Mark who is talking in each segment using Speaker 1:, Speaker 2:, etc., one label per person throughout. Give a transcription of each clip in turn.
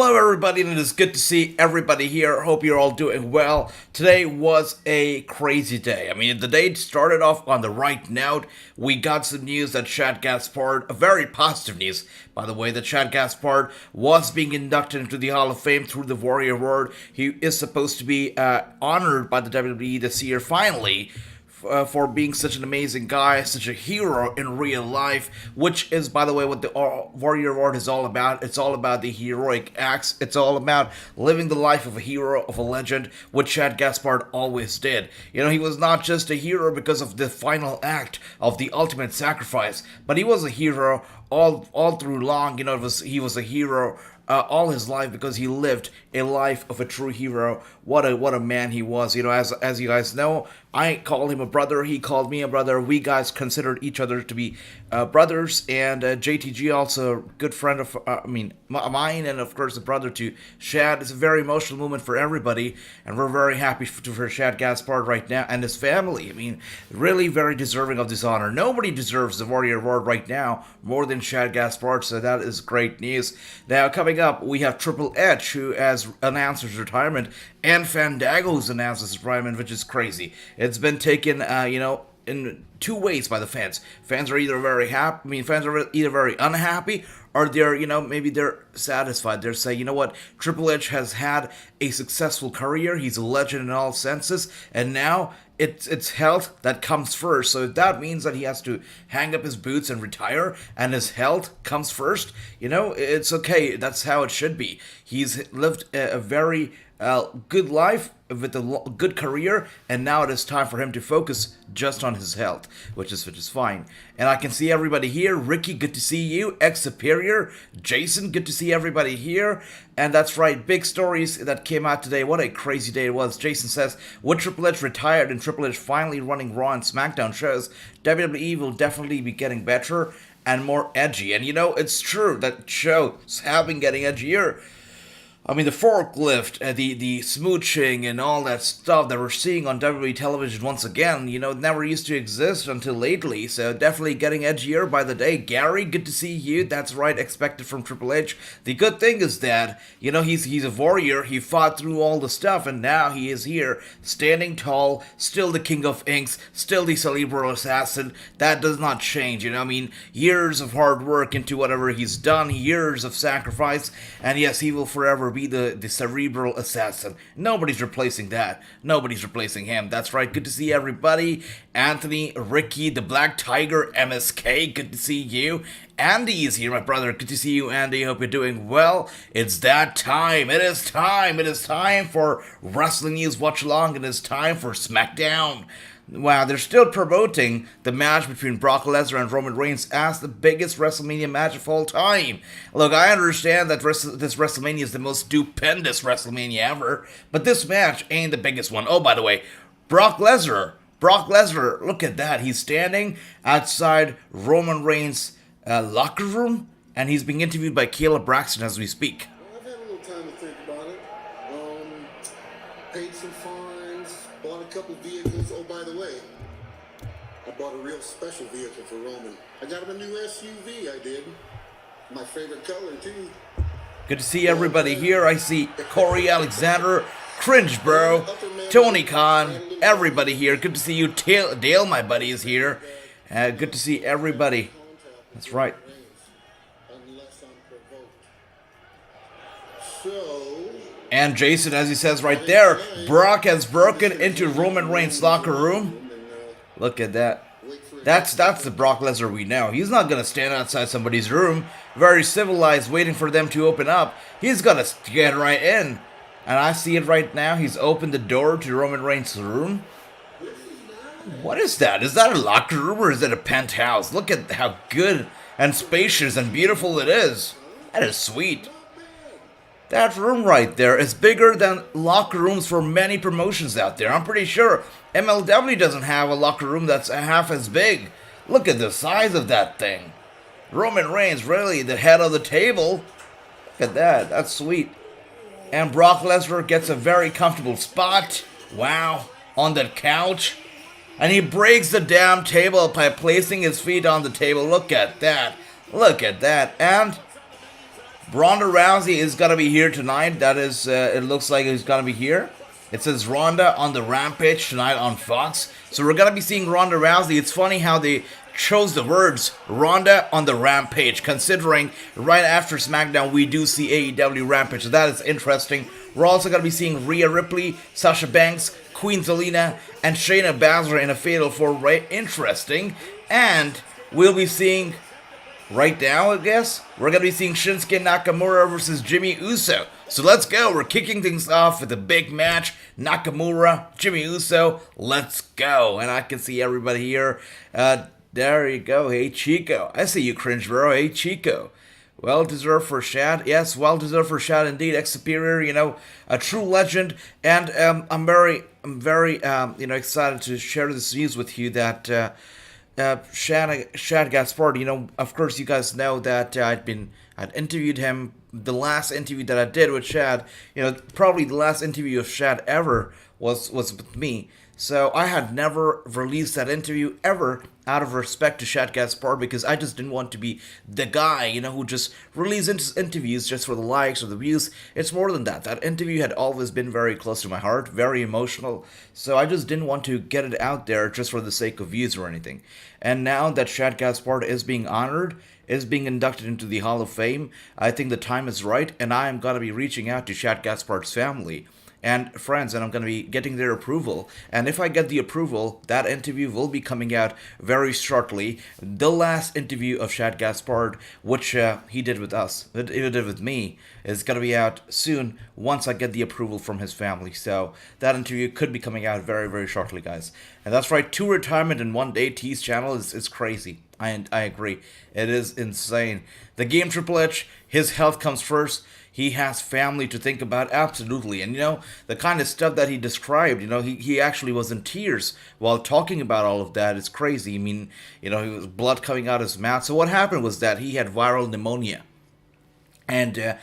Speaker 1: Hello everybody, and it is good to see everybody here. Hope you're all doing well. Today was a crazy day. I mean, the day started off on the right note. We got some news that Shad Gaspard, a very positive news, by the way, that Shad Gaspard was being inducted into the Hall of Fame through the Warrior Award. He is supposed to be honored by the WWE this year, finally, for being such an amazing guy, such a hero in real life, which is, by the way, what the Warrior Award is all about. It's all about the heroic acts. It's all about living the life of a hero, of a legend, which Shad Gaspard always did. You know, he was not just a hero because of the final act of the ultimate sacrifice, but he was a hero all through long. You know, he was a hero all his life because he lived a life of a true hero. What a man he was. You know, as you guys know, I call him a brother. He called me a brother. We guys considered each other to be brothers. And JTG, also a good friend of mine, and of course a brother to Shad. It's a very emotional moment for everybody, and we're very happy for Shad Gaspard right now and his family. I mean, really very deserving of this honor. Nobody deserves the Warrior Award right now more than Shad Gaspard, so that is great news. Now, coming up, we have Triple H, who has announced his retirement, and Fandango, who's announced his retirement, which is crazy. It's been taken, in two ways by the fans. Fans are either very happy, fans are either very unhappy, or maybe they're satisfied. They're saying, you know what, Triple H has had a successful career, he's a legend in all senses, and now it's health that comes first. So if that means that he has to hang up his boots and retire, and his health comes first, it's okay. That's how it should be. He's lived a very good life with a good career, and now it is time for him to focus just on his health, which is fine. And I can see everybody here. Ricky, good to see you. Superior. Jason, good to see everybody here. And that's right, big stories that came out today. What a crazy day it was. Jason says, with Triple H retired and Triple H finally running Raw and SmackDown shows, WWE will definitely be getting better and more edgy. And it's true that shows have been getting edgier. I mean, the forklift, the smooching, and all that stuff that we're seeing on WWE television once again, never used to exist until lately, so definitely getting edgier by the day. Gary, good to see you. That's right, expected from Triple H. The good thing is that, he's a warrior, he fought through all the stuff, and now he is here, standing tall, still the king of inks, still the cerebral assassin. That does not change, years of hard work into whatever he's done, years of sacrifice, and yes, he will forever be the cerebral assassin. Nobody's replacing that. Nobody's replacing him. That's right. Good to see everybody. Anthony, Ricky, the Black Tiger, MSK, good to see you. Andy is here, my brother. Good to see you, Andy. Hope you're doing well. It's that time. It is time. It is time for Wrestling News Watch Along. It is time for SmackDown. Wow, they're still promoting the match between Brock Lesnar and Roman Reigns as the biggest WrestleMania match of all time. Look, I understand that this WrestleMania is the most stupendous WrestleMania ever, but this match ain't the biggest one. Oh, by the way, Brock Lesnar, look at that. He's standing outside Roman Reigns' locker room, and he's being interviewed by Caleb Braxton as we speak.
Speaker 2: I've had a little time to think about it. Paid some fines, bought a couple vehicles. Oh, by the way, I bought a real special vehicle for Roman. I got him a new SUV, I did. My favorite color, too.
Speaker 1: Good to see everybody here. I see Corey Alexander, Cringe Bro, Tony Khan, everybody here. Good to see you. Dale, my buddy, is here. Good to see everybody. That's right. And Jason, as he says right there, Brock has broken into Roman Reigns' locker room. Look at that. That's the Brock Lesnar we know. He's not going to stand outside somebody's room, very civilized, waiting for them to open up. He's going to get right in. And I see it right now. He's opened the door to Roman Reigns' room. What is that? Is that a locker room or is that a penthouse? Look at how good and spacious and beautiful it is. That is sweet. That room right there is bigger than locker rooms for many promotions out there. I'm pretty sure MLW doesn't have a locker room that's half as big. Look at the size of that thing. Roman Reigns, really the head of the table. Look at that. That's sweet. And Brock Lesnar gets a very comfortable spot. Wow. On that couch. And he breaks the damn table by placing his feet on the table. Look at that. Look at that. And Ronda Rousey is gonna be here tonight. That is, it looks like it's gonna be here. It says Ronda on the Rampage tonight on Fox. So we're gonna be seeing Ronda Rousey. It's funny how they chose the words Ronda on the Rampage, considering right after SmackDown we do see AEW Rampage. So that is interesting. We're also gonna be seeing Rhea Ripley, Sasha Banks, Queen Zelina, and Shayna Baszler in a Fatal 4-Way. Interesting. And we'll be seeing, right now, I guess, we're going to be seeing Shinsuke Nakamura versus Jimmy Uso. So let's go. We're kicking things off with a big match. Nakamura, Jimmy Uso. Let's go. And I can see everybody here. There you go. Hey, Chico. I see you, cringe bro. Hey, Chico. Well deserved for Shad. Yes, well deserved for Shad indeed. Ex-Superior, a true legend. And I'm very, excited to share this news with you that Shad Gaspard, of course you guys know that I'd interviewed him. The last interview that I did with Shad, probably the last interview of Shad ever was with me. So I had never released that interview ever out of respect to Shad Gaspard, because I just didn't want to be the guy, who just releases interviews just for the likes or the views. It's more than that. That interview had always been very close to my heart, very emotional. So I just didn't want to get it out there just for the sake of views or anything. And now that Shad Gaspard is being honored, is being inducted into the Hall of Fame, I think the time is right, and I am going to be reaching out to Shad Gaspard's family and friends, and I'm going to be getting their approval. And if I get the approval, that interview will be coming out very shortly. The last interview of Shad Gaspard, which he did with us, he did with me, is going to be out soon once I get the approval from his family. So that interview could be coming out very, very shortly, guys. And that's right, 2 retirement in 1 day. T's channel is crazy. I agree. It is insane. The game Triple H, his health comes first. He has family to think about, absolutely. And, the kind of stuff that he described, he actually was in tears while talking about all of that. It's crazy. I mean, he was blood coming out his mouth. So what happened was that he had viral pneumonia. And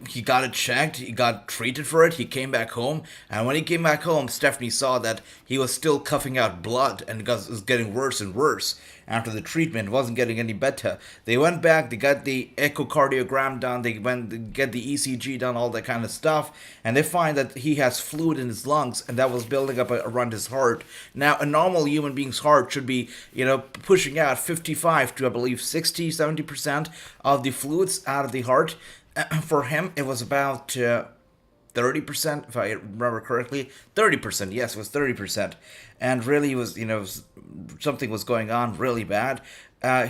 Speaker 1: he got it checked, he got treated for it, he came back home, and when he came back home, Stephanie saw that he was still coughing out blood, and it was getting worse and worse after the treatment. It wasn't getting any better. They went back, they got the echocardiogram done, they went to get the ECG done, all that kind of stuff, and they find that he has fluid in his lungs, and that was building up around his heart. Now, a normal human being's heart should be, pushing out 55 to, I believe, 60, 70% of the fluids out of the heart. For him, it was about 30%, if I remember correctly. 30%, yes, it was 30%. And really was, something was going on really bad.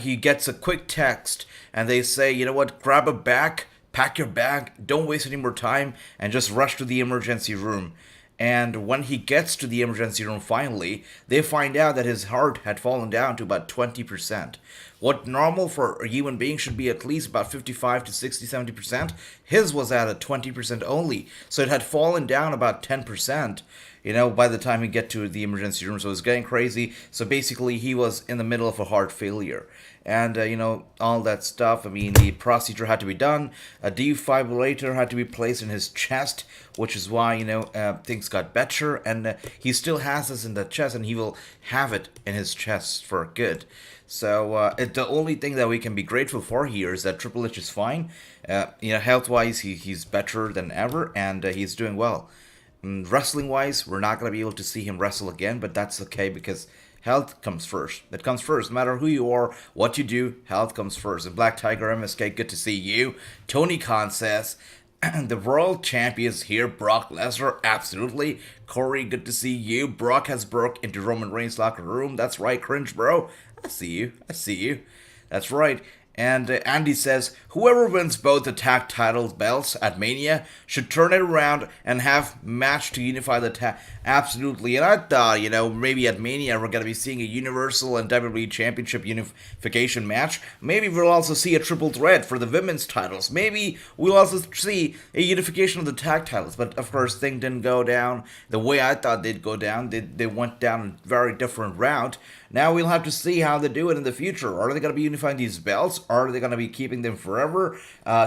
Speaker 1: He gets a quick text, and they say, you know what, grab a bag, pack your bag, don't waste any more time, and just rush to the emergency room. And when he gets to the emergency room finally, they find out that his heart had fallen down to about 20%. What normal for a human being should be at least about 55 to 60, 70%, his was at a 20% only. So it had fallen down about 10%, by the time he get to the emergency room. So it was getting crazy. So basically he was in the middle of a heart failure. And, all that stuff. I mean, the procedure had to be done. A defibrillator had to be placed in his chest, which is why, things got better. And he still has this in the chest, and he will have it in his chest for good. So, the only thing that we can be grateful for here is that Triple H is fine. Health-wise, he's better than ever, and he's doing well. Wrestling-wise, we're not going to be able to see him wrestle again, but that's okay because health comes first. That comes first. No matter who you are, what you do, health comes first. And Black Tiger MSK, good to see you. Tony Khan says, the world champion is here, Brock Lesnar, absolutely. Corey, good to see you. Brock has broke into Roman Reigns' locker room. That's right, cringe bro. I see you. That's right. And Andy says, whoever wins both the tag title belts at Mania should turn it around and have match to unify the tag. Absolutely. And I thought, maybe at Mania we're going to be seeing a Universal and WWE Championship unification match. Maybe we'll also see a triple threat for the women's titles. Maybe we'll also see a unification of the tag titles. But of course, things didn't go down the way I thought they'd go down. They went down a very different route. Now we'll have to see how they do it in the future. Are they going to be unifying these belts? Are they going to be keeping them forever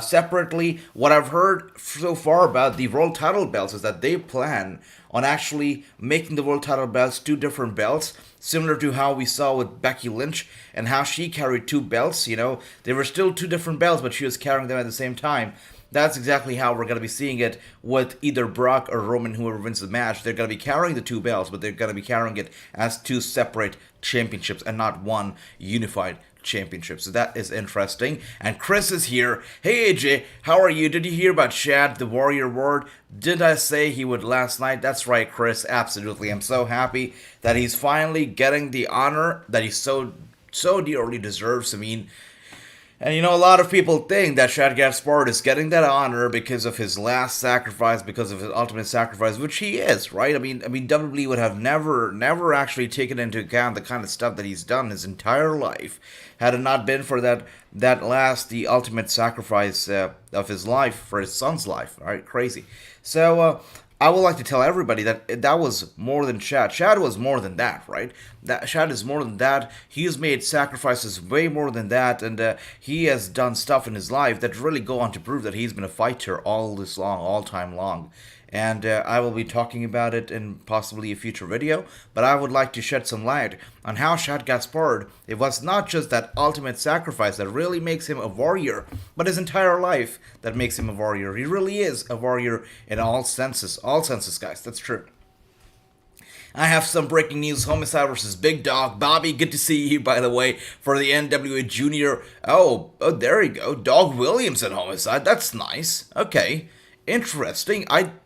Speaker 1: separately? What I've heard so far about the world title belts is that they plan on actually making the world title belts 2 different belts. similar to how we saw with Becky Lynch and how she carried two belts. They were still two different belts, but she was carrying them at the same time. That's exactly how we're going to be seeing it with either Brock or Roman, whoever wins the match. They're going to be carrying the two belts, but they're going to be carrying it as two separate championships and not one unified championship. So that is interesting. And Chris is here. Hey AJ, how are you? Did you hear about Shad, the Warrior Ward? Did I say he would last night? That's right, Chris. Absolutely. I'm so happy that he's finally getting the honor that he so dearly deserves. And a lot of people think that Shad Gaspard is getting that honor because of his last sacrifice, because of his ultimate sacrifice, which he is, right? WWE would have never actually taken into account the kind of stuff that he's done his entire life, had it not been for the ultimate sacrifice of his life, for his son's life, right? Crazy. So, I would like to tell everybody that was more than Shad. Shad was more than that, right? Shad is more than that. He's made sacrifices way more than that, and he has done stuff in his life that really go on to prove that he's been a fighter all time long. And I will be talking about it in possibly a future video, but I would like to shed some light on how Shad Gaspard, it was not just that ultimate sacrifice that really makes him a warrior, but his entire life that makes him a warrior. He really is a warrior in all senses, guys, that's true. I have some breaking news. Homicide versus Big Dog. Bobby, good to see you, by the way, for the NWA Junior. Oh, there you go. Dog Williams and Homicide. That's nice. Okay. Interesting.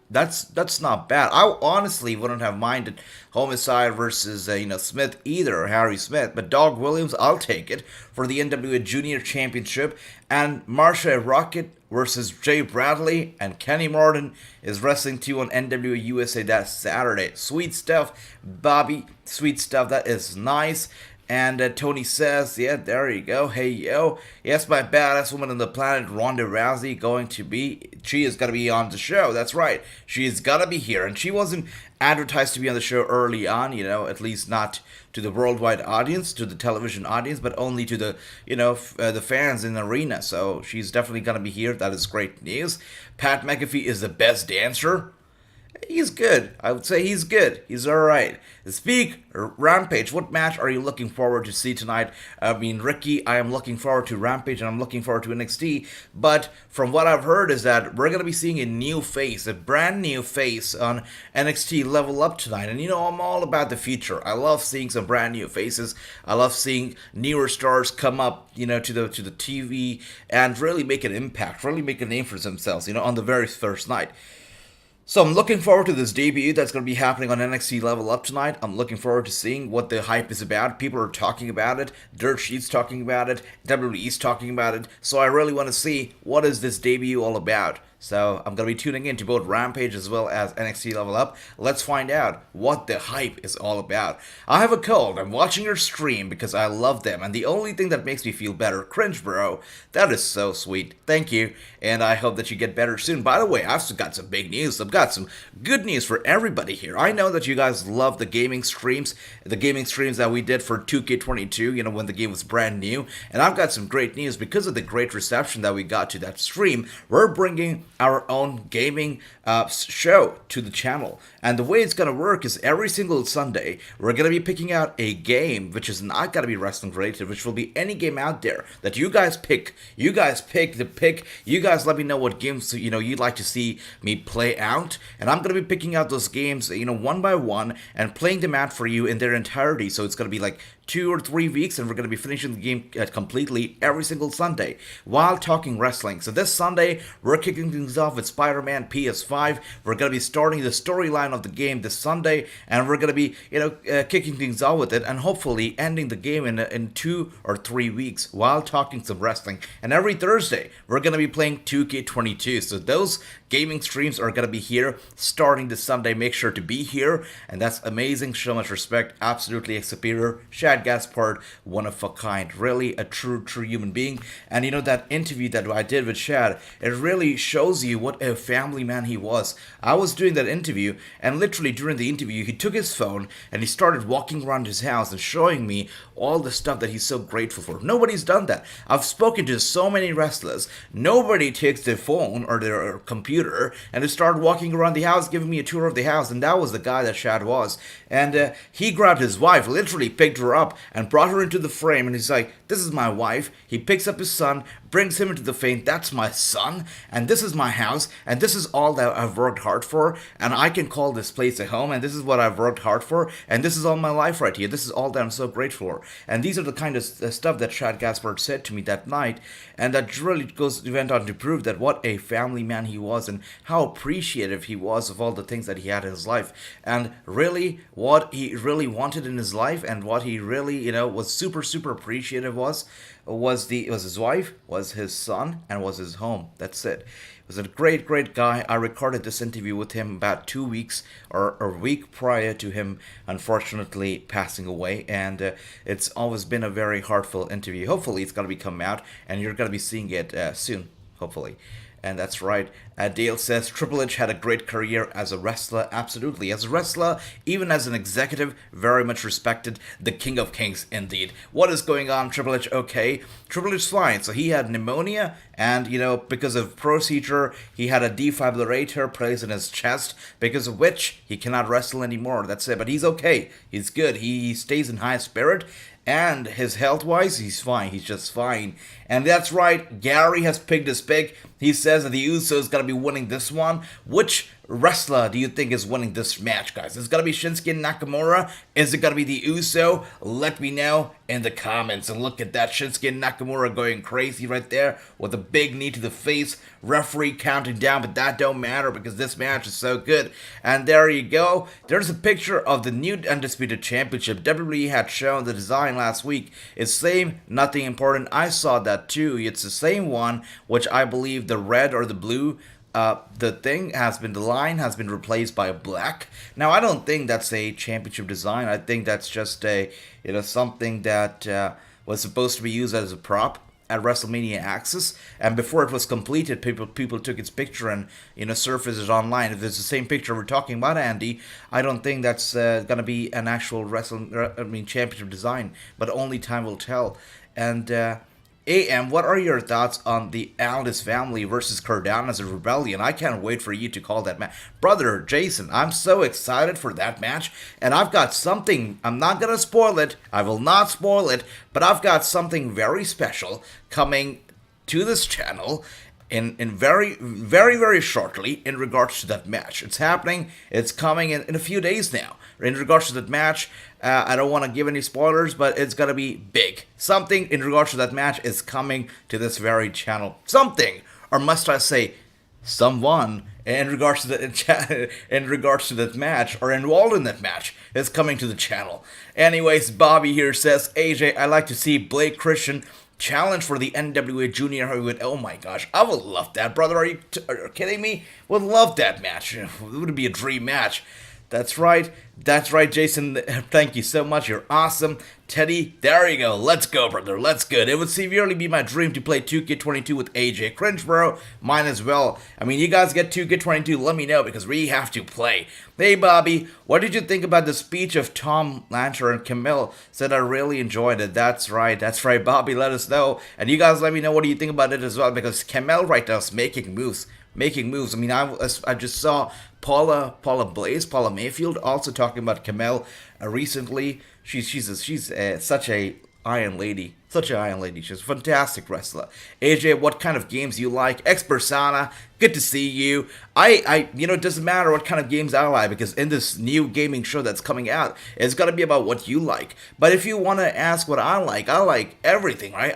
Speaker 1: That's not bad. I honestly wouldn't have minded Homicide versus Smith either, Harry Smith, but Dog Williams, I'll take it for the NWA Junior Championship. And Marsha Rocket versus Jay Bradley and Kenny Martin is wrestling 2 on NWA USA that Saturday. Sweet stuff, Bobby. Sweet stuff. That is nice. And Tony says, yeah, there you go. Hey, yo. Yes, my badass woman on the planet, Ronda Rousey, she is going to be on the show. That's right. She is going to be here. And she wasn't advertised to be on the show early on, at least not to the worldwide audience, to the television audience, but only to the, the fans in the arena. So she's definitely going to be here. That is great news. Pat McAfee is the best dancer. He's good. I would say he's good. He's alright. Speak, Rampage, what match are you looking forward to see tonight? Ricky, I am looking forward to Rampage and I'm looking forward to NXT. But from what I've heard is that we're going to be seeing a brand new face on NXT Level Up tonight. And I'm all about the future. I love seeing some brand new faces. I love seeing newer stars come up, to the TV and really make an impact, really make a name for themselves, on the very first night. So I'm looking forward to this debut that's going to be happening on NXT Level Up tonight. I'm looking forward to seeing what the hype is about. People are talking about it. Dirt Sheet's talking about it. WWE's talking about it. So I really want to see what is this debut all about. So I'm going to be tuning in to both Rampage as well as NXT Level Up. Let's find out what the hype is all about. I have a cold. I'm watching your stream because I love them. And the only thing that makes me feel better, cringe bro, that is so sweet. Thank you. And I hope that you get better soon. By the way, I've got some big news. I've got some good news for everybody here. I know that you guys love the gaming streams that we did for 2K22, when the game was brand new. And I've got some great news because of the great reception that we got to that stream. We're bringing our own gaming show to the channel. And the way it's going to work is every single Sunday, we're going to be picking out a game which is not going to be wrestling related, which will be any game out there that you guys pick. You guys pick the pick. You guys let me know what games, you'd like to see me play out. And I'm going to be picking out those games, one by one and playing them out for you in their entirety. So it's going to be like 2 or 3 weeks, and we're going to be finishing the game completely every single Sunday while talking wrestling. So this Sunday, we're kicking things off with Spider-Man PS5. We're going to be starting the storyline of the game this Sunday, and we're going to be, kicking things off with it, and hopefully ending the game in 2 or 3 weeks while talking some wrestling. And every Thursday, we're going to be playing 2K22. So those gaming streams are going to be here starting this Sunday. Make sure to be here, and that's amazing. So much respect. Absolutely a superior. Shad Chad Gaspard, one of a kind, really a true human being. And that interview that I did with Chad, it really shows you what a family man he was. I was doing that interview, and literally during the interview, he took his phone and he started walking around his house and showing me all the stuff that he's so grateful for. Nobody's done that. I've spoken to so many wrestlers. Nobody takes their phone or their computer and they start walking around the house, giving me a tour of the house. And that was the guy that Chad was. And he grabbed his wife, literally picked her up and brought her into the frame. And he's like, "This is my wife." He picks up his son, brings him into the frame. "That's my son, and this is my house, and this is all that I've worked hard for, and I can call this place a home, and this is what I've worked hard for, and this is all my life right here. This is all that I'm so grateful for." And these are the kind of stuff that Chad Gaspard said to me that night, and that really went on to prove that what a family man he was, and how appreciative he was of all the things that he had in his life, and really what he really wanted in his life, and what he really was super appreciative was his wife, was his son, and was his home. That's it. He was a great guy. I recorded this interview with him about 2 weeks or a week prior to him unfortunately passing away, and it's always been a very heartfelt interview. Hopefully it's going to be coming out and you're going to be seeing it soon, hopefully. And that's right. Dale says Triple H had a great career as a wrestler. Absolutely. As a wrestler, even as an executive, very much respected. The King of Kings, indeed. What is going on, Triple H? Okay. Triple H's fine. So he had pneumonia, and, because of procedure, he had a defibrillator placed in his chest, because of which he cannot wrestle anymore. That's it. But he's okay. He's good. He stays in high spirit. And his health-wise, he's fine. He's just fine. And that's right, Gary has picked his pick. He says that the Usos going to be winning this one. Which wrestler do you think is winning this match, guys? Is it going to be Shinsuke Nakamura? Is it going to be the Uso? Let me know in the comments. And look at that, Shinsuke Nakamura going crazy right there with a big knee to the face. Referee counting down, but that don't matter because this match is so good. And there you go. There's a picture of the new Undisputed Championship. WWE had shown the design last week. It's same, nothing important. I saw that too. It's the same one, which I believe the red or the blue the line has been replaced by black. Now, I don't think that's a championship design. I think that's just something that was supposed to be used as a prop at WrestleMania Access, and before it was completed, people took its picture and surfaced it online. If it's the same picture we're talking about, Andy, I don't think that's gonna be an actual championship design, but only time will tell. And AM, what are your thoughts on the Aldis family versus Cardano's Rebellion? I can't wait for you to call that match. Brother Jason, I'm so excited for that match, and I've got something, I'm not going to spoil it, I will not spoil it, but I've got something very special coming to this channel in very shortly in regards to that match. It's happening, it's coming in a few days now. In regards to that match, I don't want to give any spoilers, but it's going to be big. Something in regards to that match is coming to this very channel. Something, or must I say, someone in regards to that match or involved in that match is coming to the channel. Anyways, Bobby here says, AJ, I like to see Blake Christian challenge for the NWA Junior Heavyweight. Oh my gosh, I would love that, brother. Are you kidding me? Would love that match. It would be a dream match. That's right, Jason. Thank you so much. You're awesome. Teddy, there you go. Let's go, brother. Let's go. It would severely be my dream to play 2K22 with AJ. Cringe, bro. Mine as well. I mean, you guys get 2K22, let me know because we have to play. Hey, Bobby, what did you think about the speech of Tom Lanter and Camille? Said I really enjoyed it. That's right, Bobby. Let us know. And you guys let me know what do you think about it as well because Camille right now is making moves. I mean, I just saw Paula Mayfield also talking about Camille recently. She's such a iron lady. She's a fantastic wrestler. AJ, what kind of games you like? Ex-Persona, good to see you. It doesn't matter what kind of games I like because in this new gaming show that's coming out, it's gotta be about what you like. But if you want to ask what I like everything, right?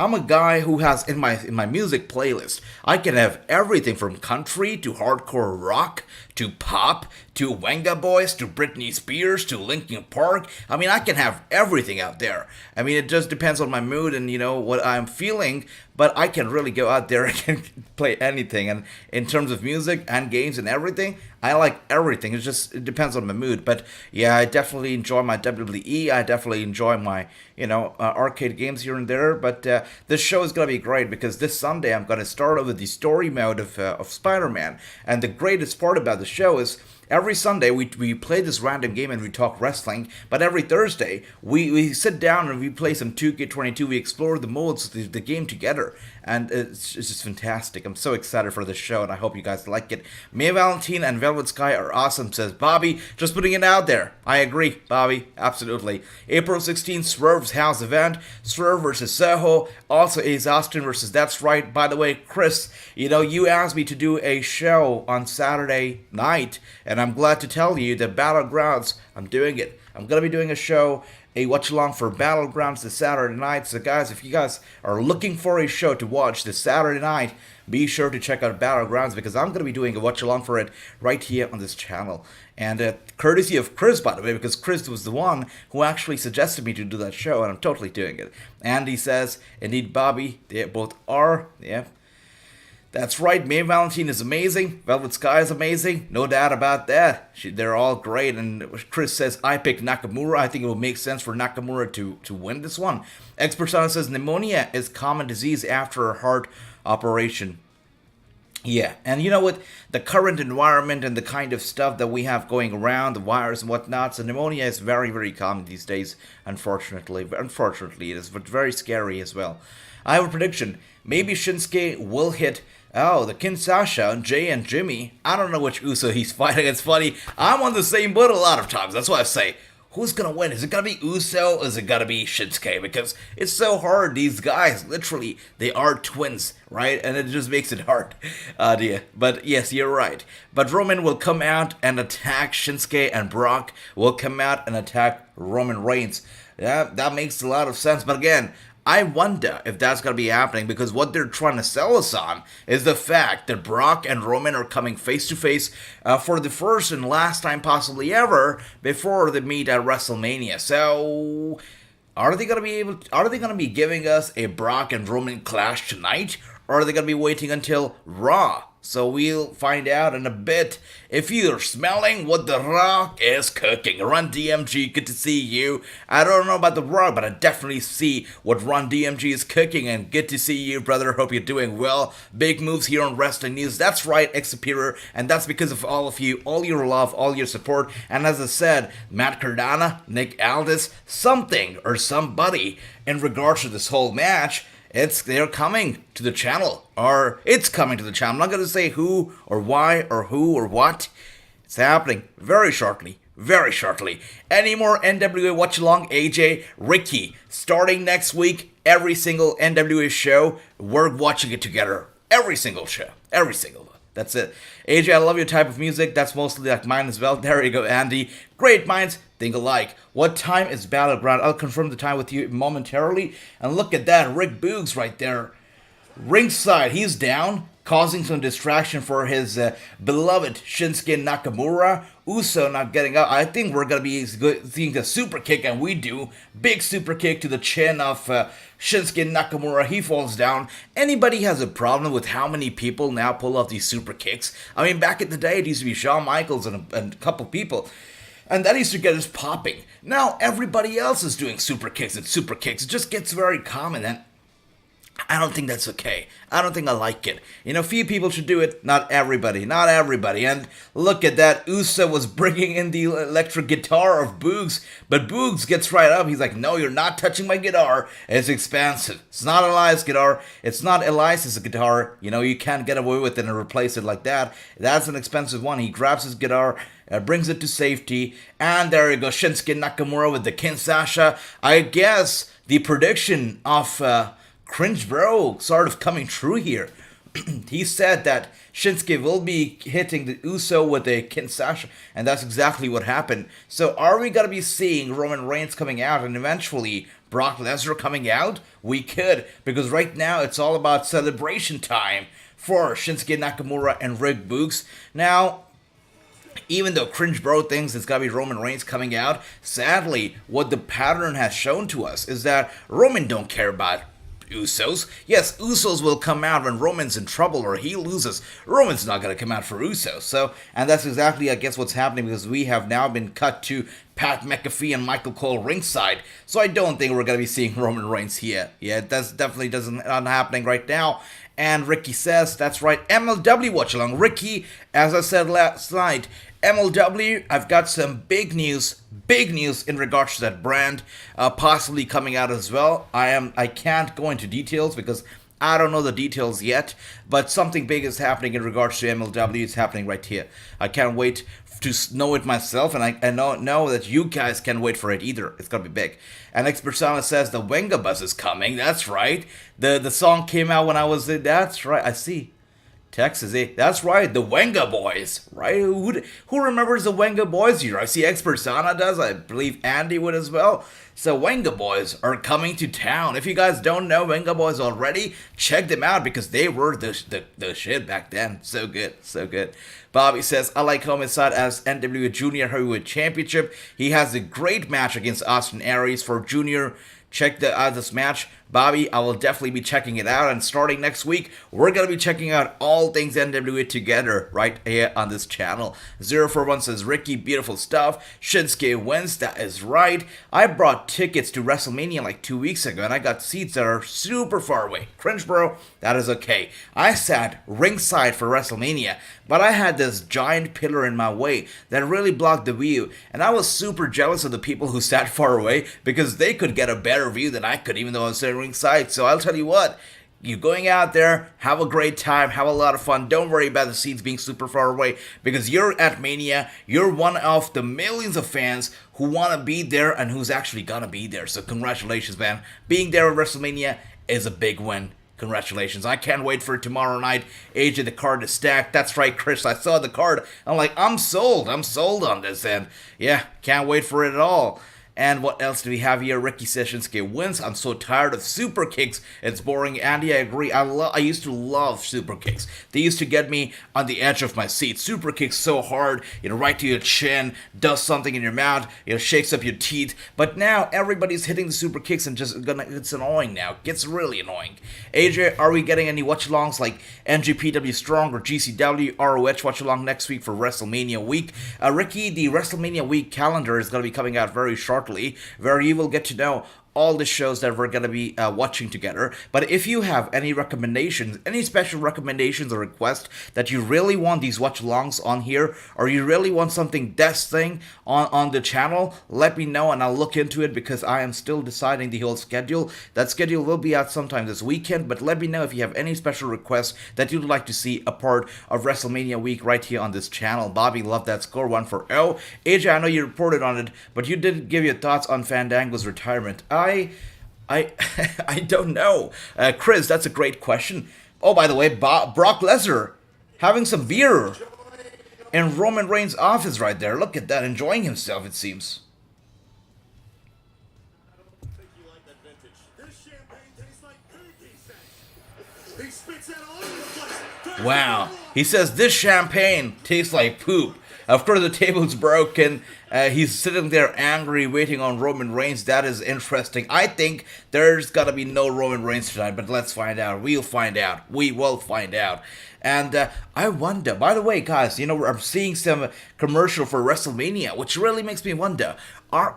Speaker 1: I'm a guy who has in my music playlist, I can have everything from country to hardcore rock to pop to Venga Boys to Britney Spears to Linkin Park. I mean, I can have everything out there. I mean, it just depends on my mood and what I'm feeling, but I can really go out there and play anything. And in terms of music and games and everything, I like everything. It depends on my mood. But yeah, I definitely enjoy my WWE. I definitely enjoy my arcade games here and there. But this show is gonna be great because this Sunday I'm gonna start with the story mode of Spider-Man. And the greatest part about the show is every Sunday we play this random game and we talk wrestling, but every Thursday we sit down and we play some 2K22. We explore the modes of the game together, and it's just fantastic. I'm so excited for this show, and I hope you guys like it. May Valentine and Velvet Sky are awesome, says Bobby. Just putting it out there. I agree, Bobby, absolutely. April 16th, Swerve's house event. Swerve versus Soho. Also Ace Austin versus That's Right. By the way, Chris, you asked me to do a show on Saturday night, and I'm glad to tell you that Battlegrounds, I'm doing it. I'm going to be doing a show, a watch along for Battlegrounds this Saturday night. So guys, if you guys are looking for a show to watch this Saturday night, be sure to check out Battlegrounds because I'm going to be doing a watch along for it right here on this channel. And courtesy of Chris, by the way, because Chris was the one who actually suggested me to do that show, and I'm totally doing it. Andy says, indeed, Bobby, they both are, yeah. That's right, May Valentine is amazing, Velvet Sky is amazing, no doubt about that. They're all great, and Chris says, I picked Nakamura. I think it will make sense for Nakamura to win this one. X-Persona says, pneumonia is common disease after a heart operation. Yeah, and you know what? The current environment and the kind of stuff that we have going around, the virus and whatnot, so pneumonia is very, very common these days, unfortunately. Unfortunately, it is very scary as well. I have a prediction. Maybe Shinsuke will hit the Kinshasa and Jay and Jimmy. I don't know which Uso he's fighting. It's funny. I'm on the same boat a lot of times. That's why I say, who's going to win? Is it going to be Uso or is it going to be Shinsuke? Because it's so hard. These guys, literally, they are twins, right? And it just makes it hard. Yeah. But yes, you're right. But Roman will come out and attack Shinsuke, and Brock will come out and attack Roman Reigns. Yeah, that makes a lot of sense. But again, I wonder if that's going to be happening because what they're trying to sell us on is the fact that Brock and Roman are coming face to face for the first and last time possibly ever before they meet at WrestleMania. So, are they going to be giving us a Brock and Roman clash tonight, or are they going to be waiting until Raw? So we'll find out in a bit. If you're smelling what The Rock is cooking. Run DMG, good to see you. I don't know about The Rock, but I definitely see what Run DMG is cooking, and good to see you, brother. Hope you're doing well. Big moves here on Wrestling News. That's right, X-Superior, and that's because of all of you, all your love, all your support. And as I said, Matt Cardona, Nick Aldis, something or somebody in regards to this whole match, they're coming to the channel, or it's coming to the channel. I'm not going to say who or why or who or what. It's happening very shortly. Very shortly. Any more NWA Watch Along, AJ, Ricky, starting next week, every single NWA show, we're watching it together. Every single show. Every single one. That's it. AJ, I love your type of music. That's mostly like mine as well. There you go, Andy. Great minds think alike. What time is Battleground? I'll confirm the time with you momentarily. And look at that. Rick Boogs right there. Ringside. He's down, causing some distraction for his beloved Shinsuke Nakamura. Uso not getting up. I think we're going to be seeing a super kick, and we do. Big super kick to the chin of Shinsuke Nakamura. He falls down. Anybody has a problem with how many people now pull off these super kicks? I mean, back in the day, it used to be Shawn Michaels and a couple people. And that used to get us popping. Now everybody else is doing super kicks and super kicks. It just gets very common, and I don't think that's okay. I don't think I like it. Few people should do it. Not everybody. Not everybody. And look at that. Uso was bringing in the electric guitar of Boogs. But Boogs gets right up. He's like, no, you're not touching my guitar. It's expensive. It's not Elias' guitar. It's not Elias' guitar. You can't get away with it and replace it like that. That's an expensive one. He grabs his guitar, brings it to safety. And there you go. Shinsuke Nakamura with the Kinshasa. I guess the prediction of Cringe Bro sort of coming true here. He said that Shinsuke will be hitting the Uso with a Kinshasa, and that's exactly what happened. So are we going to be seeing Roman Reigns coming out and eventually Brock Lesnar coming out? We could, because right now it's all about celebration time for Shinsuke Nakamura and Rick Boogs. Now, even though Cringe Bro thinks it's gotta be Roman Reigns coming out, sadly, what the pattern has shown to us is that Roman don't care about Usos. Yes, Usos will come out when Roman's in trouble or he loses. Roman's not going to come out for Usos. So, and that's exactly, I guess, what's happening because we have now been cut to Pat McAfee and Michael Cole ringside. So I don't think we're going to be seeing Roman Reigns here. Yeah, that's definitely not happening right now. And Ricky says, that's right, MLW watch along. Ricky, as I said last night, MLW, I've got some big news in regards to that brand, possibly coming out as well. I can't go into details because I don't know the details yet, but something big is happening in regards to MLW. It's happening right here. I can't wait to know it myself, and I know that you guys can't wait for it either. It's gonna be big. And X Persona says the Wenga bus is coming. That's right. The song came out when I was there. That's right. I see. Texas, eh? That's right, the Wenga Boys, right? Who remembers the Wenga Boys here? I see X Persona does, I believe Andy would as well. So Wenga Boys are coming to town. If you guys don't know Wenga Boys already, check them out because they were the shit back then. So good, so good. Bobby says, I like Homicide as NWA Junior Heavyweight Championship. He has a great match against Austin Aries for Junior. Check out this match. Bobby, I will definitely be checking it out. And starting next week, we're going to be checking out all things NWA together right here on this channel. 041 says, Ricky, beautiful stuff. Shinsuke wins. That is right. I brought tickets to WrestleMania like 2 weeks ago, and I got seats that are super far away. Cringe, bro. That is okay. I sat ringside for WrestleMania, but I had this giant pillar in my way that really blocked the view. And I was super jealous of the people who sat far away because they could get a better view than I could, even though I was sitting ringside. So I'll tell you what, you're going out there, have a great time, have a lot of fun. Don't worry about the seats being super far away because you're at Mania. You're one of the millions of fans who want to be there and who's actually gonna be there. So congratulations, man. Being there at WrestleMania is a big win. Congratulations. I can't wait for tomorrow night. AJ, the card is stacked. That's right, Chris. I saw the card. I'm like, I'm sold. I'm sold on this. And yeah, can't wait for it at all. And what else do we have here? Ricky Sessionsuke wins. I'm so tired of super kicks. It's boring. Andy, I agree. I used to love super kicks. They used to get me on the edge of my seat. Super kicks so hard, right to your chin, does something in your mouth, shakes up your teeth. But now everybody's hitting the super kicks and it's annoying now. It gets really annoying. AJ, are we getting any watch-alongs like NJPW Strong or GCW ROH watch-along next week for WrestleMania week? Ricky, the WrestleMania week calendar is going to be coming out very shortly, where you will get to know all the shows that we're going to be watching together. But if you have any recommendations, any special recommendations or requests that you really want these watch-alongs on here, or you really want something desk thing on the channel, let me know and I'll look into it because I am still deciding the whole schedule. That schedule will be out sometime this weekend, but let me know if you have any special requests that you'd like to see a part of WrestleMania week right here on this channel. Bobby, love that score, 1-0. AJ, I know you reported on it, but you didn't give your thoughts on Fandango's retirement. I don't know. Chris, that's a great question. Oh, by the way, Brock Lesnar having some beer in Roman Reigns' office right there. Look at that, enjoying himself, it seems. Wow. He says this champagne tastes like poop. Of course, the table's broken. He's sitting there angry, waiting on Roman Reigns. That is interesting. I think there's gotta be no Roman Reigns tonight, but let's find out. We'll find out. We will find out. And I wonder, by the way, guys, I'm seeing some commercial for WrestleMania, which really makes me wonder,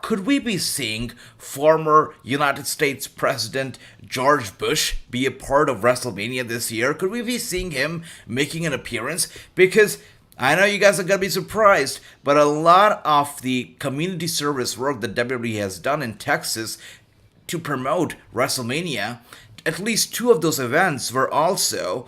Speaker 1: could we be seeing former United States President George Bush be a part of WrestleMania this year? Could we be seeing him making an appearance? Because I know you guys are going to be surprised, but a lot of the community service work that WWE has done in Texas to promote WrestleMania, at least 2 of those events were also,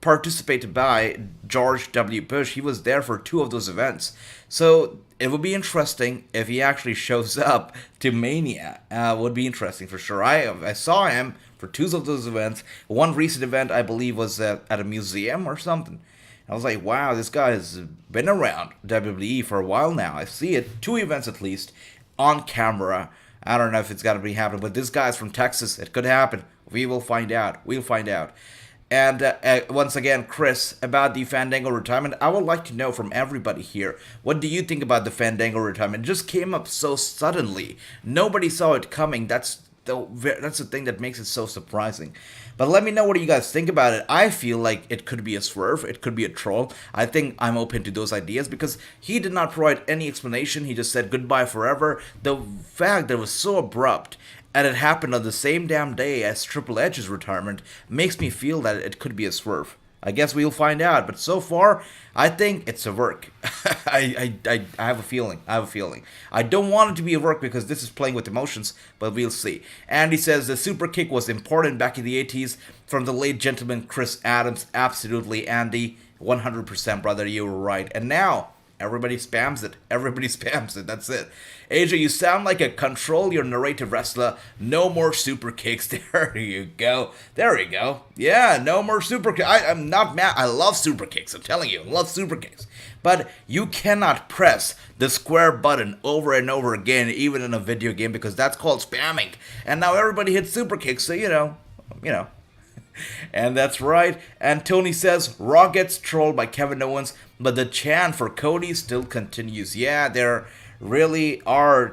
Speaker 1: participated by George W. Bush. He was there for 2 of those events. So it would be interesting if he actually shows up to Mania. Would be interesting for sure. I saw him for 2 of those events. One recent event, I believe, was at a museum or something. I was like, wow, this guy has been around WWE for a while now. I see it, 2 events at least, on camera. I don't know if it's got to be happening, but this guy's from Texas. It could happen. We will find out. We'll find out. And once again, Chris, about the Fandango retirement, I would like to know from everybody here, what do you think about the Fandango retirement? It just came up so suddenly. Nobody saw it coming. That's that's the thing that makes it so surprising. But let me know what you guys think about it. I feel like it could be a swerve, it could be a troll. I think I'm open to those ideas because he did not provide any explanation. He just said goodbye forever. The fact that it was so abrupt and it happened on the same damn day as Triple H's retirement makes me feel that it could be a swerve. I guess we'll find out, but so far, I think it's a work. I have a feeling. I don't want it to be a work because this is playing with emotions, but we'll see. Andy says the super kick was important back in the 80s from the late gentleman Chris Adams. Absolutely, Andy. 100%, brother, you were right. And now, everybody spams it. That's it. AJ, you sound like a control your narrative wrestler. No more super kicks. There you go. Yeah, no more super kicks. I'm not mad. I love super kicks. I'm telling you, I love super kicks. But you cannot press the square button over and over again, even in a video game, because that's called spamming. And now everybody hits super kicks, so you know. And that's right. And Tony says Raw gets trolled by Kevin Owens, but the chant for Cody still continues. Yeah, they're really are,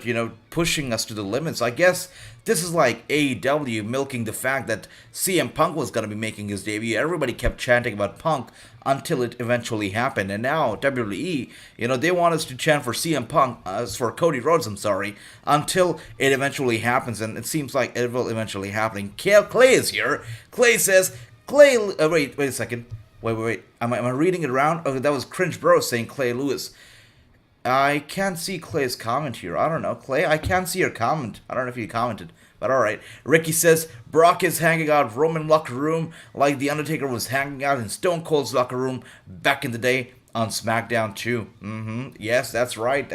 Speaker 1: pushing us to the limits. I guess this is like AEW milking the fact that CM Punk was going to be making his debut. Everybody kept chanting about Punk until it eventually happened. And now WWE, they want us to chant for CM Punk, for Cody Rhodes, until it eventually happens. And it seems like it will eventually happen. Clay is here. Clay says, wait a second. Wait. Am I reading it around? Oh, that was Cringe Bro saying Clay Lewis. I can't see Clay's comment here. I don't know, Clay. I can't see your comment. I don't know if you commented, but alright. Ricky says, Brock is hanging out Roman locker room like The Undertaker was hanging out in Stone Cold's locker room back in the day on SmackDown too. Yes, that's right.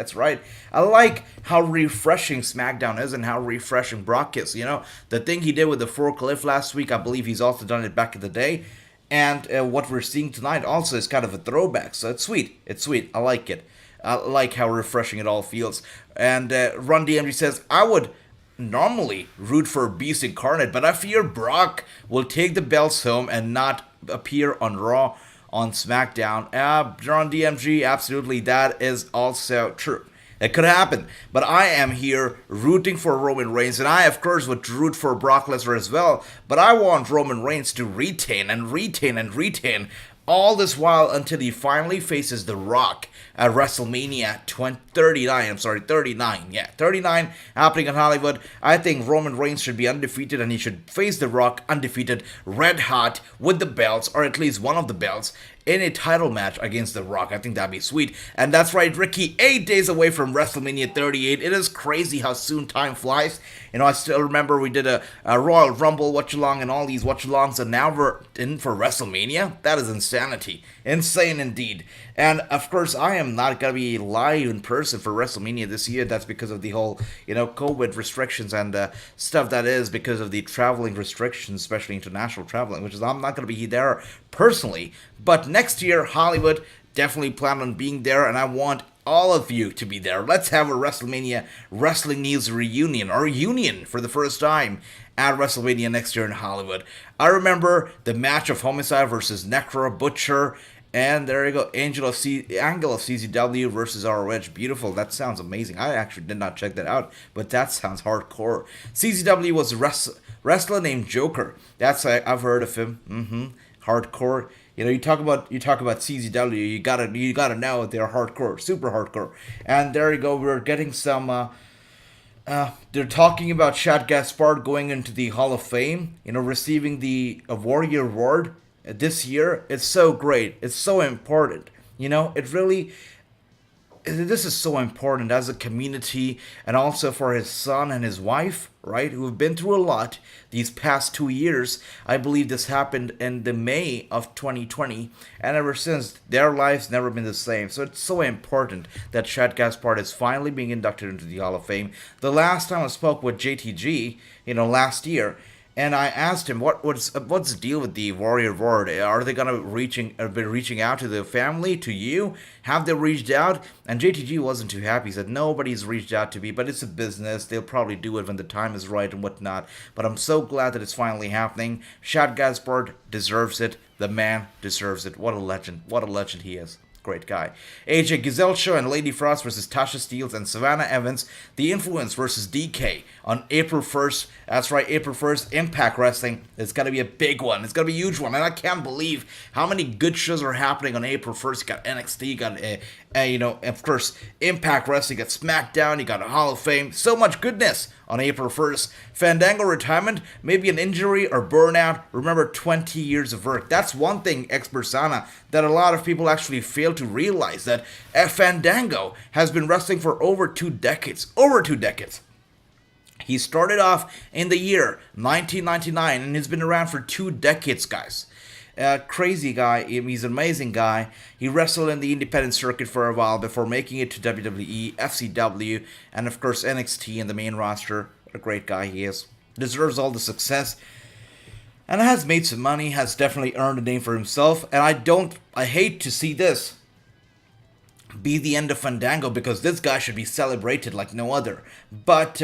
Speaker 1: I like how refreshing SmackDown is and how refreshing Brock is. The thing he did with the forklift last week, I believe he's also done it back in the day. And what we're seeing tonight also is kind of a throwback, so it's sweet. I like it. I like how refreshing it all feels. And Run DMG says, I would normally root for Beast Incarnate, but I fear Brock will take the belts home and not appear on Raw on SmackDown. Run DMG, absolutely, that is also true. It could happen, but I am here rooting for Roman Reigns, and I, of course, would root for Brock Lesnar as well, but I want Roman Reigns to retain all this while until he finally faces The Rock at WrestleMania 39. 39 happening in Hollywood. I think Roman Reigns should be undefeated and he should face The Rock undefeated, red hot, with the belts, or at least one of the belts, in a title match against The Rock. I think that'd be sweet. And that's right, Ricky, 8 days away from WrestleMania 38. It is crazy how soon time flies. I still remember we did a Royal Rumble watch-along and all these watch-alongs, and now we're in for WrestleMania? That is insanity. Insane indeed. And, of course, I am not going to be live in person for WrestleMania this year. That's because of the whole, COVID restrictions and stuff that is because of the traveling restrictions, especially international traveling, which is I'm not going to be there personally. But next year, Hollywood, definitely plan on being there, and I want all of you to be there. Let's have a WrestleMania Wrestling News reunion, or union for the first time at WrestleMania next year in Hollywood. I remember the match of Homicide versus Necro Butcher, and there you go, Angle of CZW versus ROH. Beautiful. That sounds amazing. I actually did not check that out, but that sounds hardcore. CZW was a wrestler named Joker. I've heard of him. Hardcore. You talk about CZW. You gotta know they're hardcore, super hardcore. And there you go. We're getting some. They're talking about Shad Gaspard going into the Hall of Fame. Receiving the Warrior Award this year. It's so great. It's so important. This is so important as a community, and also for his son and his wife, right, who have been through a lot these past 2 years. I believe this happened in the May of 2020, and ever since, their lives never been the same. So it's so important that Shad Gaspard is finally being inducted into the Hall of Fame. The last time I spoke with JTG, last year, and I asked him, what's the deal with the Warrior Award? Are they gonna be reaching out to the family, to you? Have they reached out? And JTG wasn't too happy. He said, nobody's reached out to me, but it's a business. They'll probably do it when the time is right and whatnot. But I'm so glad that it's finally happening. Shad Gaspard deserves it. The man deserves it. What a legend. What a legend he is. Great guy. AJ Giselle and Lady Frost versus Tasha Steelz and Savannah Evans. The Influence versus DK on April 1st. That's right, April 1st. Impact Wrestling. It's going to be a big one. It's going to be a huge one. And I can't believe how many good shows are happening on April 1st. You got NXT, you got, of course, Impact Wrestling. You got SmackDown. You got a Hall of Fame. So much goodness on April 1st. Fandango retirement, maybe an injury or burnout. Remember, 20 years of work. That's one thing, ex persona, that a lot of people actually fail to realize, that Fandango has been wrestling for over 2 decades. Over 2 decades. He started off in the year 1999 and he's been around for 2 decades, guys. Crazy guy. He's an amazing guy. He wrestled in the independent circuit for a while before making it to WWE, FCW, and of course NXT in the main roster. What a great guy he is. Deserves all the success. And has made some money, has definitely earned a name for himself. And I hate to see this be the end of Fandango, because this guy should be celebrated like no other. But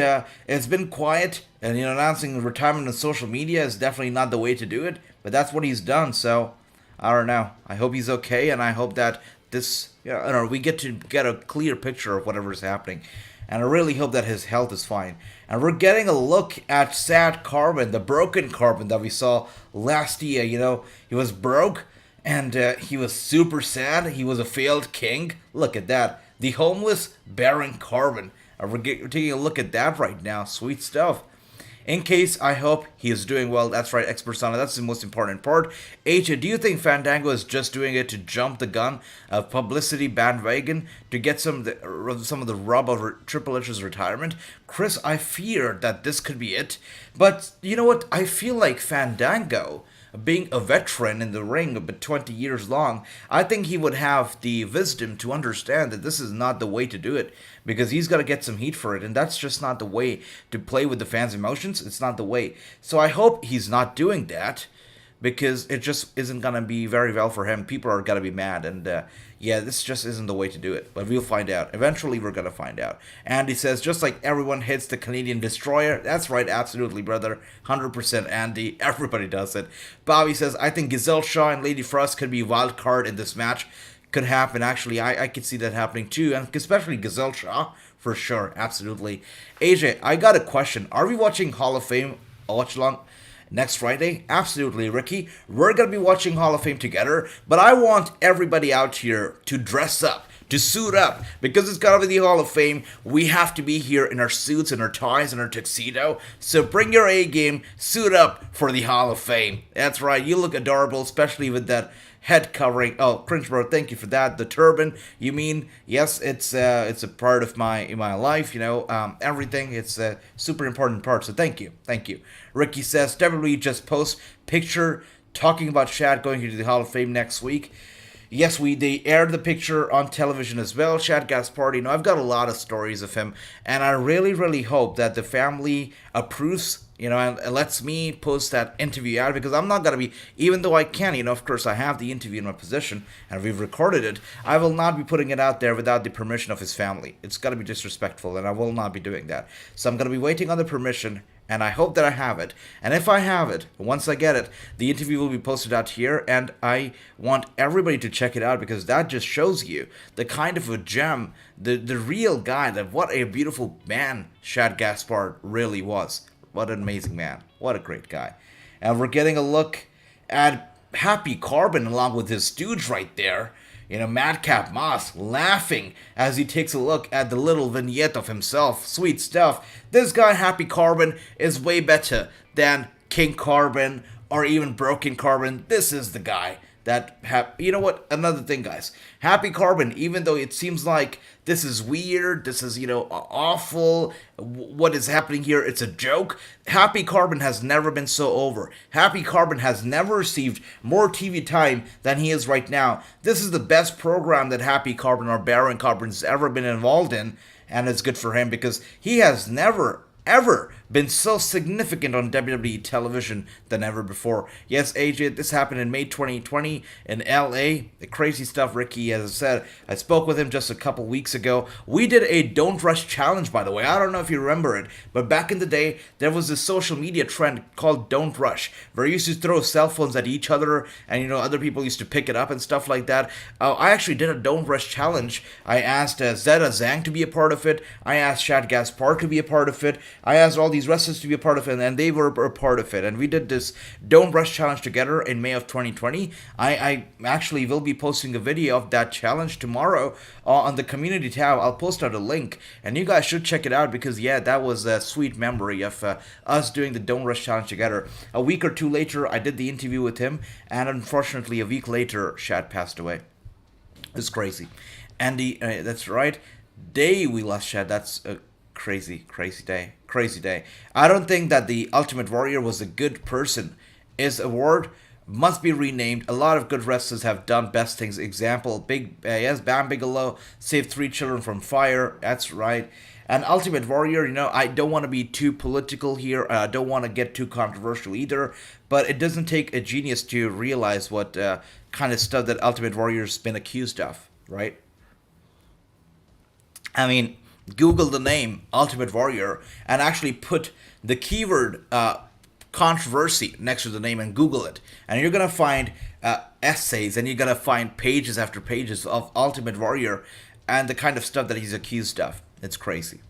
Speaker 1: it's been quiet, and announcing retirement on social media is definitely not the way to do it. But that's what he's done, so I don't know. I hope he's okay, and I hope that this, we get to get a clear picture of whatever's happening. And I really hope that his health is fine. And we're getting a look at sad Carbon, the broken Carbon that we saw last year. He was broke, and he was super sad. He was a failed king. Look at that. The homeless Baron Carbon. We're taking a look at that right now. Sweet stuff. In case, I hope he is doing well. That's right, ex-persona. That's the most important part. AJ, do you think Fandango is just doing it to jump the gun of publicity bandwagon to get some of the rub over Triple H's retirement? Chris, I fear that this could be it. But you know what? I feel like Fandango, being a veteran in the ring, but 20 years long, I think he would have the wisdom to understand that this is not the way to do it, because he's got to get some heat for it, and that's just not the way to play with the fans' emotions. It's not the way. So I hope he's not doing that, because it just isn't going to be very well for him. People are going to be mad, and this just isn't the way to do it. But we'll find out. Eventually, we're going to find out. Andy says, just like everyone hits the Canadian Destroyer. That's right, absolutely, brother. 100% Andy. Everybody does it. Bobby says, I think Giselle Shaw and Lady Frost could be wild card in this match. Could happen, actually. I could see that happening too, and especially Giselle Shaw, for sure, absolutely. AJ, I got a question. Are we watching Hall of Fame watch along next Friday? Absolutely, Ricky. We're going to be watching Hall of Fame together, but I want everybody out here to dress up, to suit up, because it's got to be the Hall of Fame. We have to be here in our suits and our ties and our tuxedo, so bring your A game, suit up for the Hall of Fame. That's right, you look adorable, especially with that head covering. Oh, Cringe Bro, thank you for that. The turban, you mean? Yes, it's a part of my life, everything. It's a super important part, so thank you. Ricky says, WWE just post picture talking about Shad going into the Hall of Fame next week. Yes, they aired the picture on television as well. Shad Gaspard, I've got a lot of stories of him, and I really, really hope that the family approves, and lets me post that interview out, because I'm not going to be, even though I can, of course I have the interview in my possession, and we've recorded it, I will not be putting it out there without the permission of his family. It's got to be disrespectful, and I will not be doing that. So I'm going to be waiting on the permission, and I hope that I have it. And if I have it, once I get it, the interview will be posted out here, and I want everybody to check it out, because that just shows you the kind of a gem, the real guy, that what a beautiful man Shad Gaspard really was. What an amazing man. What a great guy. And we're getting a look at Happy Carbon along with his stooge right there. Madcap Moss laughing as he takes a look at the little vignette of himself. Sweet stuff. This guy, Happy Carbon, is way better than King Carbon or even Broken Carbon. This is the guy that, you know what? Another thing, guys. Happy Carbon, even though it seems like this is weird, this is, awful, what is happening here, it's a joke. Happy Carbon has never been so over. Happy Carbon has never received more TV time than he is right now. This is the best program that Happy Carbon or Baron Carbon has ever been involved in, and it's good for him because he has never, ever been so significant on WWE television than ever before. Yes, AJ, this happened in May 2020 in LA. The crazy stuff, Ricky, as I said, I spoke with him just a couple weeks ago. We did a Don't Rush challenge, by the way. I don't know if you remember it, but back in the day, there was this social media trend called Don't Rush, where you used to throw cell phones at each other, and other people used to pick it up and stuff like that. I actually did a Don't Rush challenge. I asked Zeta Zhang to be a part of it. I asked Shad Gaspard to be a part of it. I asked all these wrestlers to be a part of it, and they were a part of it. And we did this Don't Rush challenge together in May of 2020. I actually will be posting a video of that challenge tomorrow on the community tab. I'll post out a link, and you guys should check it out because, yeah, that was a sweet memory of us doing the Don't Rush challenge together. A week or two later, I did the interview with him, and unfortunately, a week later, Shad passed away. It's crazy. Andy, that's right. Day we lost Shad. That's a crazy day. Crazy day. I don't think that the Ultimate Warrior was a good person. His award must be renamed. A lot of good wrestlers have done best things. Example, Bam Bigelow saved 3 children from fire. That's right. And Ultimate Warrior, I don't want to be too political here. I don't want to get too controversial either. But it doesn't take a genius to realize what kind of stuff that Ultimate Warrior's been accused of, right? I mean, Google the name Ultimate Warrior and actually put the keyword controversy next to the name and Google it. And you're going to find essays and you're going to find pages after pages of Ultimate Warrior and the kind of stuff that he's accused of. It's crazy.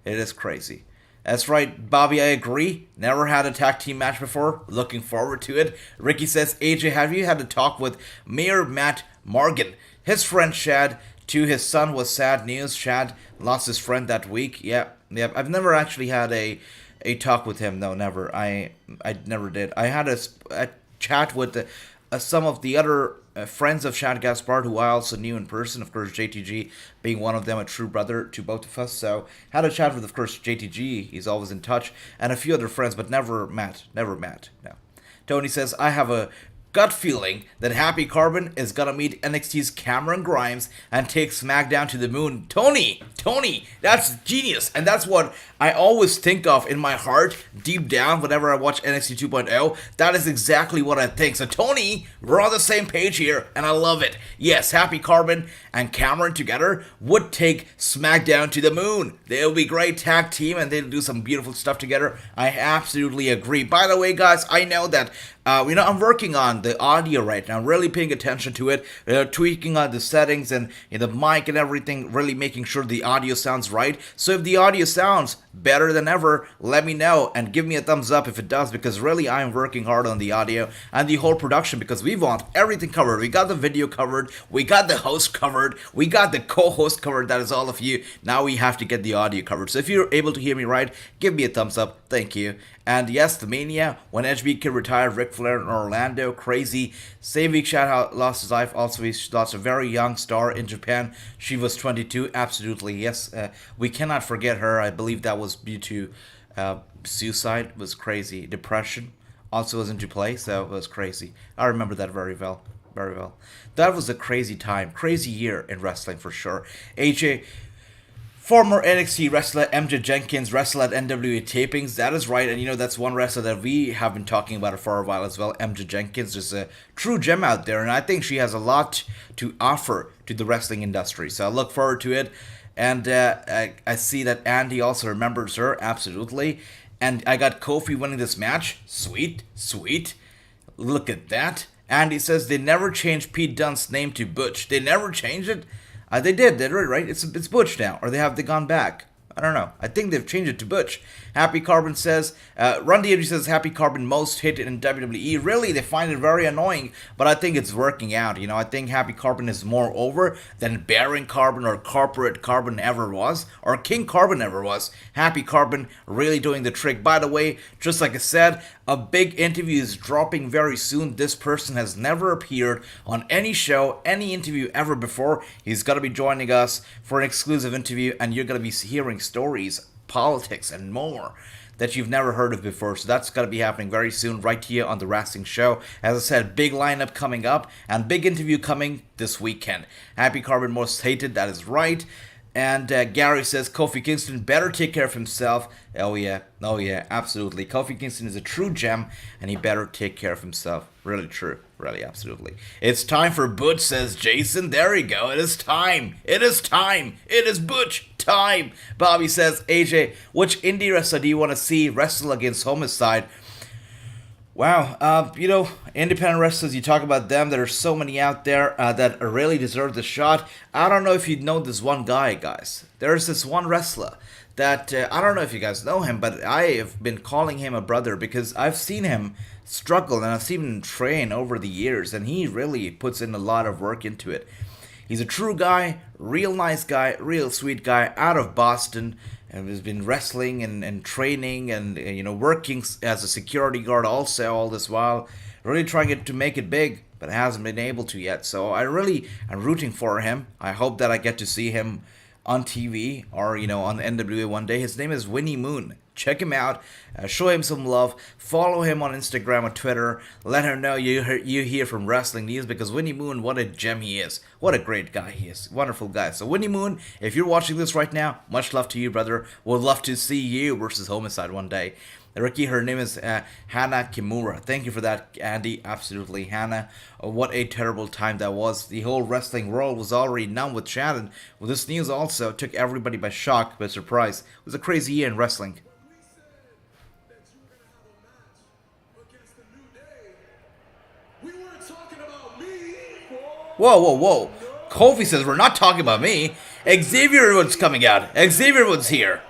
Speaker 1: It is crazy. That's right, Bobby, I agree. Never had a tag team match before. Looking forward to it. Ricky says, AJ, have you had a talk with Mayor Matt Morgan? His friend Shad to his son was sad news. Shad lost his friend that week. Yeah. I've never actually had a talk with him. No, never. I never did. I had a chat with some of the other friends of Shad Gaspard, who I also knew in person. Of course, JTG being one of them, a true brother to both of us. So had a chat with, of course, JTG. He's always in touch, and a few other friends, but never Matt. No. Tony says, I have a gut feeling that Happy Carbon is gonna meet NXT's Cameron Grimes and take SmackDown to the moon. Tony, that's genius, and that's what I always think of in my heart, deep down, whenever I watch NXT 2.0. That is exactly what I think. So Tony, we're on the same page here, and I love it. Yes, Happy Carbon and Cameron together would take SmackDown to the moon. They'll be great tag team, and they'll do some beautiful stuff together. I absolutely agree. By the way, guys, I know that I'm working on the audio right now, really paying attention to it, tweaking on the settings and the mic and everything, really making sure the audio sounds right. So if the audio sounds better than ever, let me know and give me a thumbs up if it does, because really I'm working hard on the audio and the whole production because we want everything covered. We got the video covered, we got the host covered, we got the co-host covered, that is all of you. Now we have to get the audio covered. So if you're able to hear me right, give me a thumbs up. Thank you. And yes, the Mania, when HBK retired, Ric Flair in Orlando, crazy. Same week Shad lost his life, also he lost a very young star in Japan. She was 22, absolutely, yes. We cannot forget her. I believe that was due to suicide. It was crazy. Depression also was into play, so it was crazy. I remember that very well. That was a crazy time, crazy year in wrestling for sure. AJ, former NXT wrestler MJ Jenkins wrestled at NWA tapings. That is right, and that's one wrestler that we have been talking about for a while as well. MJ Jenkins is a true gem out there, and I think she has a lot to offer to the wrestling industry. So I look forward to it, and I see that Andy also remembers her, absolutely. And I got Kofi winning this match. Sweet. Look at that. Andy says they never changed Pete Dunne's name to Butch. They never changed it? They did, right? It's Butch now, or have they gone back? I don't know. I think they've changed it to Butch. Happy Carbon says, Run DMG says Happy Carbon most hit in WWE. Really, they find it very annoying, but I think it's working out. I think Happy Carbon is more over than Baron Carbon or Corporate Carbon ever was, or King Carbon ever was. Happy Carbon really doing the trick. By the way, just like I said, a big interview is dropping very soon. This person has never appeared on any show, any interview ever before. He's going to be joining us for an exclusive interview, and you're going to be hearing stories, politics, and more that you've never heard of before. So that's going to be happening very soon right here on the Wrassing Show. As I said, big lineup coming up and big interview coming this weekend. Happy Carbon most hated, that is right. And Gary says Kofi Kingston better take care of himself. Oh yeah, absolutely. Kofi Kingston is a true gem, and he better take care of himself. Really true, really, absolutely. It's time for Butch, says Jason. There you go. It is time. It is time. It is Butch time. Bobby says, AJ, which indie wrestler do you want to see wrestle against Homicide? Wow, independent wrestlers, you talk about them. There are so many out there that really deserve the shot. I don't know if you know this one guy, guys. There's this one wrestler that, I don't know if you guys know him, but I have been calling him a brother because I've seen him struggle and I've seen him train over the years, and he really puts in a lot of work into it. He's a true guy, real nice guy, real sweet guy, out of Boston, and has been wrestling and training and working as a security guard also all this while, really trying to make it big, but hasn't been able to yet. So I really am rooting for him. I hope that I get to see him on TV or on the NWA one day. His name is Winnie Moon. Check him out, show him some love, follow him on Instagram or Twitter, let him know you hear from Wrestling News, because Winnie Moon, what a gem he is. What a great guy he is. Wonderful guy. So Winnie Moon, if you're watching this right now, much love to you, brother. Would love to see you versus Homicide one day. Ricky, her name is Hannah Kimura. Thank you for that, Andy. Absolutely, Hannah. What a terrible time that was. The whole wrestling world was already numb with Shannon. Well, this news also took everybody by shock, by surprise. It was a crazy year in wrestling. Whoa. Kofi says we're not talking about me. Xavier Woods coming out. Xavier Woods here.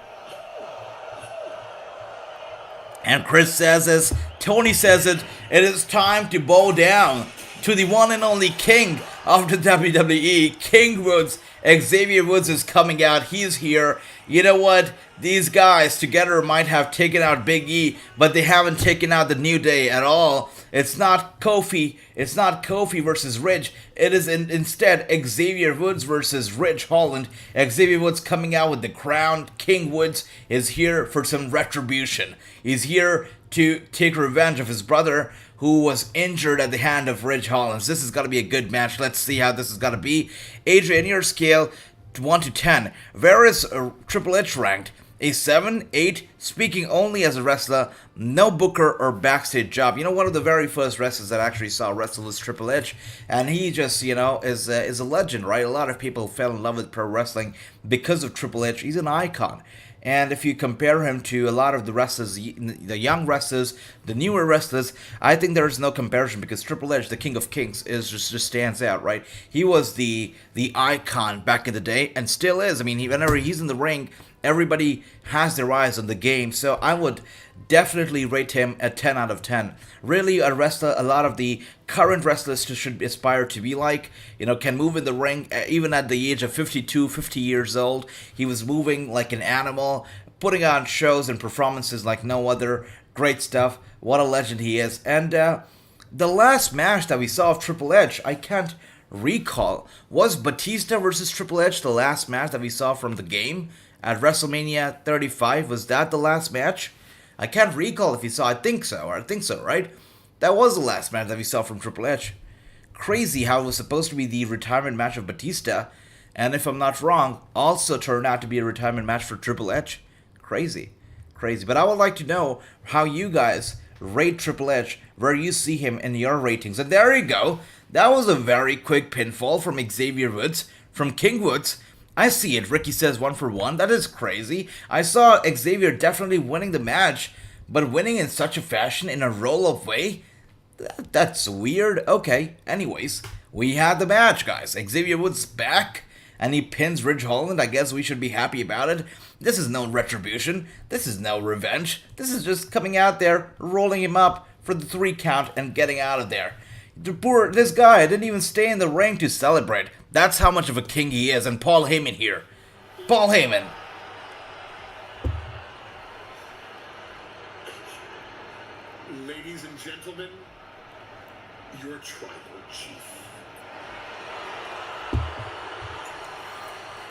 Speaker 1: And Chris says this. Tony says it. It is time to bow down to the one and only king of the WWE, King Woods. Xavier Woods is coming out. He's here. You know what? These guys together might have taken out Big E, but they haven't taken out the New Day at all. It's not Kofi. It's not Kofi versus Ridge. It is instead Xavier Woods versus Ridge Holland. Xavier Woods coming out with the crown. King Woods is here for some retribution. He's here to take revenge of his brother, who was injured at the hand of Ridge Holland. This is going to be a good match. Let's see how this is going to be. Adrian, your scale 1 to 10. Where is Triple H ranked? A 7, 8, speaking only as a wrestler, no booker or backstage job. One of the very first wrestlers that I actually saw wrestle was Triple H, and he just, is a legend, right? A lot of people fell in love with pro wrestling because of Triple H. He's an icon. And if you compare him to a lot of the wrestlers, the young wrestlers, the newer wrestlers, I think there is no comparison, because Triple H, the King of Kings, is just stands out, right? He was the icon back in the day, and still is. I mean, whenever he's in the ring, everybody has their eyes on the game. So I would definitely rate him a 10 out of 10. Really a wrestler a lot of the current wrestlers should aspire to be like. Can move in the ring even at the age of 52, 50 years old. He was moving like an animal, putting on shows and performances like no other. Great stuff. What a legend he is. And the last match that we saw of Triple H, I can't recall. Was Batista versus Triple H the last match that we saw from the game? At WrestleMania 35, was that the last match? I can't recall if you saw. I think so, right? That was the last match that we saw from Triple H. Crazy how it was supposed to be the retirement match of Batista, and if I'm not wrong, also turned out to be a retirement match for Triple H. Crazy. But I would like to know how you guys rate Triple H, where you see him in your ratings. And there you go. That was a very quick pinfall from Xavier Woods, from King Woods. I see it. Ricky says 1 for 1. That is crazy. I saw Xavier definitely winning the match, but winning in such a fashion, in a roll-up way? That's weird. Okay, anyways, we had the match, guys. Xavier Woods back, and he pins Ridge Holland. I guess we should be happy about it. This is no retribution. This is no revenge. This is just coming out there, rolling him up for the 3 count, and getting out of there. This guy didn't even stay in the ring to celebrate. That's how much of a king he is. And Paul Heyman here. Paul Heyman.
Speaker 2: Ladies and gentlemen, your tribal chief.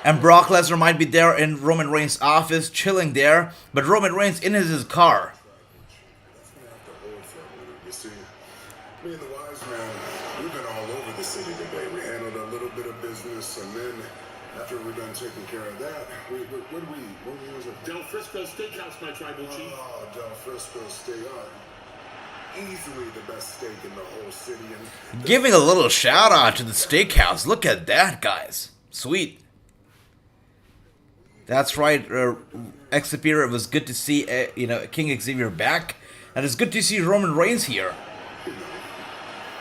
Speaker 1: And Brock Lesnar might be there in Roman Reigns' office, chilling there. But Roman Reigns in his car.
Speaker 2: Me and the wise man, we've been all over the city today. We handled a little bit of business, and then After we're done taking care of that, what do we eat? What was it?
Speaker 3: Del Frisco Steakhouse, my tribal chief.
Speaker 2: Oh, Del Frisco Steak. Easily the best steak in the whole city. And
Speaker 1: Giving a little shout out to the steakhouse. Look at that, guys. Sweet. That's right, Xavier. It was good to see, King Xavier back. And it's good to see Roman Reigns here.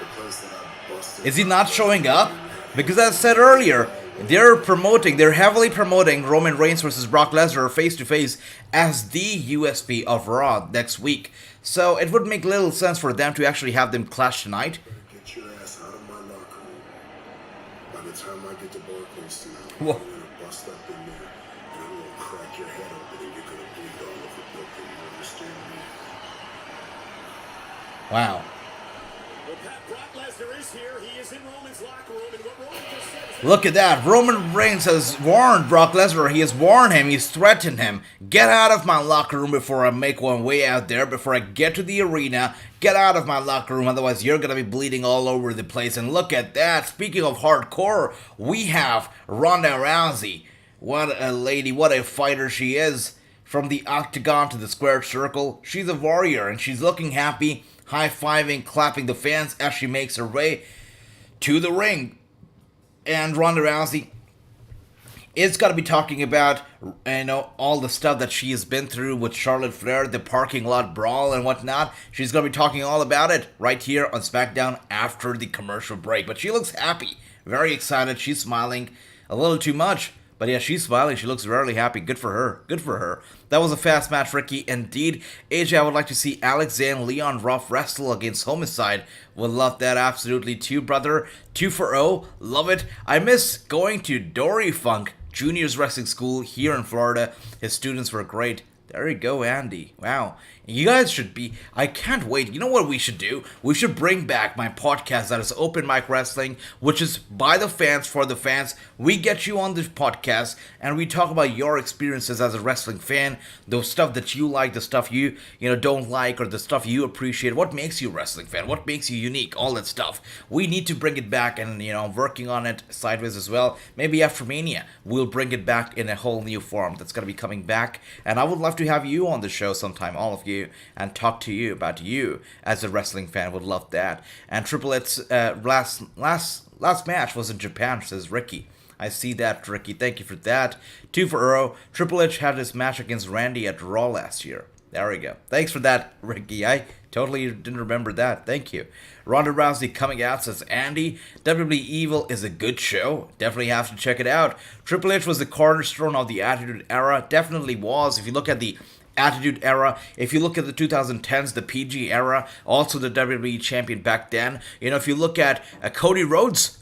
Speaker 2: the place that I busted.
Speaker 1: Is he not showing up? Because as I said earlier, they're heavily promoting Roman Reigns versus Brock Lesnar face-to-face as the USP of Raw next week. So it would make little sense for them to actually have them clash tonight.
Speaker 2: Get your ass out of my locker room. By the time I get to Barclays tonight,
Speaker 1: Whoa.
Speaker 2: I'm gonna bust up in there, and I'm gonna crack your head open, and you're gonna bleed all over Brooklyn. You understand me?
Speaker 1: Wow.
Speaker 3: Well, Pat, Brock Lesnar is here. He is in Roman's locker room, and what Roman just said is...
Speaker 1: Look at that. Roman Reigns has warned Brock Lesnar. He has warned him. He's threatened him. Get out of my locker room before I make one way out there. Before I get to the arena. Get out of my locker room. Otherwise, you're going to be bleeding all over the place. And look at that. Speaking of hardcore, we have Ronda Rousey. What a lady. What a fighter she is. From the octagon to the square circle. She's a warrior. And she's looking happy. High-fiving, clapping the fans as she makes her way to the ring. And Ronda Rousey is going to be talking about, all the stuff that she has been through with Charlotte Flair, the parking lot brawl and whatnot. She's going to be talking all about it right here on SmackDown after the commercial break. But she looks happy, very excited. She's smiling a little too much. But yeah, she's smiling. She looks really happy. Good for her. Good for her. That was a fast match, Ricky. Indeed. AJ, I would like to see Alex and Leon Ruff wrestle against Homicide. Would love that absolutely too, brother. 2-0. Love it. I miss going to Dory Funk Junior's Wrestling School here in Florida. His students were great. There you go, Andy. Wow. You guys should be... I can't wait. You know what we should do? We should bring back my podcast that is Open Mic Wrestling, which is by the fans, for the fans. We get you on the podcast, and we talk about your experiences as a wrestling fan, the stuff that you like, the stuff you don't like, or the stuff you appreciate. What makes you a wrestling fan? What makes you unique? All that stuff. We need to bring it back, and, I'm working on it sideways as well. Maybe after Mania, we'll bring it back in a whole new form that's going to be coming back, and I would love to have you on the show sometime, all of you, and talk to you about you as a wrestling fan. Would love that. And Triple H's last match was in Japan, says Ricky. I see that, Ricky. Thank you for that. 2-0. Triple H had his match against Randy at Raw last year. There we go. Thanks for that, Ricky. I totally didn't remember that. Thank you. Ronda Rousey coming out, says Andy. WWE Evil is a good show. Definitely have to check it out. Triple H was the cornerstone of the Attitude Era. Definitely was. If you look at the Attitude Era, if you look at the 2010s, the PG era, also the WWE champion back then. If you look at Cody Rhodes,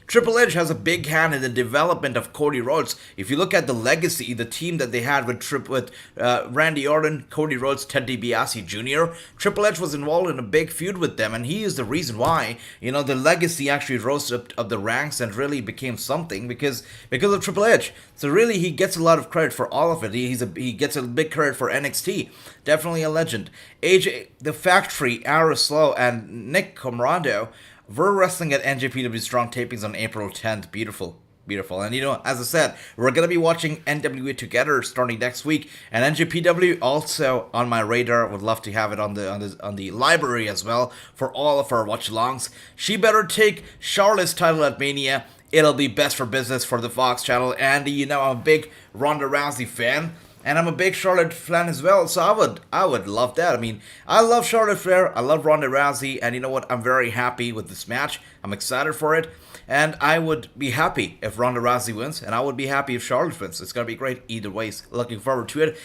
Speaker 1: Triple H has a big hand in the development of Cody Rhodes. If you look at the legacy, the team that they had with Randy Orton, Cody Rhodes, Ted DiBiase Jr., Triple H was involved in a big feud with them, and he is the reason why, the legacy actually rose up the ranks and really became something because of Triple H. So really, he gets a lot of credit for all of it. He gets a big credit for NXT. Definitely a legend. AJ, The Factory, Araslow, and Nick Comrado were wrestling at NJPW Strong Tapings on April 10th. Beautiful. Beautiful. And as I said, we're going to be watching NWA together starting next week. And NJPW also on my radar. Would love to have it on the library as well for all of our watch-alongs. She better take Charlotte's title at Mania. It'll be best for business for the Fox channel. Andy, I'm a big Ronda Rousey fan. And I'm a big Charlotte fan as well, so I would love that. I love Charlotte Flair, I love Ronda Rousey, and you know what? I'm very happy with this match. I'm excited for it, and I would be happy if Ronda Rousey wins, and I would be happy if Charlotte wins. It's going to be great either ways. Looking forward to it.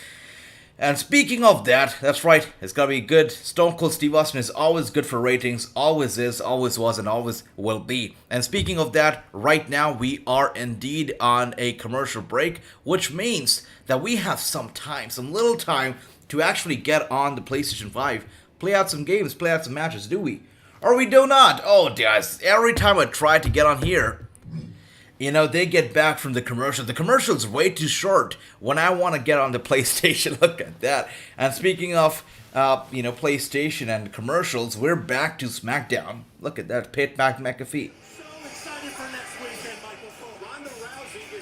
Speaker 1: And speaking of that, that's right, it's going to be good. Stone Cold Steve Austin is always good for ratings, always is, always was, and always will be. And speaking of that, right now we are indeed on a commercial break, which means that we have some little time to actually get on the PlayStation 5, play out some games, play out some matches, do we? Or we do not. Oh, guys, every time I try to get on here, they get back from the commercial. The commercial's way too short when I want to get on the PlayStation. Look at that. And speaking of, PlayStation and commercials, we're back to SmackDown. Look at that. Pat McAfee.
Speaker 3: So excited for next weekend, Michael. Ronda Rousey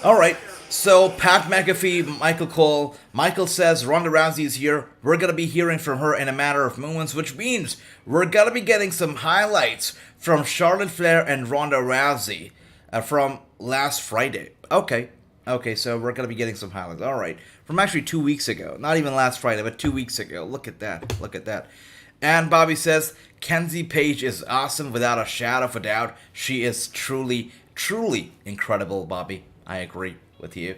Speaker 1: All right. So Pat McAfee, Michael Cole. Michael says Ronda Rousey is here. We're gonna be hearing from her in a matter of moments, which means we're gonna be getting some highlights from Charlotte Flair and Ronda Rousey from last Friday. Okay, so we're gonna be getting some highlights. All right, from actually 2 weeks ago. Not even last Friday, but 2 weeks ago. Look at that. And Bobby says Kenzie Page is awesome without a shadow of a doubt. She is truly, truly incredible, Bobby. I agree with you.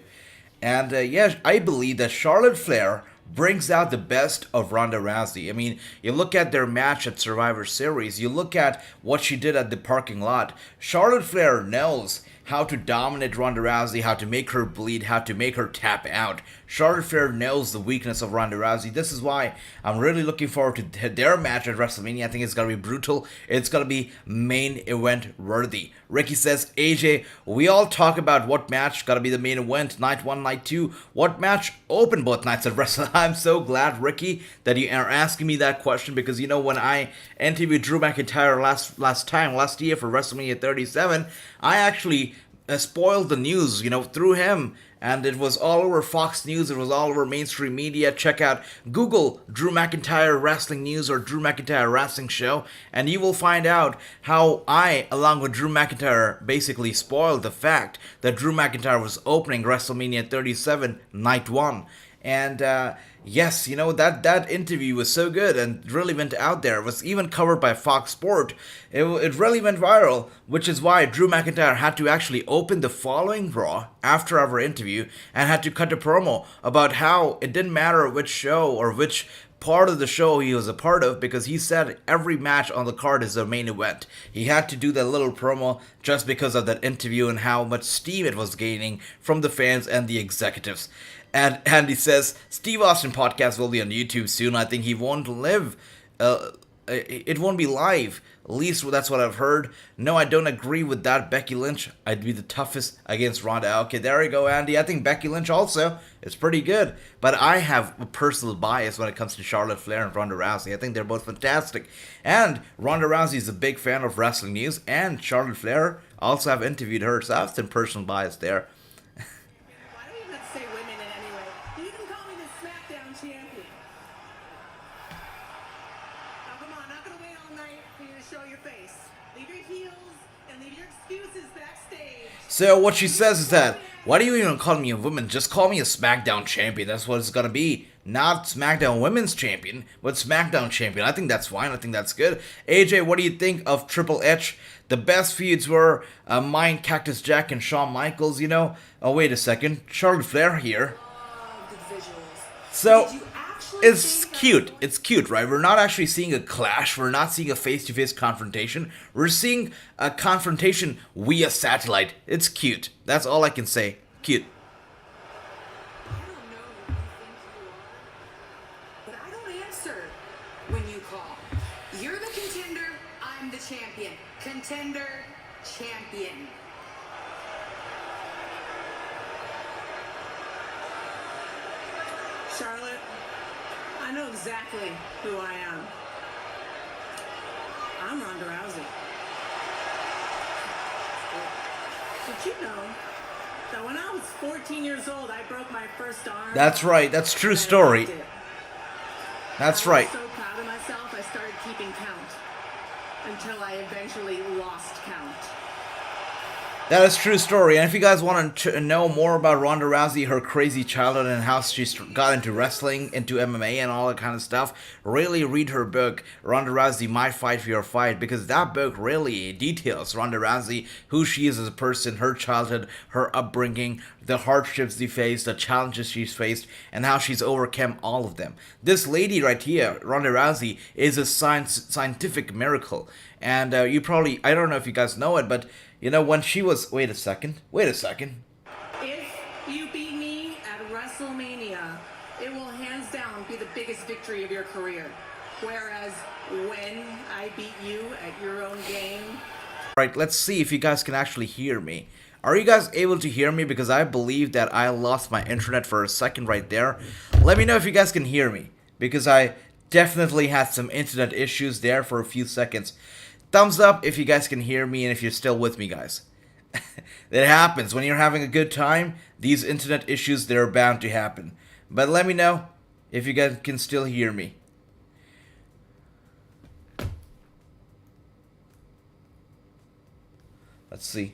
Speaker 1: And yeah, I believe that Charlotte Flair brings out the best of Ronda Rousey. I mean, you look at their match at Survivor Series, you look at what she did at the parking lot. Charlotte Flair knows how to dominate Ronda Rousey, how to make her bleed, how to make her tap out. Charlotte Flair knows the weakness of Ronda Rousey. This is why I'm really looking forward to their match at WrestleMania. I think it's going to be brutal. It's going to be main event worthy. Ricky says, AJ, we all talk about what match got to be the main event, night 1, night 2. What match opened both nights at WrestleMania? I'm so glad, Ricky, that you are asking me that question, because you know, when I interviewed Drew McIntyre last year for WrestleMania 37, I actually spoiled the news, through him. And it was all over Fox News. It was all over mainstream media. Check out Google Drew McIntyre Wrestling News or Drew McIntyre Wrestling Show, and you will find out how I, along with Drew McIntyre, basically spoiled the fact that Drew McIntyre was opening WrestleMania 37 Night 1. And yes, that interview was so good and really went out there. It was even covered by Fox Sport. It really went viral, which is why Drew McIntyre had to actually open the following Raw after our interview and had to cut a promo about how it didn't matter which show or which part of the show he was a part of, because he said every match on the card is the main event. He had to do that little promo just because of that interview and how much steam it was gaining from the fans and the executives. And he says Steve Austin podcast will be on YouTube soon. I think he won't live. It won't be live. At least that's what I've heard. No, I don't agree with that. Becky Lynch, I'd be the toughest against Ronda. Okay, there you go, Andy. I think Becky Lynch also is pretty good. But I have a personal bias when it comes to Charlotte Flair and Ronda Rousey. I think they're both fantastic. And Ronda Rousey is a big fan of wrestling news. And Charlotte Flair, also have interviewed her. So I have some personal bias there.
Speaker 4: Why don't you just say women in any way? You can call me the SmackDown champion. Now come on, not gonna wait all night for you to show your face. Leave your heels and leave your excuses backstage.
Speaker 1: So what she says is that, why do you even call me a woman? Just call me a SmackDown champion. That's what it's gonna be. Not SmackDown Women's Champion, but SmackDown Champion. I think that's fine. I think that's good. AJ, what do you think of Triple H? The best feuds were mine, Cactus Jack, and Shawn Michaels, Oh, wait a second. Charlotte Flair here.
Speaker 4: Good visuals.
Speaker 1: So,
Speaker 4: Did you actually
Speaker 1: it's
Speaker 4: see her?
Speaker 1: cute. It's cute, right? We're not actually seeing a clash. We're not seeing a face-to-face confrontation. We're seeing a confrontation via satellite. It's cute. That's all I can say. Cute.
Speaker 4: I don't know who you think you are, but I don't answer when you call. You're the contender, I'm the champion. Contender, champion. Charlotte, I know exactly who I am. I'm Ronda Rousey. Did you know that when I was 14 years old, I broke my first arm?
Speaker 1: That's right. That's true
Speaker 4: And I
Speaker 1: story.
Speaker 4: loved it.
Speaker 1: That's
Speaker 4: I
Speaker 1: right.
Speaker 4: was so proud of myself, I started keeping count until I eventually lost count.
Speaker 1: That is true story. And if you guys want to know more about Ronda Rousey, her crazy childhood, and how she got into wrestling, into MMA, and all that kind of stuff, really read her book, Ronda Rousey, My Fight for Your Fight, because that book really details Ronda Rousey, who she is as a person, her childhood, her upbringing, the hardships she faced, the challenges she's faced, and how she's overcome all of them. This lady right here, Ronda Rousey, is a scientific miracle. And you probably, I don't know if you guys know it, but when she was... Wait a second.
Speaker 4: If you beat me at WrestleMania, it will hands down be the biggest victory of your career. Whereas when I beat you at your own game...
Speaker 1: Right, let's see if you guys can actually hear me. Are you guys able to hear me? Because I believe that I lost my internet for a second right there. Let me know if you guys can hear me, because I definitely had some internet issues there for a few seconds. Thumbs up if you guys can hear me and if you're still with me, guys. It happens. When you're having a good time, these internet issues, they're bound to happen. But let me know if you guys can still hear me. Let's see.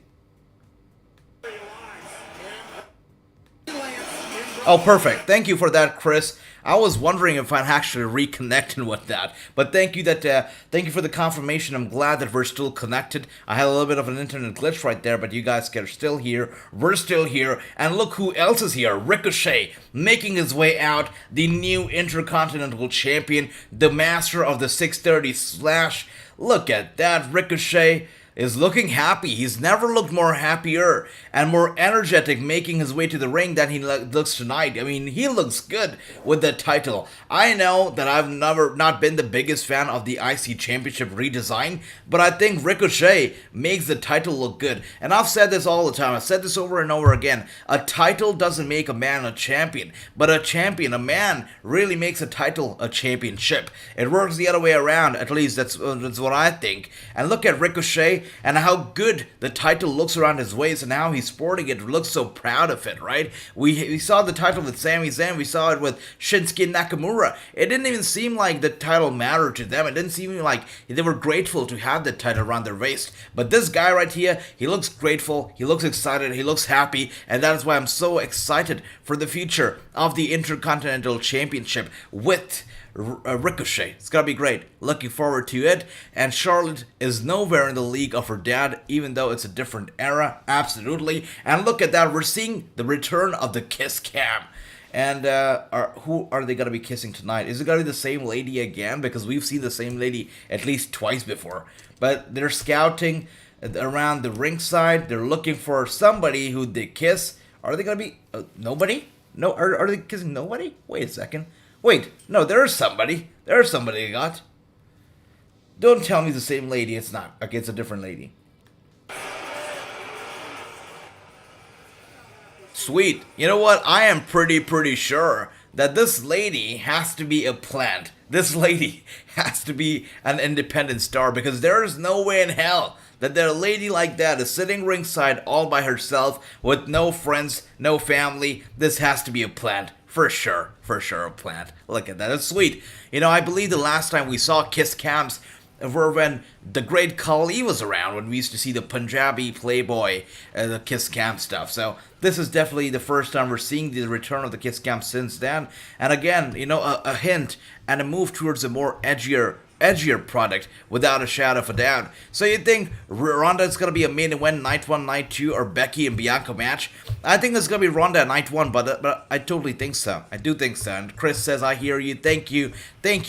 Speaker 1: Oh, perfect. Thank you for that, Chris. I was wondering if I'd actually reconnected with that, but thank you for the confirmation. I'm glad that we're still connected. I had a little bit of an internet glitch right there, but you guys are still here. We're still here, and look who else is here. Ricochet, making his way out, the new Intercontinental Champion, the master of the 630 slash. Look at that, Ricochet is looking happy. He's never looked more happier and more energetic making his way to the ring than he looks tonight. I mean, he looks good with the title. I know that I've never not been the biggest fan of the IC Championship redesign, but I think Ricochet makes the title look good. And I've said this all the time. I've said this over and over again. A title doesn't make a man a champion, but a man really makes a title a championship. It works the other way around. At least that's what I think. And look at Ricochet and how good the title looks around his waist and how he's sporting it. Looks so proud of it, right? We saw the title with Sami Zayn. We saw it with Shinsuke Nakamura. It didn't even seem like the title mattered to them. It didn't seem like they were grateful to have the title around their waist. But this guy right here, he looks grateful, he looks excited, he looks happy, and that is why I'm so excited for the future of the Intercontinental Championship with Ricochet. It's gonna be great. Looking forward to it. And Charlotte is nowhere in the league of her dad, even though it's a different era. Absolutely. And look at that. We're seeing the return of the kiss cam. And who are they gonna be kissing tonight? Is it gonna be the same lady again? Because we've seen the same lady at least twice before. But they're scouting around the ringside. They're looking for somebody who they kiss. Are they gonna be nobody? No, are they kissing nobody? Wait a second. Wait, no, there's somebody. There's somebody I got. Don't tell me the same lady. It's not. Okay, it's a different lady. Sweet. You know what? I am pretty sure that this lady has to be a plant. This lady has to be an independent star because there is no way in hell that a lady like that is sitting ringside all by herself with no friends, no family. This has to be a plant. For sure a plant. Look at that, that's sweet. You know, I believe the last time we saw kiss cams were when the great Khali was around, when we used to see the Punjabi Playboy, the kiss cam stuff. So this is definitely the first time we're seeing the return of the kiss cam since then. And again, you know, a hint and a move towards a more edgier product without a shadow of a doubt. So you think Ronda is going to be a main event night 1, night 2, or Becky and Bianca match? I think it's going to be Ronda night 1, but I totally think so. I do think so. And Chris says, I hear you. Thank you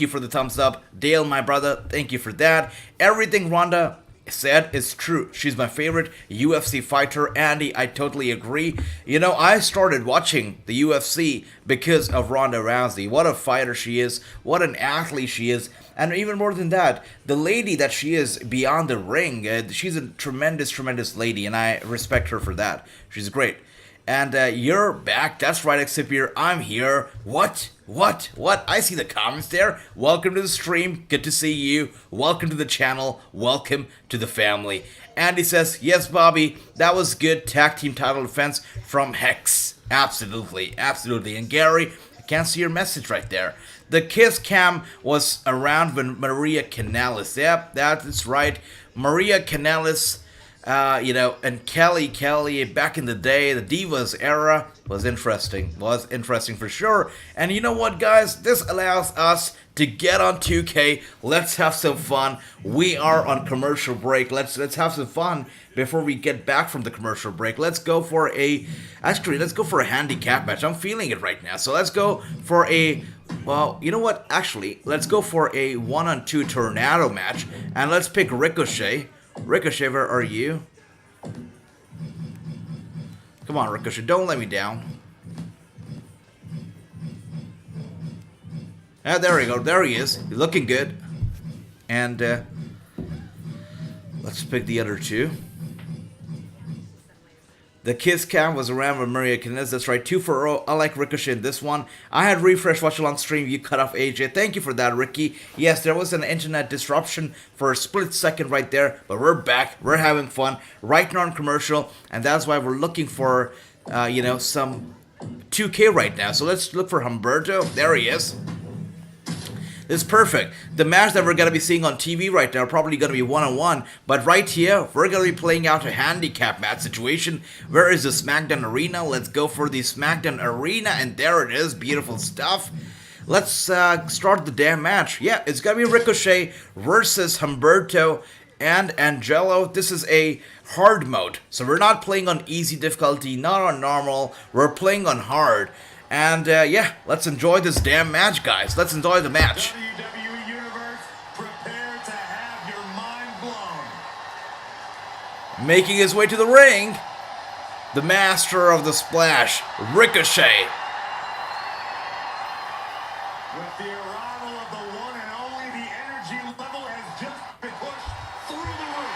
Speaker 1: for the thumbs up. Dale, my brother, thank you for that. Everything Ronda said is true. She's my favorite UFC fighter. Andy, I totally agree. You know, I started watching the UFC because of Ronda Rousey. What a fighter she is. What an athlete she is. And even more than that, the lady that she is beyond the ring, she's a tremendous lady, and I respect her for that. She's great. And you're back. That's right, Exipir. I'm here. What? I see the comments there. Welcome to the stream. Good to see you. Welcome to the channel. Welcome to the family. Andy says, yes, Bobby, that was good tag team title defense from Hex. Absolutely. And Gary, I can't see your message right there. The kiss cam was around when Maria Kanellis. Yep, that is right. Maria Kanellis, and Kelly back in the day, the Divas era was interesting for sure. And you know what, guys? This allows us to get on 2K. Let's have some fun. We are on commercial break. Let's have some fun before we get back from the commercial break. Let's go for a handicap match. I'm feeling it right now. So let's go for you know what? Actually, let's go for a 1-on-2 tornado match, and let's pick Ricochet. Ricochet, where are you? Come on, Ricochet, don't let me down. Ah, there we go. There he is. He's looking good. And let's pick the other two. The Kiss Cam was around with Maria Canales. That's right, 2 for 0. I like Ricochet in this one. I had refresh watch along stream. You cut off AJ. Thank you for that, Ricky. Yes, there was an internet disruption for a split second right there, but we're back. We're having fun. Right now on commercial, and that's why we're looking for, some 2K right now. So let's look for Humberto. There he is. This is perfect. The match that we're going to be seeing on TV right now are probably going to be one-on-one, but right here, we're going to be playing out a handicap match situation. Where is the SmackDown Arena? Let's go for the SmackDown Arena, and there it is. Beautiful stuff. Let's start the damn match. Yeah, it's going to be Ricochet versus Humberto and Angelo. This is a hard mode, so we're not playing on easy difficulty, not on normal. We're playing on hard. And yeah, let's enjoy this damn match, guys. Let's enjoy the match.
Speaker 3: WWE Universe, prepare to have your mind blown.
Speaker 1: Making his way to the ring, the master of the splash, Ricochet.
Speaker 3: With the arrival of the one and only, the energy level has just been pushed through the roof.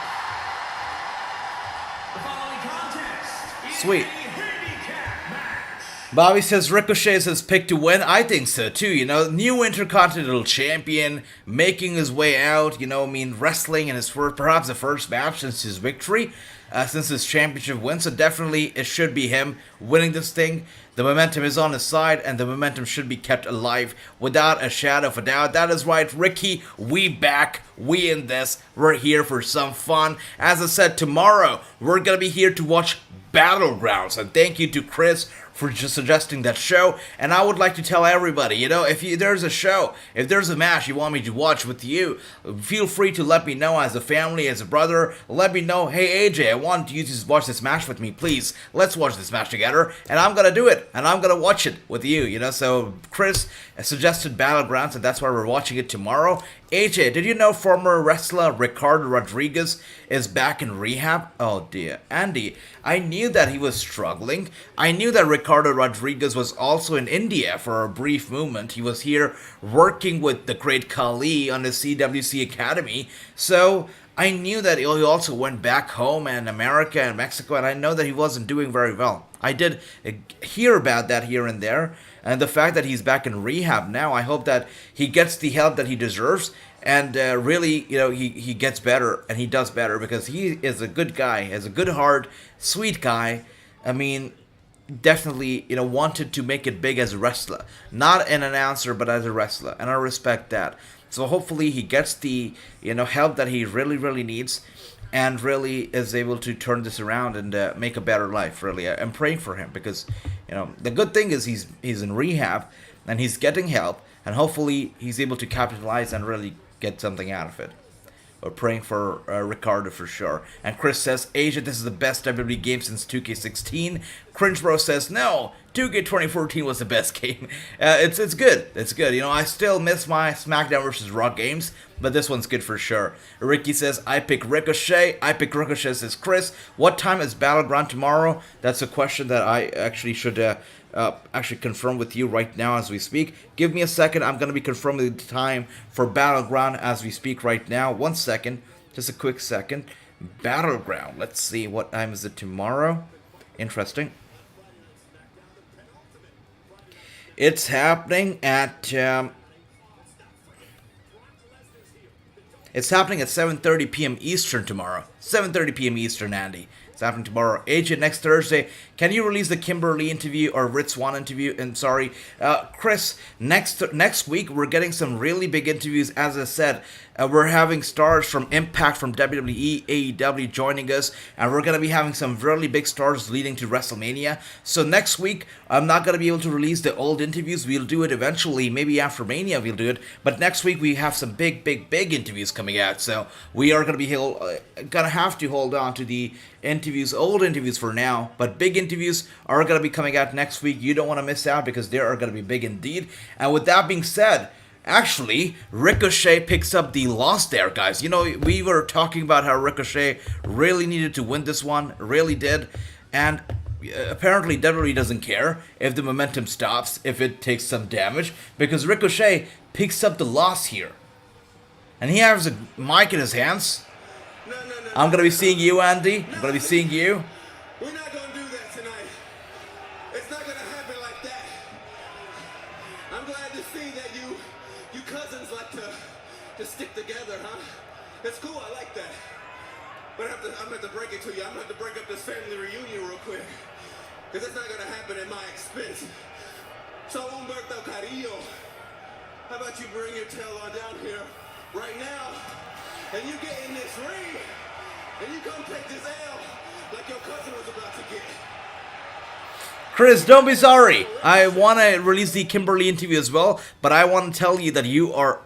Speaker 3: The following contest is
Speaker 1: Sweet.
Speaker 3: a handicap match.
Speaker 1: Bobby says Ricochet is his pick to win. I think so too. New Intercontinental Champion, making his way out. Wrestling in his perhaps the first match since his victory, since his championship win. So definitely it should be him winning this thing. The momentum is on his side, and the momentum should be kept alive without a shadow of a doubt. That is right, Ricky. We back. We in this. We're here for some fun. As I said, tomorrow we're gonna be here to watch Battlegrounds, and thank you to Chris for just suggesting that show. And I would like to tell everybody, if there's a show, if there's a match you want me to watch with you, feel free to let me know as a family, as a brother. Let me know, hey AJ, I want you to watch this match with me, please. Let's watch this match together, and I'm gonna do it, and I'm gonna watch it with you. So Chris suggested Battlegrounds, and that's why we're watching it tomorrow. AJ, did you know former wrestler Ricardo Rodriguez is back in rehab? Oh dear. Andy, I knew that he was struggling. I knew that Ricardo Rodriguez was also in India for a brief moment. He was here working with the great Khali on the CWC Academy. So I knew that he also went back home in America and Mexico, and I know that he wasn't doing very well. I did hear about that here and there, and the fact that he's back in rehab now, I hope that he gets the help that he deserves, and really, he gets better, and he does better, because he is a good guy, has a good heart, sweet guy. Definitely, wanted to make it big as a wrestler, not an announcer, but as a wrestler, and I respect that. So hopefully he gets the, help that he really, really needs, and really is able to turn this around and make a better life, really. I'm praying for him, because, the good thing is he's in rehab, and he's getting help, and hopefully he's able to capitalize and really get something out of it. We're praying for Ricardo for sure. And Chris says, Asia, this is the best WWE game since 2K16. Cringebro says, no, 2K 2014 was the best game. It's good. It's good. I still miss my SmackDown vs. Raw games, but this one's good for sure. Ricky says, I pick Ricochet. I pick Ricochet, says Chris. What time is Battleground tomorrow? That's a question that I actually should confirm with you right now as we speak. Give me a second. I'm going to be confirming the time for Battleground as we speak right now. 1 second. Just a quick second. Battleground. Let's see. What time is it tomorrow? Interesting. It's happening at... It's happening at 7:30 p.m. Eastern tomorrow. 7:30 p.m. Eastern, Andy. It's happening tomorrow. AJ, next Thursday, can you release the Kimberly interview or Ritz Swan interview? And sorry, Chris, next week we're getting some really big interviews. As I said, we're having stars from Impact, from WWE, AEW joining us, and we're going to be having some really big stars leading to WrestleMania. So next week, I'm not going to be able to release the old interviews. We'll do it eventually. Maybe after Mania we'll do it. But next week we have some big interviews coming out. So we are going to be going to have to hold on to the old interviews for now. But big interviews are going to be coming out next week. You don't want to miss out, because they are going to be big indeed. And with that being said, actually, Ricochet picks up the loss there, guys. We were talking about how Ricochet really needed to win this one, really did. And apparently WWE doesn't care if the momentum stops, if it takes some damage, because Ricochet picks up the loss here. And he has a mic in his hands. I'm going to be seeing you, Andy. I'm going to be seeing you.
Speaker 2: We're not going to do that.
Speaker 5: huh? It's cool, I like that. But I'm gonna have to break it to you. I'm gonna have to break up this family reunion real quick. Because it's not gonna happen at my expense. So Humberto Carrillo, how about you bring your tail on down here right now, and you get in this ring, and you come take this L like your cousin was about to get.
Speaker 1: Chris, don't be sorry. I want to release the Kimberly interview as well, but I want to tell you that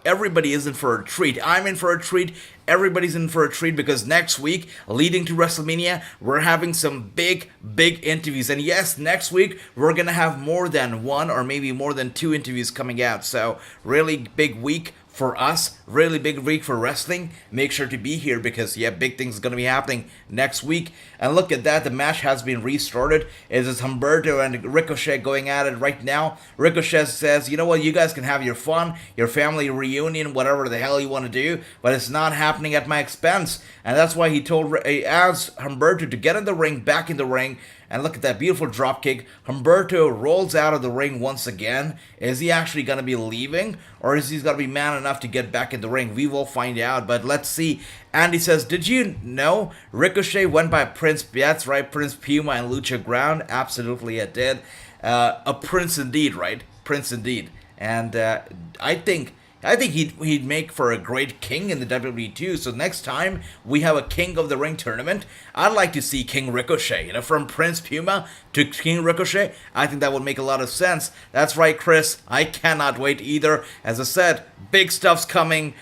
Speaker 1: everybody is in for a treat. I'm in for a treat. Everybody's in for a treat because next week, leading to WrestleMania, we're having some big interviews. And yes, next week, we're going to have more than one or maybe more than two interviews coming out. So, really big week for us, really big week for wrestling. Make sure to be here because, yeah, big things are going to be happening next week. And look at that, the match has been restarted. It is Humberto and Ricochet going at it right now. Ricochet says, you know what, you guys can have your fun, your family reunion, whatever the hell you want to do, but it's not happening at my expense. And that's why he asked Humberto to get in the ring, back in the ring. And look at that beautiful drop kick. Humberto rolls out of the ring once again. Is he actually going to be leaving? Or is he going to be man enough to get back in the ring? We will find out. But let's see. Andy says, did you know Ricochet went by Prince? That's right, Prince Puma and Lucha Ground. Absolutely, it did. A prince indeed, right? Prince indeed. And I think he'd make for a great king in the WWE too. So next time we have a King of the Ring tournament, I'd like to see King Ricochet. You know, from Prince Puma to King Ricochet, I think that would make a lot of sense. That's right, Chris. I cannot wait either. As I said, big stuff's coming.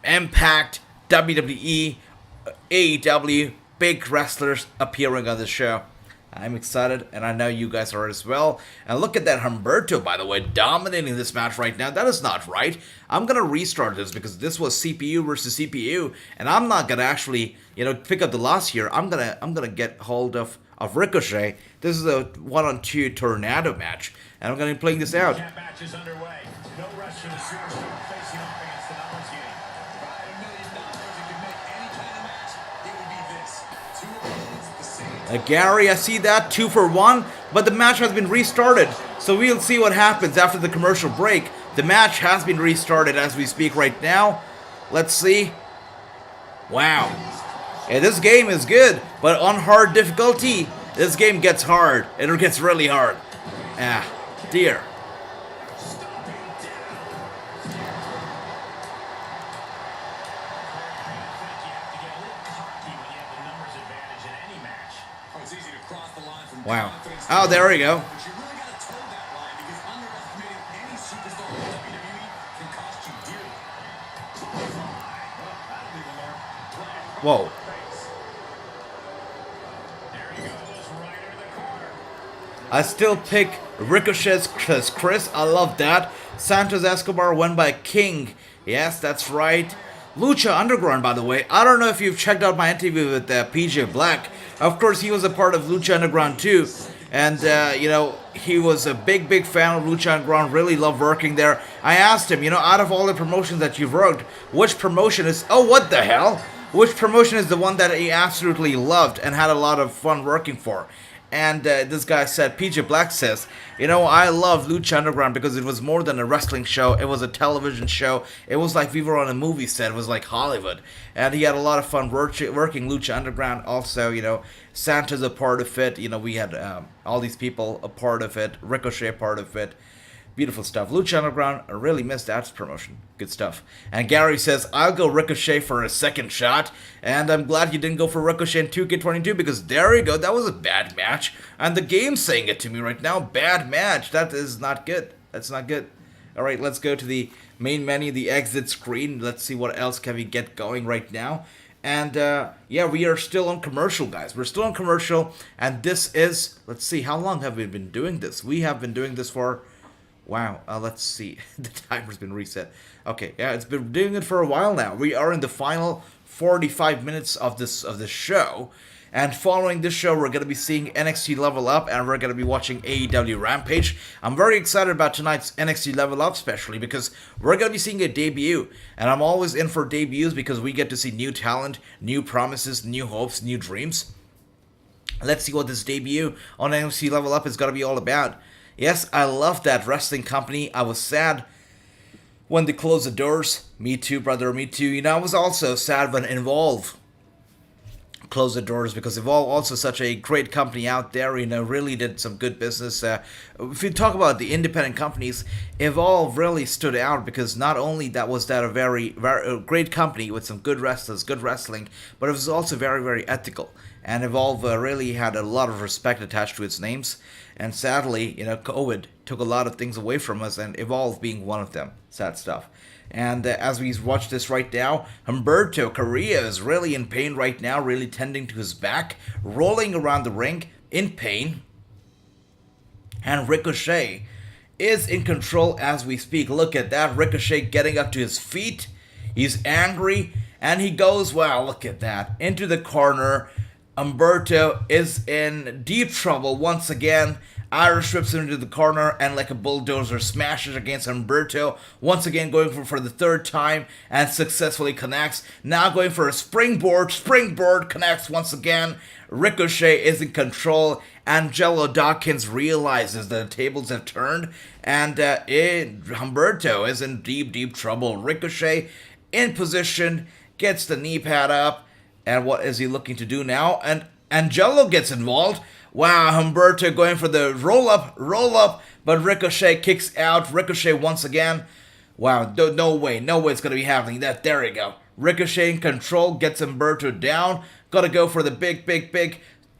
Speaker 1: Impact, WWE, AEW, big wrestlers appearing on the show. I'm excited, and I know you guys are as well. And look at that Humberto, by the way, dominating this match right now. That is not right. I'm going to restart this because this was CPU versus CPU, and I'm not going to actually, pick up the loss here. I'm gonna get hold of Ricochet. This is a 1-on-2 tornado match, and I'm going to be playing this out.
Speaker 3: That match is underway. No rush to the superstar facing off against the numbers game. $5 million if you make any kind of match, it would be this. Two opponents at the same time.
Speaker 1: Gary, I see that, 2 for 1, but the match has been restarted, so we'll see what happens after the commercial break. The match has been restarted as we speak right now. Let's see. Wow. Yeah, this game is good, but on hard difficulty, this game gets hard. It gets really hard. Ah, dear. Wow. Oh, there we go. Whoa. I still pick Ricochet's Chris. I love that. Santos Escobar went by King. Yes, that's right. Lucha Underground, by the way. I don't know if you've checked out my interview with PJ Black. Of course, he was a part of Lucha Underground too. And, he was a big fan of Lucha Underground. Really loved working there. I asked him, out of all the promotions that you've worked, which promotion is... Oh, what the hell? Which promotion is the one that he absolutely loved and had a lot of fun working for? And this guy said, PJ Black says, I love Lucha Underground because it was more than a wrestling show. It was a television show. It was like we were on a movie set. It was like Hollywood. And he had a lot of fun working Lucha Underground. Also, Santa's a part of it. We had all these people a part of it. Ricochet a part of it. Beautiful stuff. Lucha Underground, I really missed that promotion. Good stuff. And Gary says, I'll go Ricochet for a second shot. And I'm glad you didn't go for Ricochet in 2K22 because there you go. That was a bad match. And the game's saying it to me right now. Bad match. That is not good. That's not good. All right, let's go to the main menu, the exit screen. Let's see what else can we get going right now. And, yeah, we are still on commercial, guys. We're still on commercial. And this is, let's see, how long have we been doing this? We have been doing this for... Wow, let's see. The timer's been reset. Okay, yeah, it's been doing it for a while now. We are in the final 45 minutes of this show. And following this show, we're going to be seeing NXT Level Up, and we're going to be watching AEW Rampage. I'm very excited about tonight's NXT Level Up, especially because we're going to be seeing a debut. And I'm always in for debuts because we get to see new talent, new promises, new hopes, new dreams. Let's see what this debut on NXT Level Up is going to be all about. Yes, I love that wrestling company. I was sad when they closed the doors. Me too, brother, me too. I was also sad when Evolve closed the doors, because Evolve also such a great company out there, really did some good business. If you talk about the independent companies, Evolve really stood out, because not only was that a very, very great company with some good wrestlers, good wrestling, but it was also very, very ethical. And Evolve really had a lot of respect attached to its names. And sadly, COVID took a lot of things away from us, and Evolve being one of them. Sad stuff. And as we watch this right now, Humberto Carrillo is really in pain right now, really tending to his back, rolling around the ring in pain. And Ricochet is in control as we speak. Look at that, Ricochet getting up to his feet. He's angry, and he goes, wow, look at that, into the corner. Humberto is in deep trouble once again. Irish rips him into the corner and like a bulldozer smashes against Humberto. Once again going for the third time and successfully connects. Now going for a springboard. Springboard connects once again. Ricochet is in control. Angelo Dawkins realizes that the tables have turned. And Humberto is in deep, deep trouble. Ricochet in position. Gets the knee pad up. And what is he looking to do now? And Angelo gets involved. Wow, Humberto going for the roll-up, but Ricochet kicks out. Ricochet once again. Wow, no way it's going to be happening. There you go. Ricochet in control, gets Humberto down. Got to go for the big.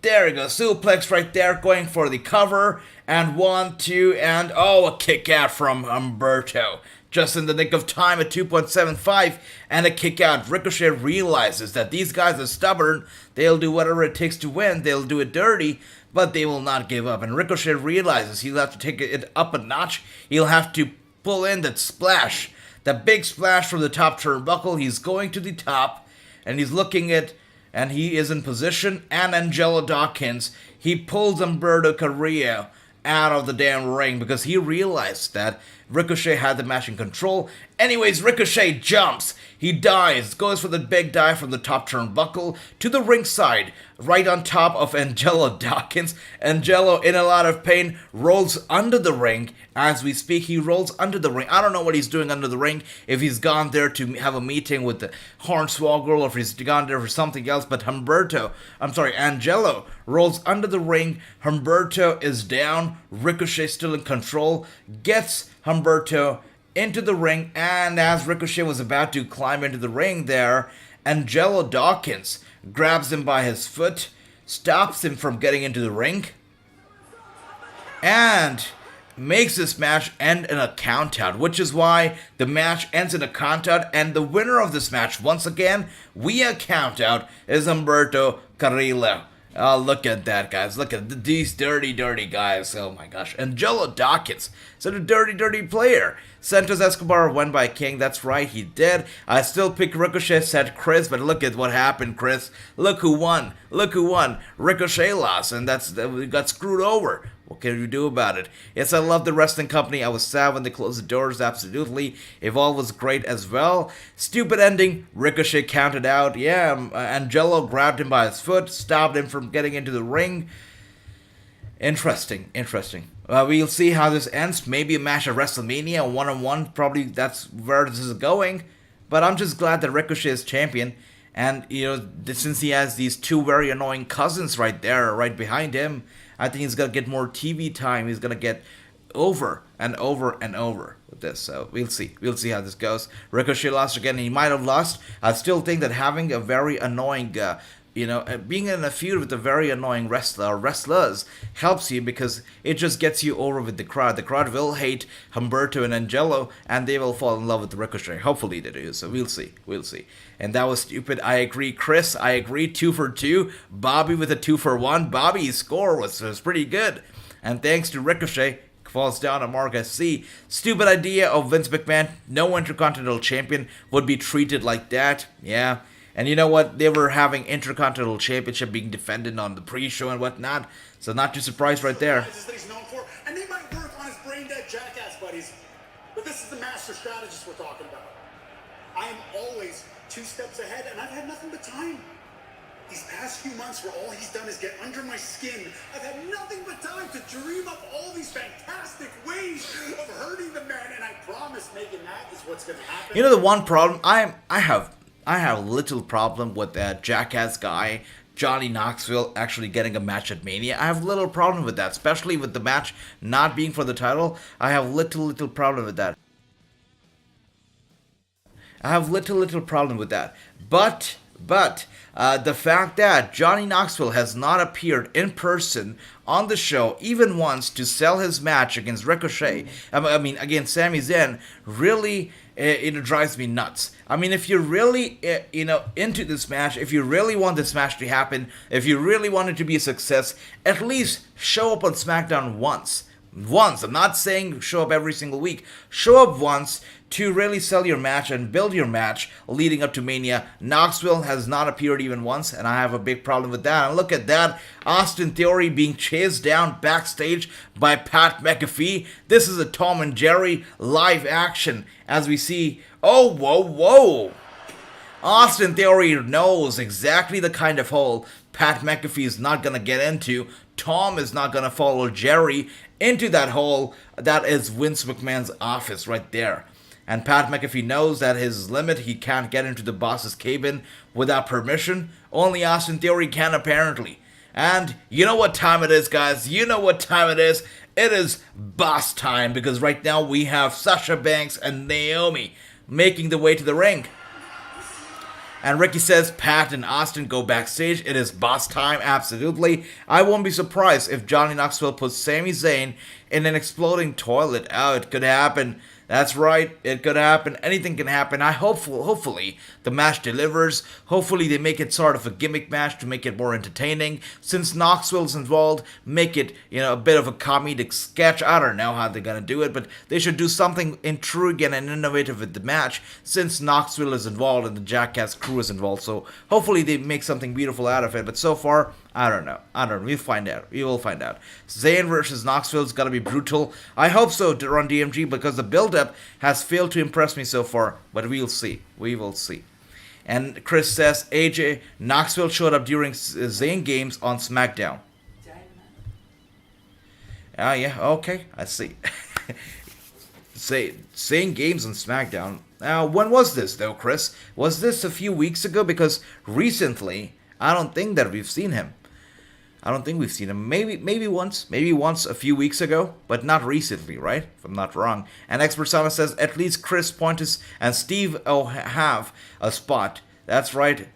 Speaker 1: There you go, suplex right there, going for the cover. And 1, 2, and a kick out from Humberto. Just in the nick of time at 2.75 and a kick out. Ricochet realizes that these guys are stubborn. They'll do whatever it takes to win. They'll do it dirty, but they will not give up. And Ricochet realizes he'll have to take it up a notch. He'll have to pull in that splash, that big splash from the top turnbuckle. He's going to the top, and he's looking at, and he is in position. And Angelo Dawkins, he pulls Humberto Carrillo out of the damn ring because he realized that Ricochet had the match in control. Anyways, Ricochet jumps. He dives, goes for the big dive from the top turnbuckle to the ringside, right on top of Angelo Dawkins. Angelo, in a lot of pain, rolls under the ring. As we speak, he rolls under the ring. I don't know what he's doing under the ring, if he's gone there to have a meeting with the Hornswoggle or if he's gone there for something else, but Angelo rolls under the ring. Humberto is down. Ricochet still in control. Gets Humberto into the ring, and as Ricochet was about to climb into the ring there, Angelo Dawkins grabs him by his foot, stops him from getting into the ring, and makes this match end in a countout, which is why the match ends in a countout, and the winner of this match, once again, via countout, is Humberto Carrillo. Oh, look at that, guys. Look at these dirty guys. Oh, my gosh. Angelo Dawkins, such a dirty player. Santos Escobar won by King. That's right, he did. I still pick Ricochet, said Chris, but look at what happened, Chris. Look who won. Ricochet lost, and we got screwed over. What can you do about it? Yes, I love the wrestling company. I was sad when they closed the doors, absolutely. Evolve was great as well. Stupid ending. Ricochet counted out. Yeah, Angelo grabbed him by his foot, stopped him from getting into the ring. Interesting. We'll see how this ends. Maybe a match at WrestleMania, one-on-one. Probably that's where this is going. But I'm just glad that Ricochet is champion. And, since he has these two very annoying cousins right there, right behind him, I think he's going to get more TV time. He's going to get over and over with this. So we'll see. We'll see how this goes. Ricochet lost again. He might have lost. I still think that having a very annoying, being in a feud with a very annoying wrestler or wrestlers helps you because it just gets you over with the crowd. The crowd will hate Humberto and Angelo, and they will fall in love with Ricochet. Hopefully they do. So we'll see. And that was stupid. I agree, Chris. I agree. 2 for 2. Bobby with a 2 for 1. Bobby's score was pretty good. And thanks to Ricochet, falls down to Mark SC. Stupid idea of Vince McMahon. No Intercontinental Champion would be treated like that. Yeah. And you know what? They were having Intercontinental Championship being defended on the pre-show and whatnot. So not too surprised right there.
Speaker 6: That he's known for, and they might work on his brain-dead jackass buddies. But this is the master strategist we're talking about. I am always 2 steps ahead, and I've had nothing but time. These past few months where all he's done is get under my skin, I've had nothing but time to dream up all these fantastic ways of hurting the man, and I promise, Megan, that is what's going to happen.
Speaker 1: You know the one problem I have little problem with that jackass guy Johnny Knoxville actually getting a match at Mania. I have little problem with that, especially with the match not being for the title. I have little problem with that. I have little problem with that. But the fact that Johnny Knoxville has not appeared in person on the show even once to sell his match against Ricochet, against Sami Zayn, really it drives me nuts. I mean, if you're really into this match, if you really want this match to happen, if you really want it to be a success, at least show up on SmackDown once. I'm not saying show up every single week. Show up once to really sell your match and build your match leading up to Mania. Knoxville has not appeared even once, and I have a big problem with that. And look at that, Austin Theory being chased down backstage by Pat McAfee. This is a Tom and Jerry live action as we see, oh, whoa. Austin Theory knows exactly the kind of hole Pat McAfee is not going to get into. Tom is not going to follow Jerry into that hole. That is Vince McMahon's office right there. And Pat McAfee knows that his limit, he can't get into the boss's cabin without permission. Only Austin Theory can, apparently. And you know what time it is, guys? You know what time it is? It is boss time, because right now we have Sasha Banks and Naomi making the way to the ring. And Ricky says Pat and Austin go backstage. It is boss time, absolutely. I won't be surprised if Johnny Knoxville puts Sami Zayn in an exploding toilet. Oh, it could happen. That's right, it could happen. Anything can happen. Hopefully the match delivers. Hopefully they make it sort of a gimmick match to make it more entertaining. Since Knoxville's involved, make it, a bit of a comedic sketch. I don't know how they're gonna do it, but they should do something intriguing and innovative with the match since Knoxville is involved and the Jackass crew is involved. So hopefully they make something beautiful out of it. But so far, I don't know. We'll find out. We will find out. Zayn versus Knoxville's gotta be brutal. I hope so, Run DMG, because the build-up has failed to impress me so far. But we'll see. We will see. And Chris says AJ Knoxville showed up during Zayn games on SmackDown. Yeah, okay, I see. Zayn games on SmackDown. Now, when was this though, Chris? Was this a few weeks ago? Because recently, I don't think that we've seen him. I don't think we've seen him. Maybe once a few weeks ago, but not recently, right? If I'm not wrong. And Expert Sama says at least Chris Pontus and Steve O have a spot. That's right.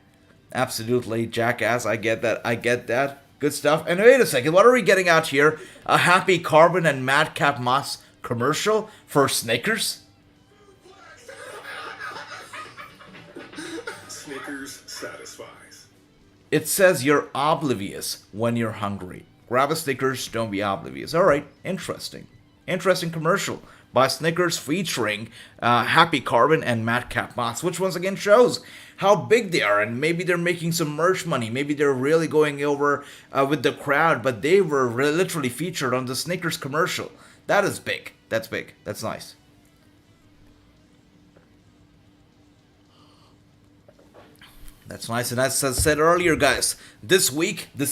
Speaker 1: Absolutely, Jackass. I get that. Good stuff. And wait a second, what are we getting out here? A Happy Carbon and Madcap Moss commercial for Snickers?
Speaker 3: Snickers satisfies.
Speaker 1: It says you're oblivious when you're hungry. Grab a Snickers, don't be oblivious. Alright, interesting. Interesting commercial by Snickers featuring Happy Carbon and Madcap Moss, which once again shows how big they are, and maybe they're making some merch money. Maybe they're really going over with the crowd, but they were literally featured on the Snickers commercial. That is big. That's big. That's nice. That's nice, and as I said earlier, guys, this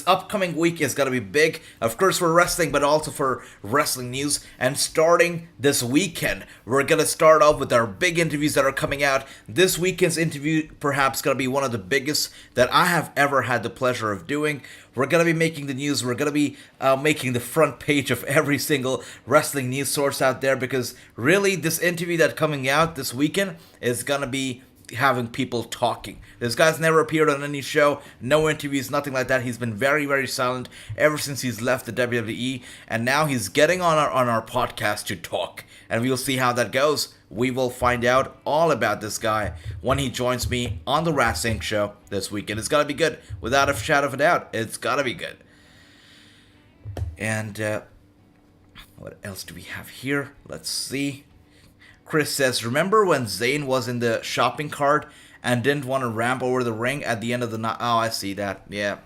Speaker 1: upcoming week is going to be big, of course for wrestling, but also for wrestling news. And starting this weekend, we're going to start off with our big interviews that are coming out. This weekend's interview perhaps going to be one of the biggest that I have ever had the pleasure of doing. We're going to be making the news. We're going to be making the front page of every single wrestling news source out there, because really this interview that's coming out this weekend is going to be having people talking. This guy's never appeared on any show, no interviews, nothing like that. He's been very, very silent ever since he's left the WWE, and now he's getting on our podcast to talk, and we'll see how that goes. We will find out all about this guy when he joins me on the Wrassingh show this weekend. It's gotta be good, without a shadow of a doubt. It's gotta be good. And what else do we have here? Let's see. Chris says, remember when Zayn was in the shopping cart and didn't want to ramp over the ring at the end of the night? Oh, I see that. Yeah.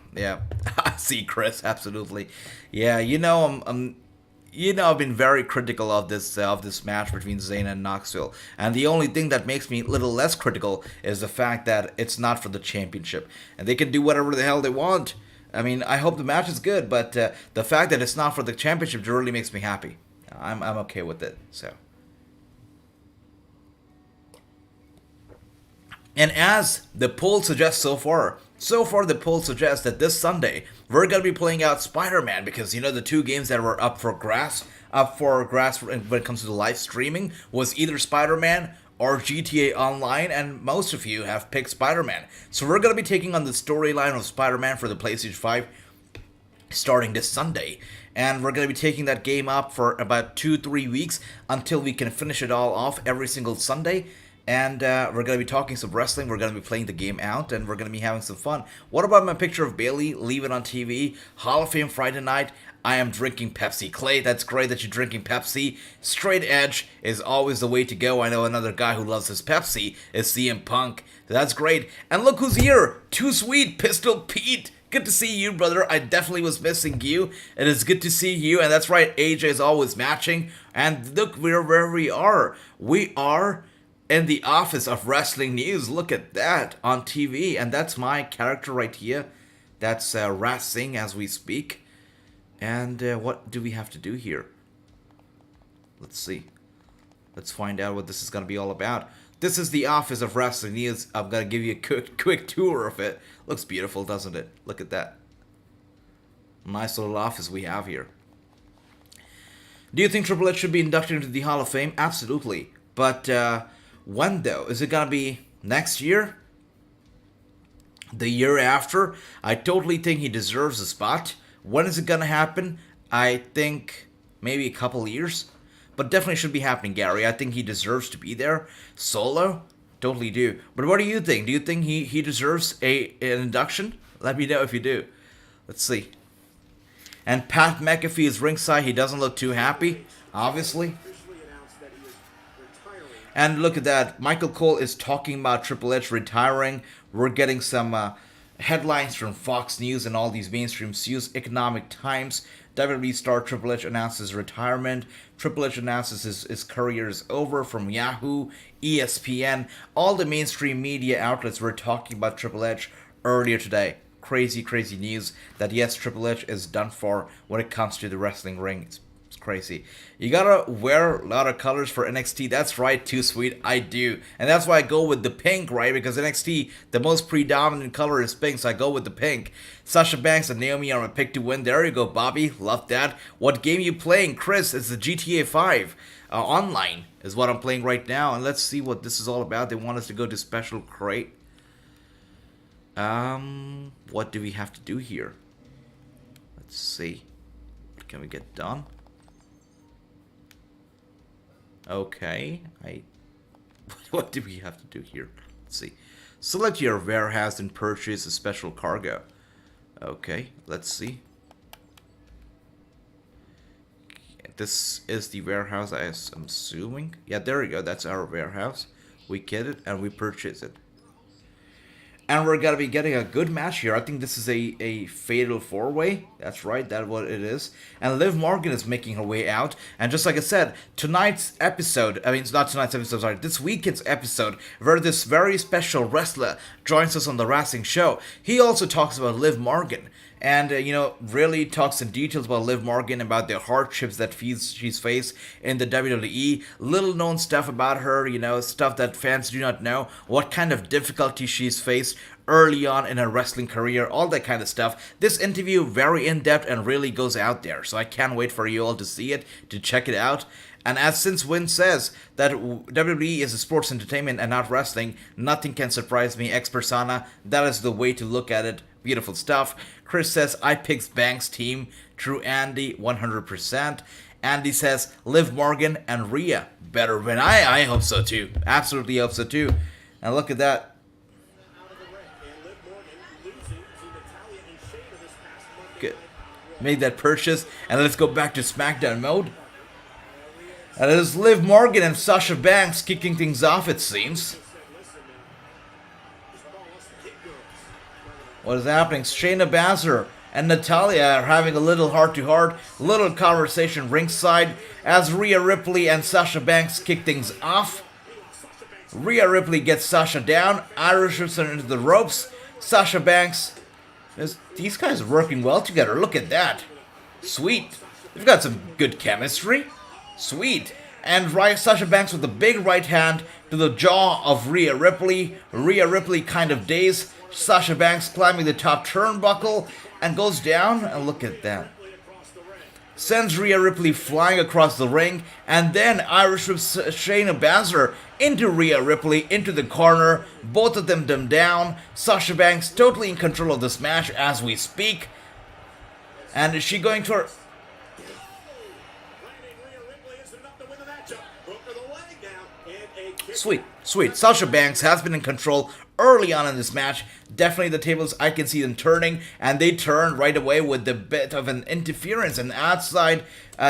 Speaker 1: I see, Chris. Absolutely. Yeah, you know, I've been very critical of this match between Zayn and Knoxville, and the only thing that makes me a little less critical is the fact that it's not for the championship, and they can do whatever the hell they want. I mean, I hope the match is good, but the fact that it's not for the championship really makes me happy. I'm okay with it. So, and as the poll suggests so far the poll suggests that this Sunday we're gonna be playing out Spider-Man, because you know the two games that were up for grabs when it comes to the live streaming was either Spider-Man or GTA Online, and most of you have picked Spider-Man. So we're gonna be taking on the storyline of Spider-Man for the PlayStation 5 starting this Sunday. And we're going to be taking that game up for about 2-3 weeks until we can finish it all off every single Sunday. And we're going to be talking some wrestling, we're going to be playing the game out, and we're going to be having some fun. What about my picture of Bailey? Leave it on TV. Hall of Fame Friday night. I am drinking Pepsi. Clay, that's great that you're drinking Pepsi. Straight edge is always the way to go. I know another guy who loves his Pepsi is CM Punk. That's great. And look who's here. Too Sweet, Pistol Pete. Good to see you, brother. I definitely was missing you. It is good to see you. And that's right, AJ is always matching. And look where we are. We are in the office of Wrestling News. Look at that on TV. And that's my character right here. That's Wrassingh as we speak. And what do we have to do here? Let's see. Let's find out what this is going to be all about. This is the office of Wrestling News. I'm going to give you a quick tour of it. Looks beautiful, doesn't it? Look at that. Nice little office we have here. Do you think Triple H should be inducted into the Hall of Fame? Absolutely. But when, though? Is it going to be next year? The year after? I totally think he deserves a spot. When is it going to happen? I think maybe a couple years. But definitely should be happening, Gary. I think he deserves to be there. Solo? Totally do. But what do you think? Do you think he deserves an induction? Let me know if you do. Let's see. And Pat McAfee is ringside. He doesn't look too happy, obviously. And look at that. Michael Cole is talking about Triple H retiring. We're getting some headlines from Fox News and all these mainstream news. Economic Times. WWE star Triple H announces retirement. Triple H announces his career is over from Yahoo, ESPN. All the mainstream media outlets were talking about Triple H earlier today. Crazy news that yes, Triple H is done for when it comes to the wrestling ring. It's crazy. You gotta wear a lot of colors for NXT. That's right, Too Sweet. I do. And that's why I go with the pink, right? Because NXT, the most predominant color is pink, so I go with the pink. Sasha Banks and Naomi are my pick to win. There you go, Bobby. Love that. What game you playing? Chris, it's the GTA 5. Online is what I'm playing right now. And let's see what this is all about. They want us to go to Special Crate. What do we have to do here? Let's see. What can we get done? Okay, what do we have to do here? Let's see. Select your warehouse and purchase a special cargo. Okay, let's see. This is the warehouse, I'm assuming. Yeah, there we go. That's our warehouse. We get it and we purchase it. And we're going to be getting a good match here. I think this is a fatal four-way. That's right, that's what it is. And Liv Morgan is making her way out. And just like I said, tonight's episode, I mean, it's not tonight's episode, sorry, this weekend's episode, where this very special wrestler joins us on the Wrassing show, he also talks about Liv Morgan. And, really talks in details about Liv Morgan, about the hardships that she's faced in the WWE. Little known stuff about her, stuff that fans do not know. What kind of difficulty she's faced early on in her wrestling career, all that kind of stuff. This interview, very in-depth and really goes out there. So I can't wait for you all to see it, to check it out. And as since Win says that WWE is a sports entertainment and not wrestling, nothing can surprise me. Ex persona, that is the way to look at it. Beautiful stuff. Chris says, I picked Banks' team. True Andy, 100%. Andy says, Liv Morgan and Rhea better win. I hope so too. Absolutely hope so too. And look at that. Good. Made that purchase. And let's go back to SmackDown mode. And it is Liv Morgan and Sasha Banks kicking things off, it seems. What is happening? Shayna Baszler and Natalia are having a little heart-to-heart, little conversation ringside as Rhea Ripley and Sasha Banks kick things off. Rhea Ripley gets Sasha down, Irish whips her into the ropes. Sasha Banks, these guys are working well together, look at that. Sweet. They've got some good chemistry. Sweet. And Sasha Banks with a big right hand to the jaw of Rhea Ripley. Rhea Ripley kind of dazed. Sasha Banks climbing the top turnbuckle and goes down. And look at that. Sends Rhea Ripley flying across the ring. And then Irish whips Shayna Baszler into Rhea Ripley, into the corner. Both of them down. Sasha Banks totally in control of this match as we speak. And is she going to her... Sweet, sweet. Sasha Banks has been in control early on in this match. Definitely the tables, I can see them turning, and they turn right away with the bit of an interference, an outside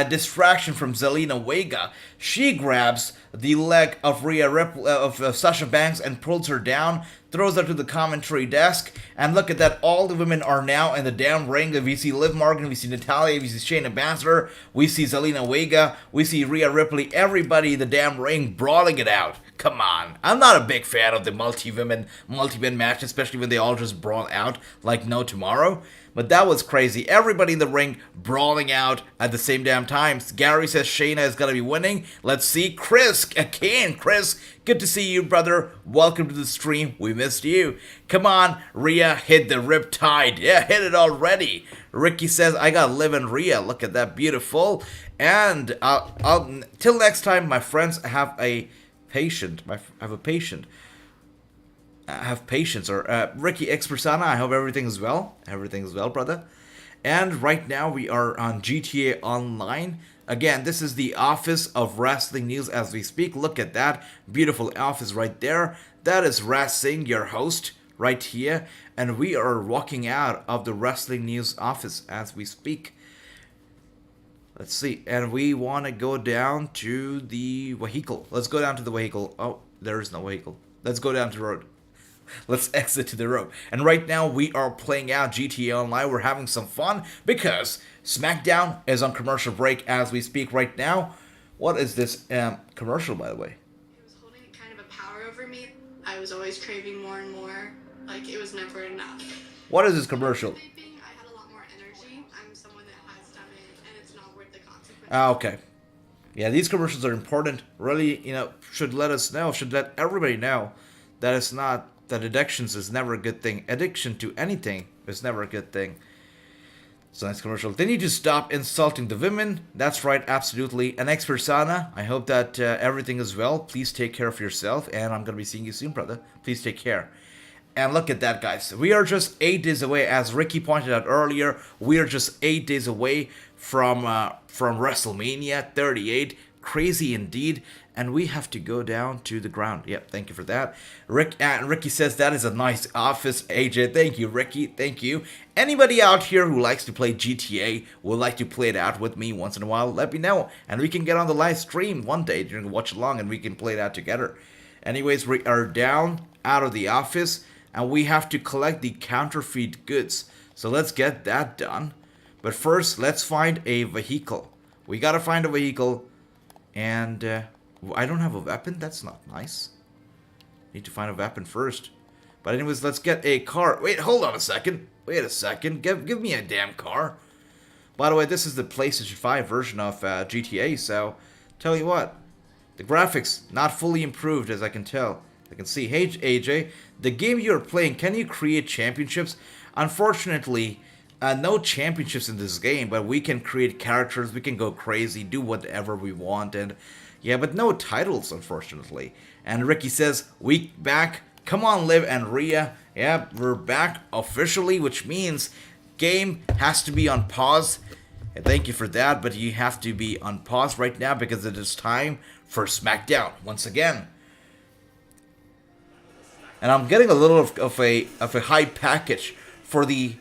Speaker 1: distraction from Zelina Vega. She grabs the leg of Rhea Ripley, of Sasha Banks, and pulls her down, throws her to the commentary desk, and look at that, all the women are now in the damn ring. We see Liv Morgan, we see Natalia, we see Shayna Baszler, we see Zelina Vega, we see Rhea Ripley, everybody in the damn ring brawling it out. Come on. I'm not a big fan of the multi-women, multi-men match, especially when they all just brawl out like no tomorrow. But that was crazy. Everybody in the ring brawling out at the same damn time. Gary says Shayna is going to be winning. Let's see. Chris, again, Chris, good to see you, brother. Welcome to the stream. We missed you. Come on, Rhea, hit the riptide. Yeah, hit it already. Ricky says, I got Liv and Rhea. Look at that, beautiful. And till next time, my friends, have a patient. I have patience. Or Ricky X Persona, I hope everything is well. Everything is well, brother. And right now we are on GTA Online. Again, this is the office of Wrestling News as we speak. Look at that beautiful office right there. That is Wrassingh, your host, right here. And we are walking out of the Wrestling News office as we speak. Let's see, and we want to go down to the vehicle. Let's go down to the vehicle. Oh, there is no vehicle. Let's go down to the road. Let's exit to the road. And right now, we are playing out GTA Online. We're having some fun because SmackDown is on commercial break as we speak right now. What is this commercial, by the way?
Speaker 7: It was holding kind of a power over me. I was always craving more and more. Like, it was never enough.
Speaker 1: What is this commercial? Okay. Yeah, these commercials are important. Really, should let us know, should let everybody know that it's not, that addictions is never a good thing. Addiction to anything is never a good thing. So nice commercial. They need to stop insulting the women. That's right, absolutely. And X Persona, I hope that everything is well. Please take care of yourself, and I'm going to be seeing you soon, brother. Please take care. And look at that, guys. We are just 8 days away, as Ricky pointed out earlier. We are just 8 days away from WrestleMania 38. Crazy indeed. And we have to go down to the ground. Yep, thank you for that. Ricky says that is a nice office, AJ. Thank you, Ricky. Thank you. Anybody out here who likes to play GTA, would like to play it out with me once in a while, let me know. And we can get on the live stream one day during the watch along and we can play it out together. Anyways, we are down out of the office. And we have to collect the counterfeit goods. So let's get that done. But first, let's find a vehicle. We gotta find a vehicle. And I don't have a weapon. That's not nice. Need to find a weapon first. But anyways, let's get a car. Wait, hold on a second. Wait a second. Give me a damn car. By the way, this is the PlayStation 5 version of GTA. So, tell you what. The graphics, not fully improved as I can tell. I can see, hey AJ, the game you're playing, can you create championships? Unfortunately, no championships in this game, but we can create characters, we can go crazy, do whatever we want, and yeah, but no titles, unfortunately. And Ricky says, we back, come on Liv and Rhea, yeah, we're back officially, which means game has to be on pause. And thank you for that, but you have to be on pause right now because it is time for SmackDown once again. And I'm getting a little of a hype package for the,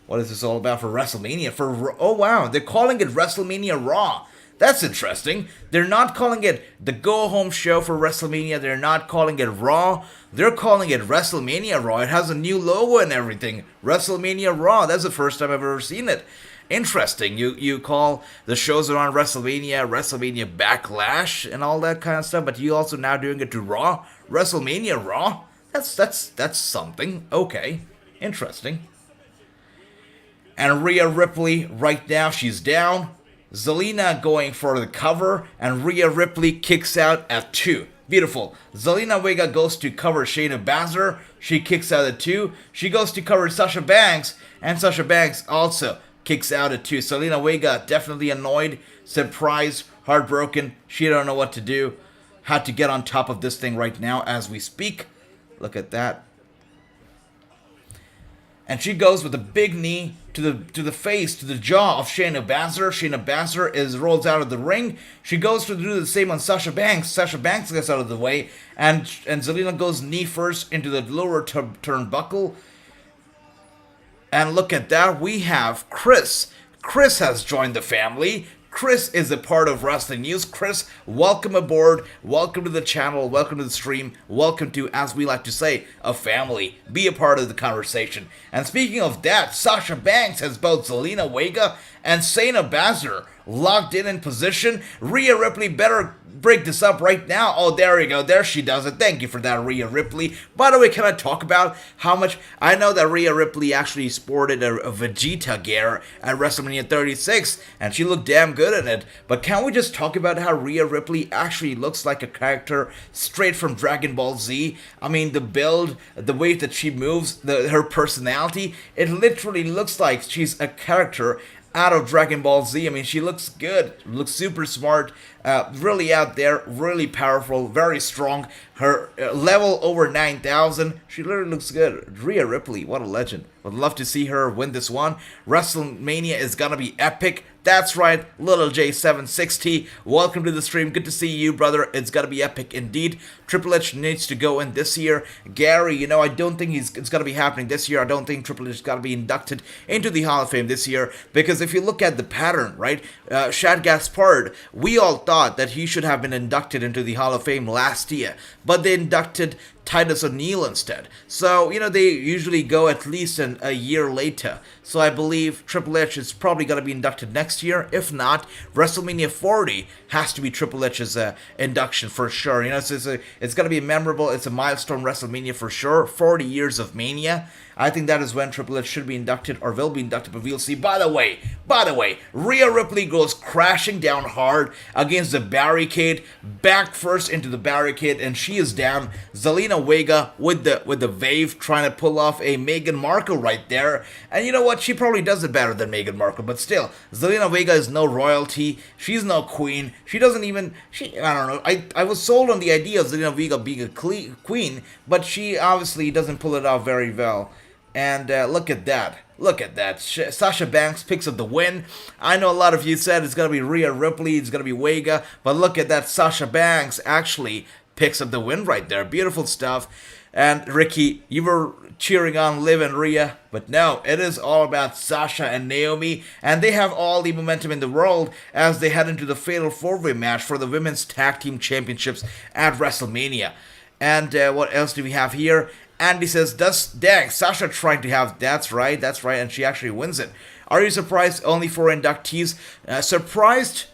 Speaker 1: what is this all about, for WrestleMania? Oh wow, they're calling it WrestleMania Raw. That's interesting. They're not calling it the go-home show for WrestleMania. They're not calling it Raw. They're calling it WrestleMania Raw. It has a new logo and everything. WrestleMania Raw. That's the first time I've ever seen it. Interesting. You call the shows around WrestleMania Backlash and all that kind of stuff, but you also now doing it to Raw. WrestleMania Raw. That's something. Okay. Interesting. And Rhea Ripley, right now, she's down. Zelina going for the cover, and Rhea Ripley kicks out at 2. Beautiful. Zelina Vega goes to cover Shayna Baszler. She kicks out at 2. She goes to cover Sasha Banks, and Sasha Banks also kicks out at 2. Zelina Vega definitely annoyed, surprised, heartbroken. She don't know what to do. Had to get on top of this thing right now as we speak. Look at that. And she goes with a big knee to the face, to the jaw of Shayna Baszler. Shayna Baszler rolls out of the ring. She goes to do the same on Sasha Banks. Sasha Banks gets out of the way, and Zelina goes knee first into the lower turnbuckle. And look at that, we have Chris. Chris has joined the family. Chris is a part of Wrestling News. Chris, welcome aboard. Welcome to the channel. Welcome to the stream. Welcome to, as we like to say, a family. Be a part of the conversation. And speaking of that, Sasha Banks has both Zelina Vega and Shayna Baszler locked in position. Rhea Ripley better break this up right now. Oh, there we go. There she does it. Thank you for that, Rhea Ripley. By the way, can I talk about how much... I know that Rhea Ripley actually sported a Vegeta gear at WrestleMania 36, and she looked damn good in it. But can we just talk about how Rhea Ripley actually looks like a character straight from Dragon Ball Z? I mean, the build, the way that she moves, her personality, it literally looks like she's a character out of Dragon Ball Z. I mean, she looks good, looks super smart, really out there, really powerful, very strong. Her level over 9,000, she literally looks good. Rhea Ripley, what a legend. Would love to see her win this one. WrestleMania is gonna be epic. That's right, Little J760. Welcome to the stream. Good to see you, brother. It's gonna be epic indeed. Triple H needs to go in this year. Gary, I don't think it's gonna be happening this year. I don't think Triple H is gonna be inducted into the Hall of Fame this year, because if you look at the pattern, right, Shad Gaspard, we all thought that he should have been inducted into the Hall of Fame last year, but they inducted Titus O'Neil instead. So, they usually go at least a year later. So I believe Triple H is probably going to be inducted next year. If not, WrestleMania 40 has to be Triple H's induction for sure. It's going to be memorable. It's a milestone WrestleMania for sure. 40 years of Mania. I think that is when Triple H should be inducted or will be inducted, but we'll see. By the way, Rhea Ripley goes crashing down hard against the barricade, back first into the barricade, and she is down. Zelina Vega with the wave trying to pull off a Meghan Markle right there. And you know what? She probably does it better than Meghan Markle, but still, Zelina Vega is no royalty. She's no queen. She doesn't even, I don't know. I was sold on the idea of Zelina Vega being a queen, but she obviously doesn't pull it off very well. And look at that. Look at that. Sasha Banks picks up the win. I know a lot of you said it's going to be Rhea Ripley, it's going to be Vega, but look at that. Sasha Banks actually picks up the win right there. Beautiful stuff. And Ricky, you were cheering on Liv and Rhea, but no, it is all about Sasha and Naomi, and they have all the momentum in the world as they head into the Fatal 4-Way match for the Women's Tag Team Championships at WrestleMania. And what else do we have here? Andy says, dang, Sasha trying to have, that's right, and she actually wins it. Are you surprised? Only 4 inductees. Surprised,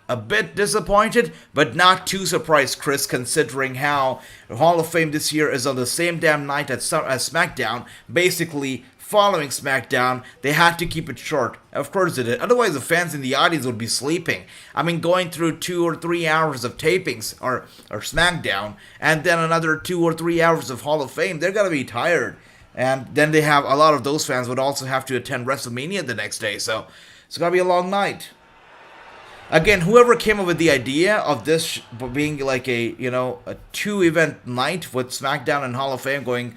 Speaker 1: a bit disappointed, but not too surprised, Chris, considering how Hall of Fame this year is on the same damn night as SmackDown, basically following SmackDown. They had to keep it short. Of course they did. Otherwise, the fans in the audience would be sleeping. I mean, going through 2 or 3 hours of tapings or SmackDown, and then another 2 or 3 hours of Hall of Fame, they're gonna be tired. And then they have a lot of those fans would also have to attend WrestleMania the next day. So it's gonna be a long night. Again, whoever came up with the idea of this being like a 2-event night with SmackDown and Hall of Fame going,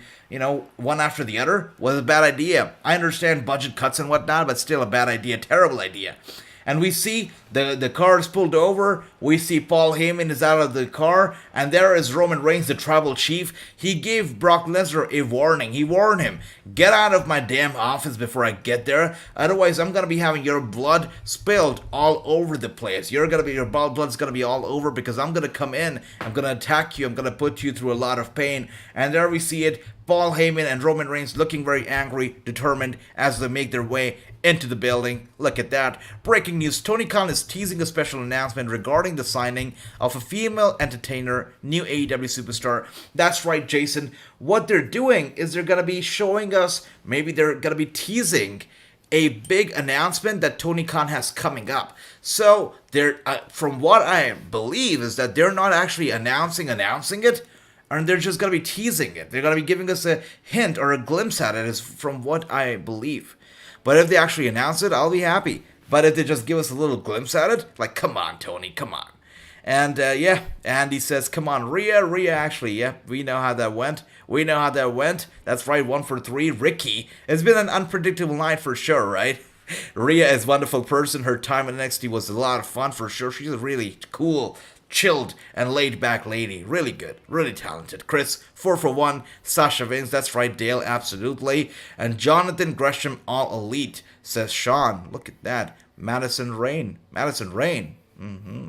Speaker 1: one after the other was a bad idea. I understand budget cuts and whatnot, but still a bad idea. Terrible idea. And we see the car is pulled over. We see Paul Heyman is out of the car. And there is Roman Reigns, the tribal chief. He gave Brock Lesnar a warning. He warned him, get out of my damn office before I get there. Otherwise, I'm going to be having your blood spilled all over the place. Your blood's going to be all over because I'm going to come in. I'm going to attack you. I'm going to put you through a lot of pain. And there we see it. Paul Heyman and Roman Reigns looking very angry, determined as they make their way into the building. Look at that. Breaking news. Tony Khan is teasing a special announcement regarding the signing of a female entertainer, new AEW superstar. That's right, Jason. What they're doing is they're going to be showing us, maybe they're going to be teasing a big announcement that Tony Khan has coming up. So, they're from what I believe is that they're not actually announcing it, and they're just going to be teasing it. They're going to be giving us a hint or a glimpse at it, is from what I believe. But if they actually announce it, I'll be happy. But if they just give us a little glimpse at it, like, come on, Tony, come on. And, Andy says, come on, Rhea, actually, yeah, we know how that went. That's right, 1 for 3. Ricky, it's been an unpredictable night for sure, right? Rhea is a wonderful person. Her time in NXT was a lot of fun for sure. She's a really cool, chilled and laid back lady. Really good, really talented. Chris, 4 for 1. Sasha Banks, that's right. Dale, absolutely. And Jonathan Gresham, all elite, says Sean. Look at that. Madison Rain.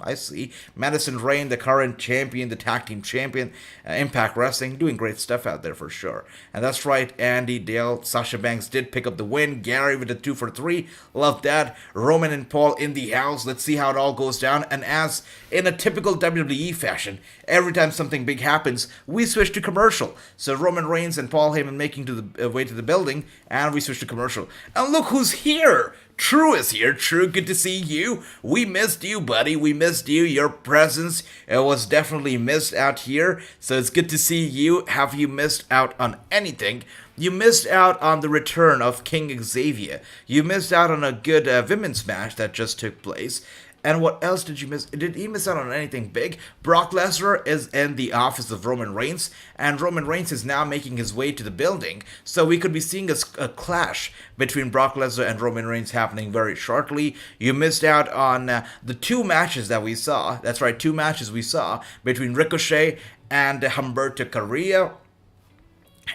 Speaker 1: I see. Madison Rain, the current champion, the tag team champion, Impact Wrestling, doing great stuff out there for sure. And that's right, Andy, Dale, Sasha Banks did pick up the win. Gary with a 2 for 3. Love that. Roman and Paul in the house. Let's see how it all goes down. And as in a typical WWE fashion, every time something big happens, we switch to commercial. So Roman Reigns and Paul Heyman making to the way to the building, and we switch to commercial. And look who's here! True is here. True, good to see you. We missed you, buddy. We missed you. Your presence was definitely missed out here. So it's good to see you. Have you missed out on anything? You missed out on the return of King Xavier. You missed out on a good women's match that just took place. And what else did you miss? Did he miss out on anything big? Brock Lesnar is in the office of Roman Reigns, and Roman Reigns is now making his way to the building. So we could be seeing a clash between Brock Lesnar and Roman Reigns happening very shortly. You missed out on the 2 matches that we saw. That's right, 2 matches we saw between Ricochet and Humberto Carrillo.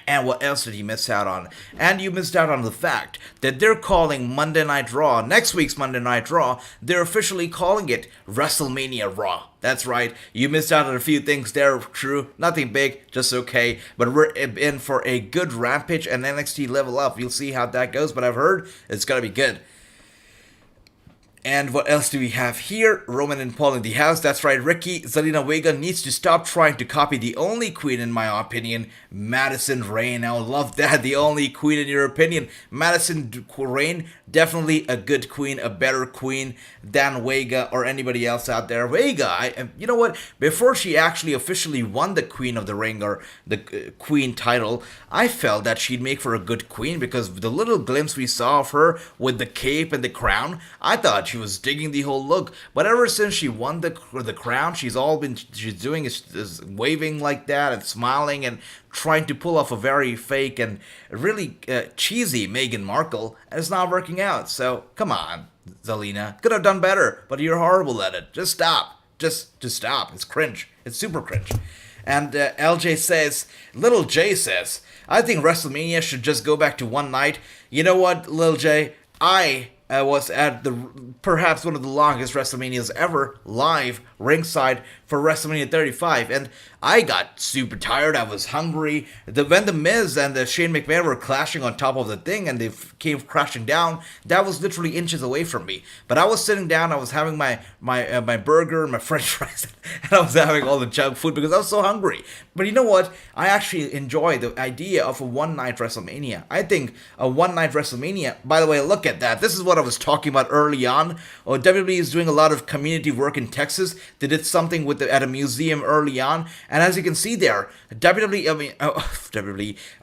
Speaker 1: And what else did you miss out on? And you missed out on the fact that they're calling Monday Night Raw, next week's Monday Night Raw, they're officially calling it WrestleMania Raw. That's right, you missed out on a few things there, true, nothing big, just okay, but we're in for a good Rampage and NXT Level Up. You'll see how that goes, but I've heard it's gonna be good. And what else do we have here? Roman and Paul in the house. That's right, Ricky. Zelina Vega needs to stop trying to copy the only queen, in my opinion, Madison Rain. I love that. The only queen in your opinion. Madison Rain, definitely a good queen, a better queen than Vega or anybody else out there. Vega, you know what? Before she actually officially won the Queen of the Ring or the Queen title, I felt that she'd make for a good queen because the little glimpse we saw of her with the cape and the crown, I thought she was digging the whole look. But ever since she won the crown, she's doing is waving like that and smiling and trying to pull off a very fake and really cheesy Meghan Markle, and it's not working out. So come on, Zelina, could have done better, but you're horrible at it. Just stop. Just stop. It's cringe. It's super cringe. And LJ says, Little J says, I think WrestleMania should just go back to one night. You know what, Lil J? I was at perhaps one of the longest WrestleManias ever, live, ringside, for WrestleMania 35, and I got super tired. I was hungry. When The Miz and Shane McMahon were clashing on top of the thing and they came crashing down, that was literally inches away from me. But I was sitting down, I was having my burger, my french fries, and I was having all the junk food because I was so hungry. But you know what? I actually enjoy the idea of a one-night WrestleMania. I think a one-night WrestleMania, by the way, look at that. This is what I was talking about early on. WWE is doing a lot of community work in Texas. They did something at a museum early on, and as you can see there, a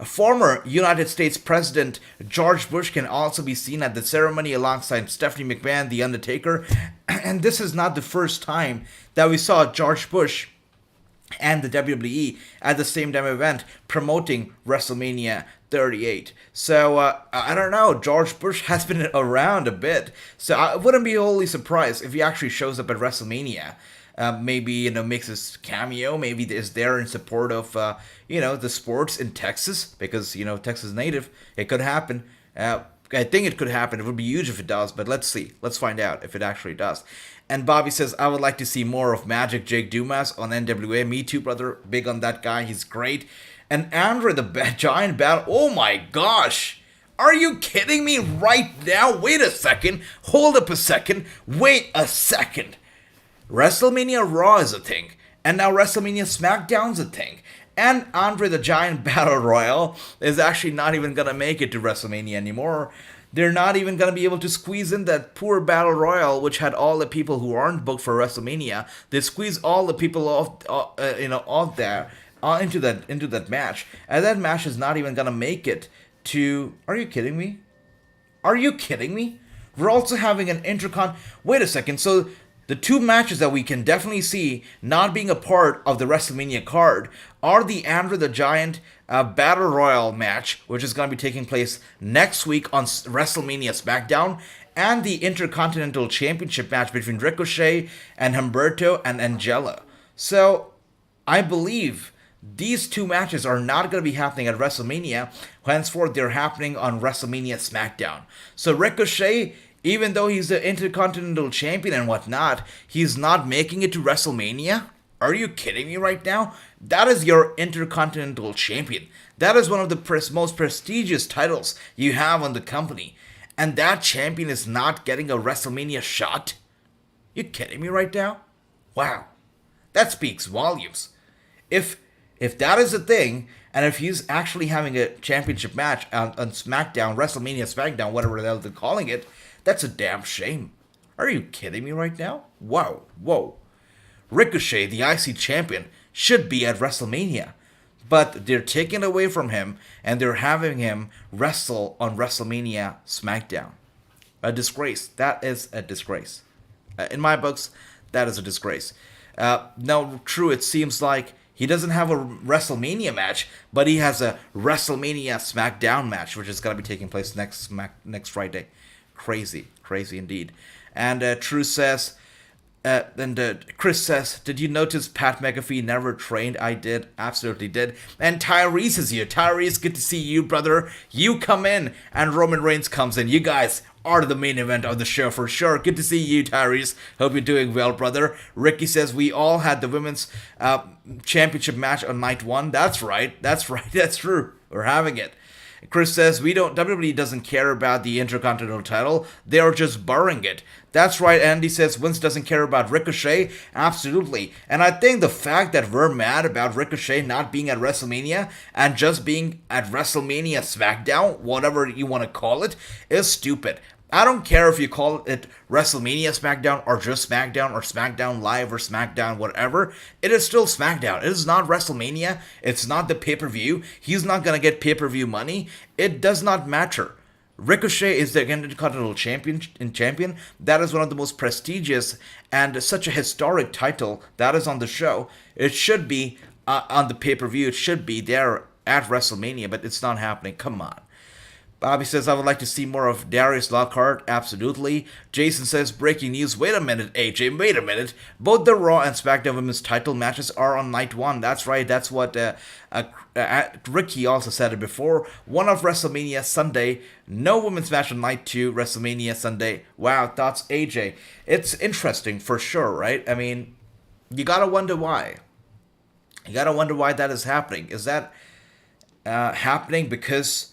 Speaker 1: former United States President George Bush can also be seen at the ceremony alongside Stephanie McMahon, The Undertaker, and this is not the first time that we saw George Bush and the WWE at the same damn event promoting WrestleMania 38. So I don't know, George Bush has been around a bit, so I wouldn't be wholly surprised if he actually shows up at WrestleMania. Maybe, makes his cameo, maybe is there in support of, the sports in Texas, because, Texas native. It could happen. I think it could happen. It would be huge if it does, but let's see. Let's find out if it actually does. And Bobby says, I would like to see more of Magic Jake Dumas on NWA. Me too, brother. Big on that guy. He's great. And Andre the Giant Battle. Oh my gosh. Are you kidding me right now? Wait a second. Hold up a second. Wait a second. WrestleMania Raw is a thing. And now WrestleMania SmackDown's a thing. And Andre the Giant Battle Royal is actually not even going to make it to WrestleMania anymore. They're not even going to be able to squeeze in that poor Battle Royal, which had all the people who aren't booked for WrestleMania. They squeeze all the people off there into that match. And that match is not even going to make it to... Are you kidding me? Are you kidding me? We're also having an intercon... Wait a second, so... The two matches that we can definitely see not being a part of the WrestleMania card are the Andre the Giant Battle Royal match, which is going to be taking place next week on WrestleMania SmackDown, and the Intercontinental Championship match between Ricochet and Humberto and Angela. So, I believe these two matches are not going to be happening at WrestleMania. Henceforth, they're happening on WrestleMania SmackDown. So, Ricochet... Even though he's the Intercontinental Champion and whatnot, he's not making it to WrestleMania? Are you kidding me right now? That is your Intercontinental Champion. That is one of the most prestigious titles you have on the company. And that champion is not getting a WrestleMania shot? You kidding me right now? Wow. That speaks volumes. If that is a thing, and if he's actually having a championship match on SmackDown, WrestleMania SmackDown, whatever the hell they're calling it, that's a damn shame. Are you kidding me right now? Whoa. Ricochet, the IC champion, should be at WrestleMania. But they're taking it away from him, and they're having him wrestle on WrestleMania SmackDown. A disgrace. That is a disgrace. In my books, that is a disgrace. Now, true, it seems like he doesn't have a WrestleMania match, but he has a WrestleMania SmackDown match, which is going to be taking place next Friday. Crazy indeed. And Chris says, did you notice Pat McAfee never trained? I did, absolutely did. And Tyrese is here. Tyrese, good to see you, brother. You come in, and Roman Reigns comes in. You guys are the main event of the show for sure. Good to see you, Tyrese. Hope you're doing well, brother. Ricky says we all had the women's championship match on night one. That's right. That's true. We're having it. Chris says, WWE doesn't care about the Intercontinental title. They're just burying it. That's right. Andy says, Vince doesn't care about Ricochet. Absolutely. And I think the fact that we're mad about Ricochet not being at WrestleMania and just being at WrestleMania SmackDown, whatever you want to call it, is stupid. I don't care if you call it WrestleMania SmackDown or just SmackDown or SmackDown Live or SmackDown whatever. It is still SmackDown. It is not WrestleMania. It's not the pay-per-view. He's not going to get pay-per-view money. It does not matter. Ricochet is the Intercontinental Champion. That is one of the most prestigious and such a historic title that is on the show. It should be on the pay-per-view. It should be there at WrestleMania, but it's not happening. Come on. Bobby says, I would like to see more of Darius Lockhart. Absolutely. Jason says, breaking news. Wait a minute, AJ. Wait a minute. Both the Raw and SmackDown Women's title matches are on night one. That's right. That's what Ricky also said it before. One of WrestleMania Sunday. No women's match on night two. WrestleMania Sunday. Wow. Thoughts, AJ? It's interesting for sure, right? I mean, you gotta wonder why. You gotta wonder why that is happening. Is that happening because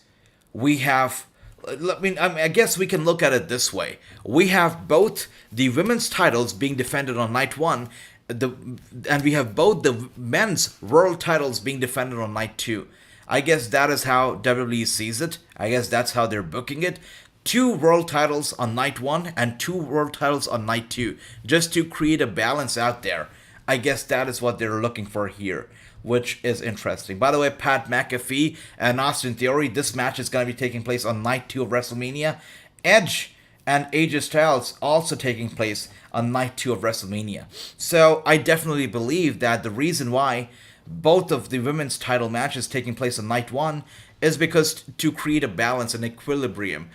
Speaker 1: we have, I guess we can look at it this way. We have both the women's titles being defended on night one, and we have both the men's world titles being defended on night two. I guess that is how WWE sees it. I guess that's how they're booking it. 2 world titles on night one and 2 world titles on night two, just to create a balance out there. I guess that is what they're looking for here, which is interesting. By the way, Pat McAfee and Austin Theory, this match is going to be taking place on night 2 of WrestleMania. Edge and AJ Styles also taking place on night 2 of WrestleMania. So I definitely believe that the reason why both of the women's title matches taking place on night 1 is because to create a balance and equilibrium.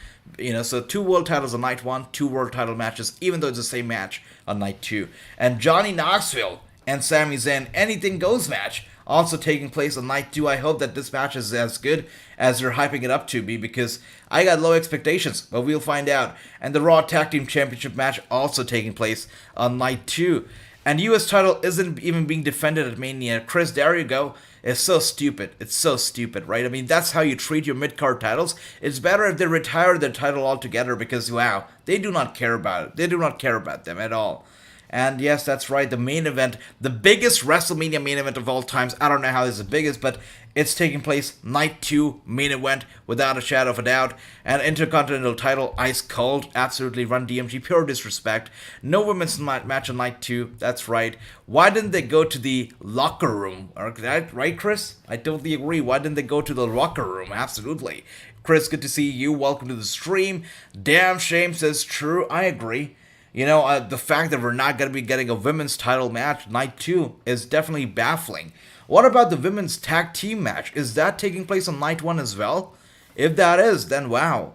Speaker 1: So 2 world titles on night 1, 2 world title matches, even though it's the same match on night 2. And Johnny Knoxville and Sami Zayn anything goes match also taking place on night 2. I hope that this match is as good as they're hyping it up to be, because I got low expectations, but we'll find out. And the Raw Tag Team Championship match also taking place on night 2. And US title isn't even being defended at Mania. Chris, there you go. It's so stupid. It's so stupid, right? I mean, that's how you treat your mid-card titles. It's better if they retire their title altogether, because, wow, they do not care about it. They do not care about them at all. And yes, that's right, the main event, the biggest WrestleMania main event of all times. I don't know how this is the biggest, but it's taking place night 2 main event without a shadow of a doubt. And Intercontinental title, ice cold, absolutely Run DMG, pure disrespect. No women's match on night 2, that's right. Why didn't they go to the locker room? Right, Chris? I totally agree. Why didn't they go to the locker room? Absolutely. Chris, good to see you. Welcome to the stream. Damn shame, says true. I agree. The fact that we're not going to be getting a women's title match night 2 is definitely baffling. What about the women's tag team match? Is that taking place on night 1 as well? If that is, then wow.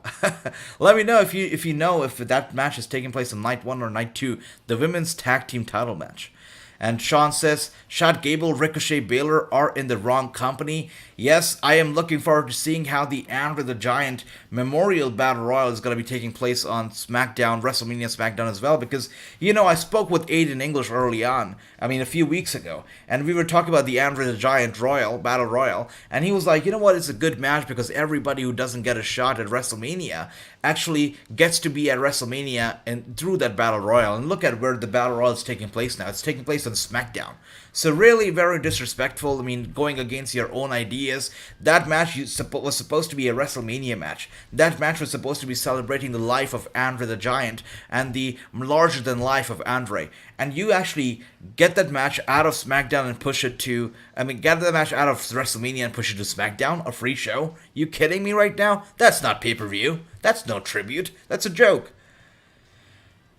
Speaker 1: Let me know if you know if that match is taking place on night 1 or night 2, the women's tag team title match. And Sean says, Chad Gable, Ricochet, Baylor are in the wrong company. Yes, I am looking forward to seeing how the Andre the Giant Memorial Battle Royal is going to be taking place on SmackDown, WrestleMania SmackDown as well. Because, I spoke with Aiden English early on, a few weeks ago. And we were talking about the Andre the Giant Battle Royal. And he was like, you know what, it's a good match because everybody who doesn't get a shot at WrestleMania actually gets to be at WrestleMania and through that Battle Royal. And look at where the Battle Royal is taking place now. It's taking place on SmackDown. So really very disrespectful. Going against your own ideas. That match was supposed to be a WrestleMania match. That match was supposed to be celebrating the life of Andre the Giant and the larger than life of Andre. And you actually get that match out of SmackDown and push it to, get the match out of WrestleMania and push it to SmackDown, a free show? You kidding me right now? That's not pay-per-view. That's no tribute. That's a joke.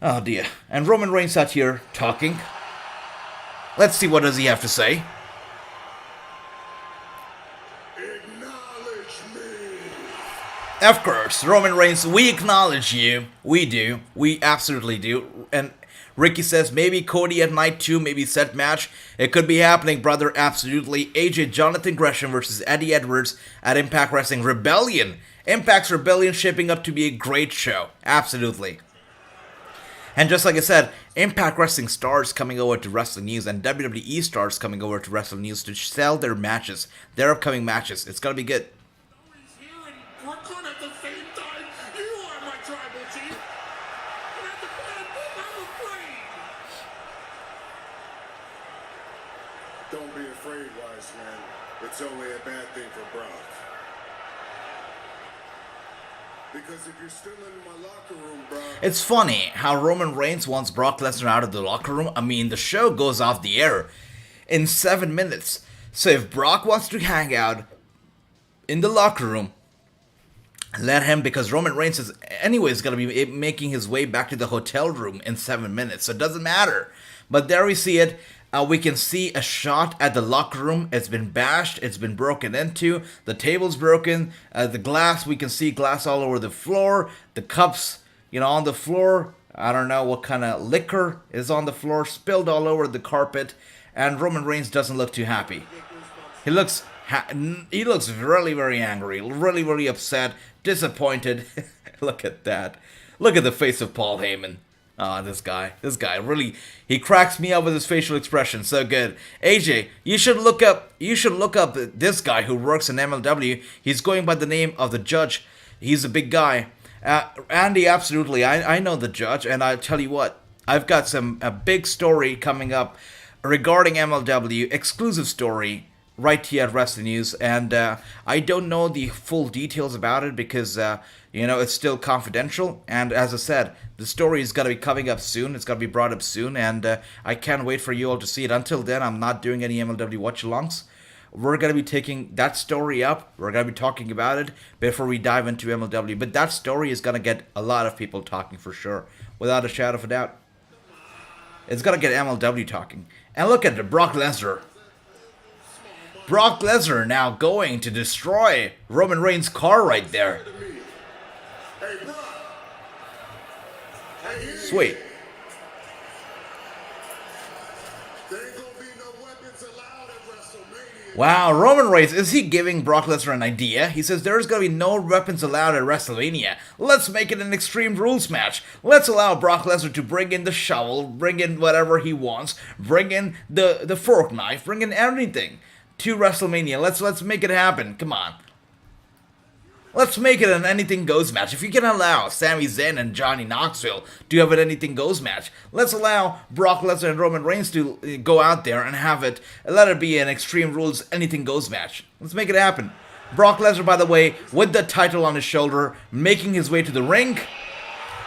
Speaker 1: Oh dear. And Roman Reigns out here talking. Let's see what does he have to say.
Speaker 2: Acknowledge me.
Speaker 1: Of course, Roman Reigns, we acknowledge you. We do. We absolutely do. And Ricky says, maybe Cody at night 2, maybe set match. It could be happening, brother, absolutely. AJ Jonathan Gresham versus Eddie Edwards at Impact Wrestling Rebellion. Impact's Rebellion shaping up to be a great show. Absolutely. And just like I said, Impact Wrestling stars coming over to Wrasslinews and WWE stars coming over to Wrasslinews to sell their matches, their upcoming matches. It's gonna be good.
Speaker 2: Always here in Brooklyn at the same time. You are my tribal chief. And at the bad, I'm afraid. Don't be afraid, wise man. It's only a bad thing for Brock. Because if you're still in my locker room, Brock.
Speaker 1: It's funny how Roman Reigns wants Brock Lesnar out of the locker room. The show goes off the air in 7 minutes. So if Brock wants to hang out in the locker room, let him, because Roman Reigns is anyways going to be making his way back to the hotel room in 7 minutes. So it doesn't matter. But there we see it. We can see a shot at the locker room. It's been bashed. It's been broken into. The table's broken. The glass, we can see glass all over the floor. The cups, on the floor. I don't know what kind of liquor is on the floor, spilled all over the carpet. And Roman Reigns doesn't look too happy. He looks really, very angry. Really, really upset. Disappointed. Look at that. Look at the face of Paul Heyman. This guy really, he cracks me up with his facial expression. So good. AJ, you should look up this guy who works in MLW. He's going by the name of the Judge. He's a big guy. Andy, absolutely. I know the Judge, and I tell you what, I've got a big story coming up regarding MLW, exclusive story right here at Wrasslinews, and I don't know the full details about it because it's still confidential. And as I said, the story is going to be coming up soon. It's going to be brought up soon, and I can't wait for you all to see it. Until then, I'm not doing any MLW watch-alongs. We're going to be taking that story up. We're going to be talking about it before we dive into MLW. But that story is going to get a lot of people talking for sure, without a shadow of a doubt. It's going to get MLW talking. And look at the Brock Lesnar. Brock Lesnar now going to destroy Roman Reigns' car right there. Sweet. Wow, Roman Reigns, is he giving Brock Lesnar an idea? He says there's going to be no weapons allowed at WrestleMania. Let's make it an Extreme Rules match. Let's allow Brock Lesnar to bring in the shovel, bring in whatever he wants, bring in the fork knife, bring in everything to WrestleMania. Let's make it happen. Come on. Let's make it an anything goes match. If you can allow Sami Zayn and Johnny Knoxville to have an anything goes match, let's allow Brock Lesnar and Roman Reigns to go out there and let it be an Extreme Rules anything goes match. Let's make it happen. Brock Lesnar, by the way, with the title on his shoulder, making his way to the ring.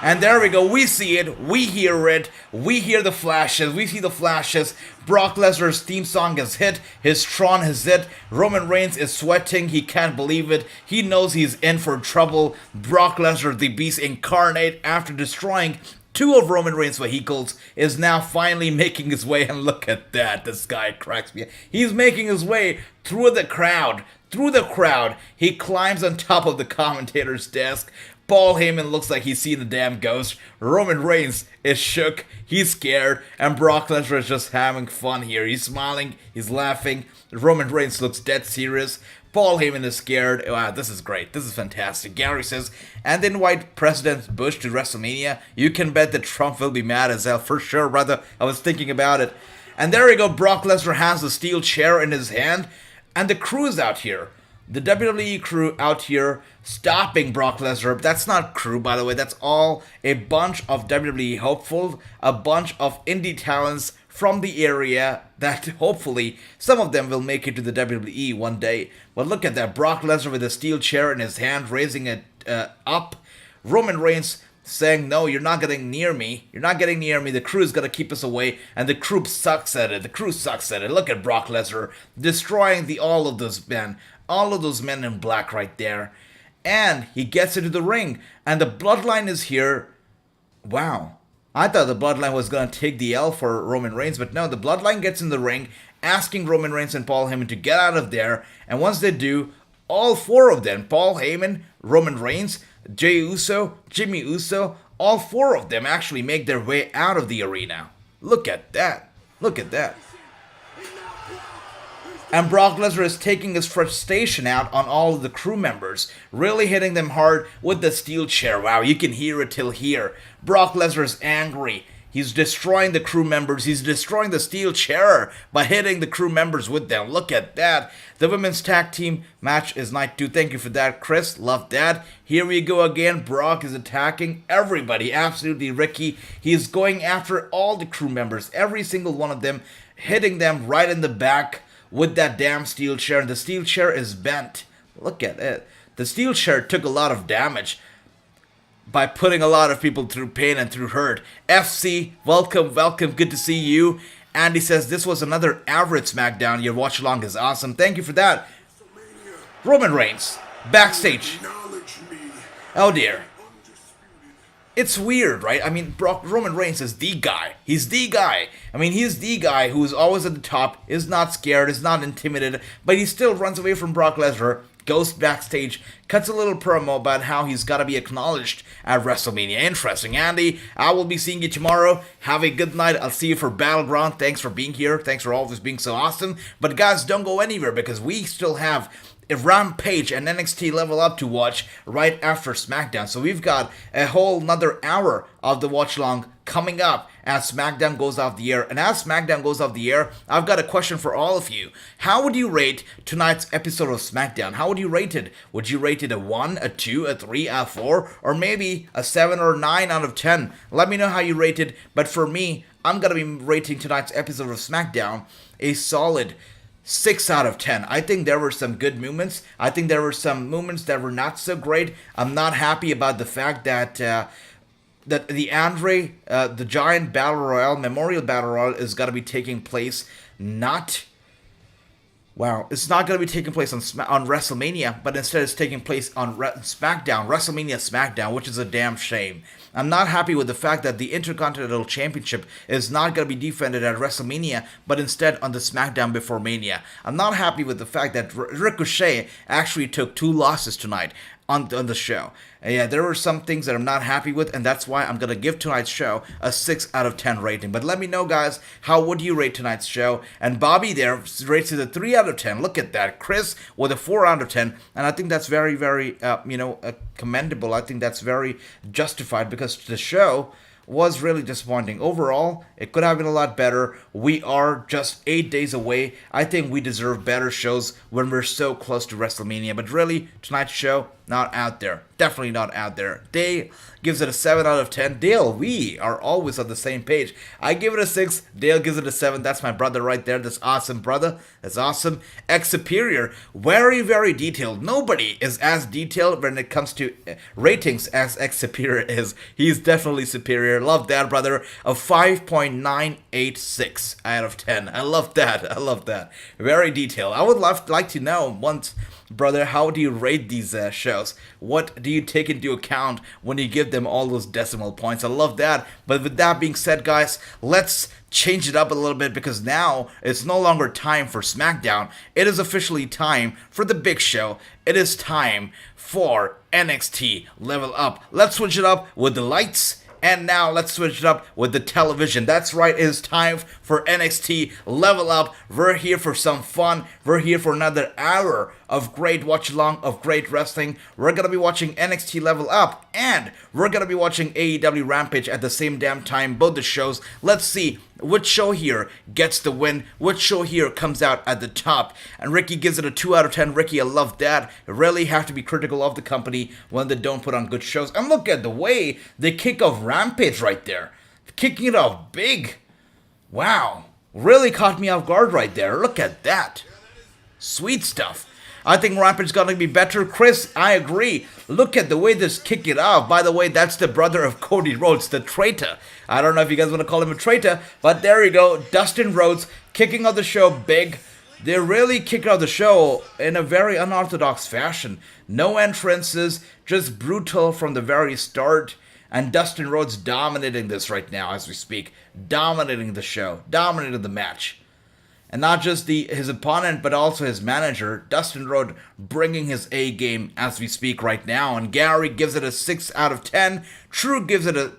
Speaker 1: And there we go, we see it, we hear it, we hear the flashes, we see the flashes. Brock Lesnar's theme song has hit, his Tron has hit, Roman Reigns is sweating, he can't believe it, he knows he's in for trouble. Brock Lesnar, the Beast Incarnate, after destroying 2 of Roman Reigns' vehicles, is now finally making his way, and look at that, this guy cracks me. He's making his way through the crowd, he climbs on top of the commentator's desk. Paul Heyman looks like he's seen the damn ghost. Roman Reigns is shook, he's scared, and Brock Lesnar is just having fun here. He's smiling, he's laughing. Roman Reigns looks dead serious. Paul Heyman is scared. Wow, this is great. This is fantastic. Gary says, and invite President Bush to WrestleMania. You can bet that Trump will be mad as hell. For sure, brother. I was thinking about it. And there we go. Brock Lesnar has the steel chair in his hand, and the crew is out here. The WWE crew out here stopping Brock Lesnar. That's not crew, by the way. That's all a bunch of WWE hopeful, a bunch of indie talents from the area that hopefully some of them will make it to the WWE one day. But look at that. Brock Lesnar with a steel chair in his hand, raising it up. Roman Reigns saying, no, you're not getting near me. You're not getting near me. The crew is going to keep us away. And the crew sucks at it. Look at Brock Lesnar destroying all of those men. All of those men in black right there. And he gets into the ring. And the Bloodline is here. Wow. I thought the Bloodline was going to take the L for Roman Reigns. But no, the Bloodline gets in the ring, asking Roman Reigns and Paul Heyman to get out of there. And once they do, all 4 of them, Paul Heyman, Roman Reigns, Jey Uso, Jimmy Uso, all 4 of them actually make their way out of the arena. Look at that. Look at that. And Brock Lesnar is taking his frustration out on all of the crew members, really hitting them hard with the steel chair. Wow, you can hear it till here. Brock Lesnar is angry. He's destroying the crew members. He's destroying the steel chair by hitting the crew members with them. Look at that. The women's tag team match is night 2. Thank you for that, Chris. Love that. Here we go again. Brock is attacking everybody. Absolutely, Ricky. He is going after all the crew members. Every single one of them. Hitting them right in the back with that damn steel chair. And the steel chair is bent. Look at it. The steel chair took a lot of damage by putting a lot of people through pain and through hurt. FC, welcome. Good to see you. Andy says, this was another average SmackDown. Your watch along is awesome. Thank you for that. Roman Reigns, backstage. Oh dear. It's weird, right? I mean, Roman Reigns is the guy. He's the guy. I mean, he's the guy who is always at the top, is not scared, is not intimidated, but he still runs away from Brock Lesnar, goes backstage, cuts a little promo about how he's got to be acknowledged at WrestleMania. Interesting. Andy, I will be seeing you tomorrow. Have a good night. I'll see you for Battleground. Thanks for being here. Thanks for always being so awesome. But guys, don't go anywhere because we still have a Rampage and NXT Level Up to watch right after SmackDown. So we've got a whole another hour of the watch along coming up as SmackDown goes off the air. And as SmackDown goes off the air, I've got a question for all of you. How would you rate tonight's episode of SmackDown? How would you rate it? Would you rate it a 1, a 2, a 3, a 4, or maybe a 7 or 9 out of 10? Let me know how you rate it. But for me, I'm going to be rating tonight's episode of SmackDown a solid 6 out of 10. I think there were some good moments. I think there were some moments that were not so great. I'm not happy about the fact that that the the Giant Battle Royale, Memorial Battle Royale is going to be taking place not Wow, it's not going to be taking place on WrestleMania, but instead it's taking place on SmackDown, WrestleMania SmackDown, which is a damn shame. I'm not happy with the fact that the Intercontinental Championship is not going to be defended at WrestleMania, but instead on the SmackDown before Mania. I'm not happy with the fact that Ricochet actually took 2 losses tonight on the show. And yeah, there were some things that I'm not happy with, and that's why I'm going to give tonight's show a 6 out of 10 rating. But let me know, guys, how would you rate tonight's show? And Bobby there rates it a 3 out of 10. Look at that. Chris with a 4 out of 10. And I think that's very, very, commendable. I think that's very justified because the show was really disappointing. Overall, it could have been a lot better. We are just 8 days away. I think we deserve better shows when we're so close to WrestleMania. But really, tonight's show, not out there. Definitely not out there. Dale gives it a 7 out of 10. Dale, we are always on the same page. I give it a 6. Dale gives it a 7. That's my brother right there. That's awesome, brother. That's awesome. X Superior, very, very detailed. Nobody is as detailed when it comes to ratings as X Superior is. He's definitely superior. Love that, brother. A 5.986 out of 10. I love that. I love that. Very detailed. I would like to know once, brother, how do you rate these shows? What do you take into account when you give them all those decimal points? I love that. But with that being said, guys, let's change it up a little bit because now it's no longer time for SmackDown. It is officially time for the big show. It is time for NXT Level Up. Let's switch it up with the lights. And now let's switch it up with the television. That's right, it is time for NXT Level Up. We're here for some fun. We're here for another hour of great watch along, of great wrestling. We're going to be watching NXT Level Up and we're going to be watching AEW Rampage at the same damn time, both the shows. Let's see which show here gets the win, which show here comes out at the top. And Ricky gives it a 2 out of 10. Ricky, I love that. You really have to be critical of the company when they don't put on good shows. And look at the way they kick off Rampage right there. Kicking it off big. Wow. Really caught me off guard right there. Look at that. Sweet stuff. I think Rampage is going to be better. Chris, I agree. Look at the way this kick it off. By the way, that's the brother of Cody Rhodes, the traitor. I don't know if you guys want to call him a traitor, but there you go. Dustin Rhodes kicking off the show big. They really kicked off the show in a very unorthodox fashion. No entrances, just brutal from the very start. And Dustin Rhodes dominating this right now as we speak. Dominating the show. Dominating the match. And not just his opponent, but also his manager, Dustin Rhodes, bringing his A game as we speak right now. And Gary gives it a 6 out of 10. True gives it a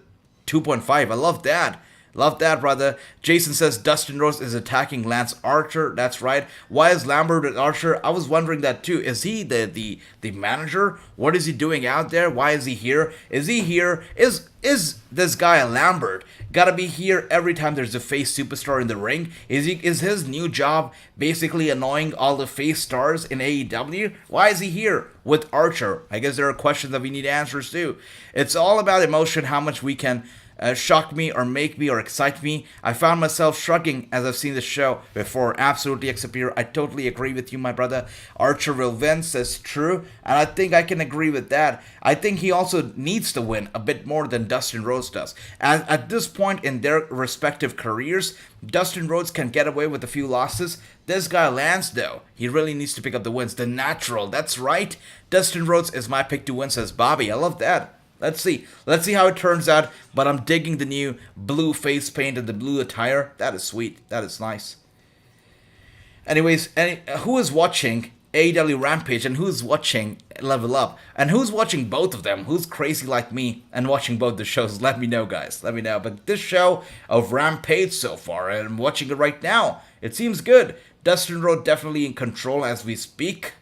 Speaker 1: 2.5. I love that. Love that, brother. Jason says Dustin Rhodes is attacking Lance Archer. That's right. Why is Lambert with Archer? I was wondering that too. Is he the manager? What is he doing out there? Why is he here? Is he here? Is this guy Lambert gotta be here every time there's a face superstar in the ring? Is his new job basically annoying all the face stars in AEW? Why is he here with Archer? I guess there are questions that we need answers to. It's all about emotion, how much we can shock me or make me or excite me. I found myself shrugging as I've seen the show before. Absolutely, Xavier. I totally agree with you, my brother. Archer will win, says true. And I think I can agree with that. I think he also needs to win a bit more than Dustin Rhodes does. At this point in their respective careers, Dustin Rhodes can get away with a few losses. This guy Lance, though, he really needs to pick up the wins. The natural, that's right. Dustin Rhodes is my pick to win, says Bobby. I love that. Let's see how it turns out, but I'm digging the new blue face paint and the blue attire. That is sweet. That is nice. Anyways, who is watching AEW Rampage and who's watching Level Up? And who's watching both of them? Who's crazy like me and watching both the shows? Let me know, guys. Let me know. But this show of Rampage so far, and I'm watching it right now, it seems good. Dustin Rhodes definitely in control as we speak.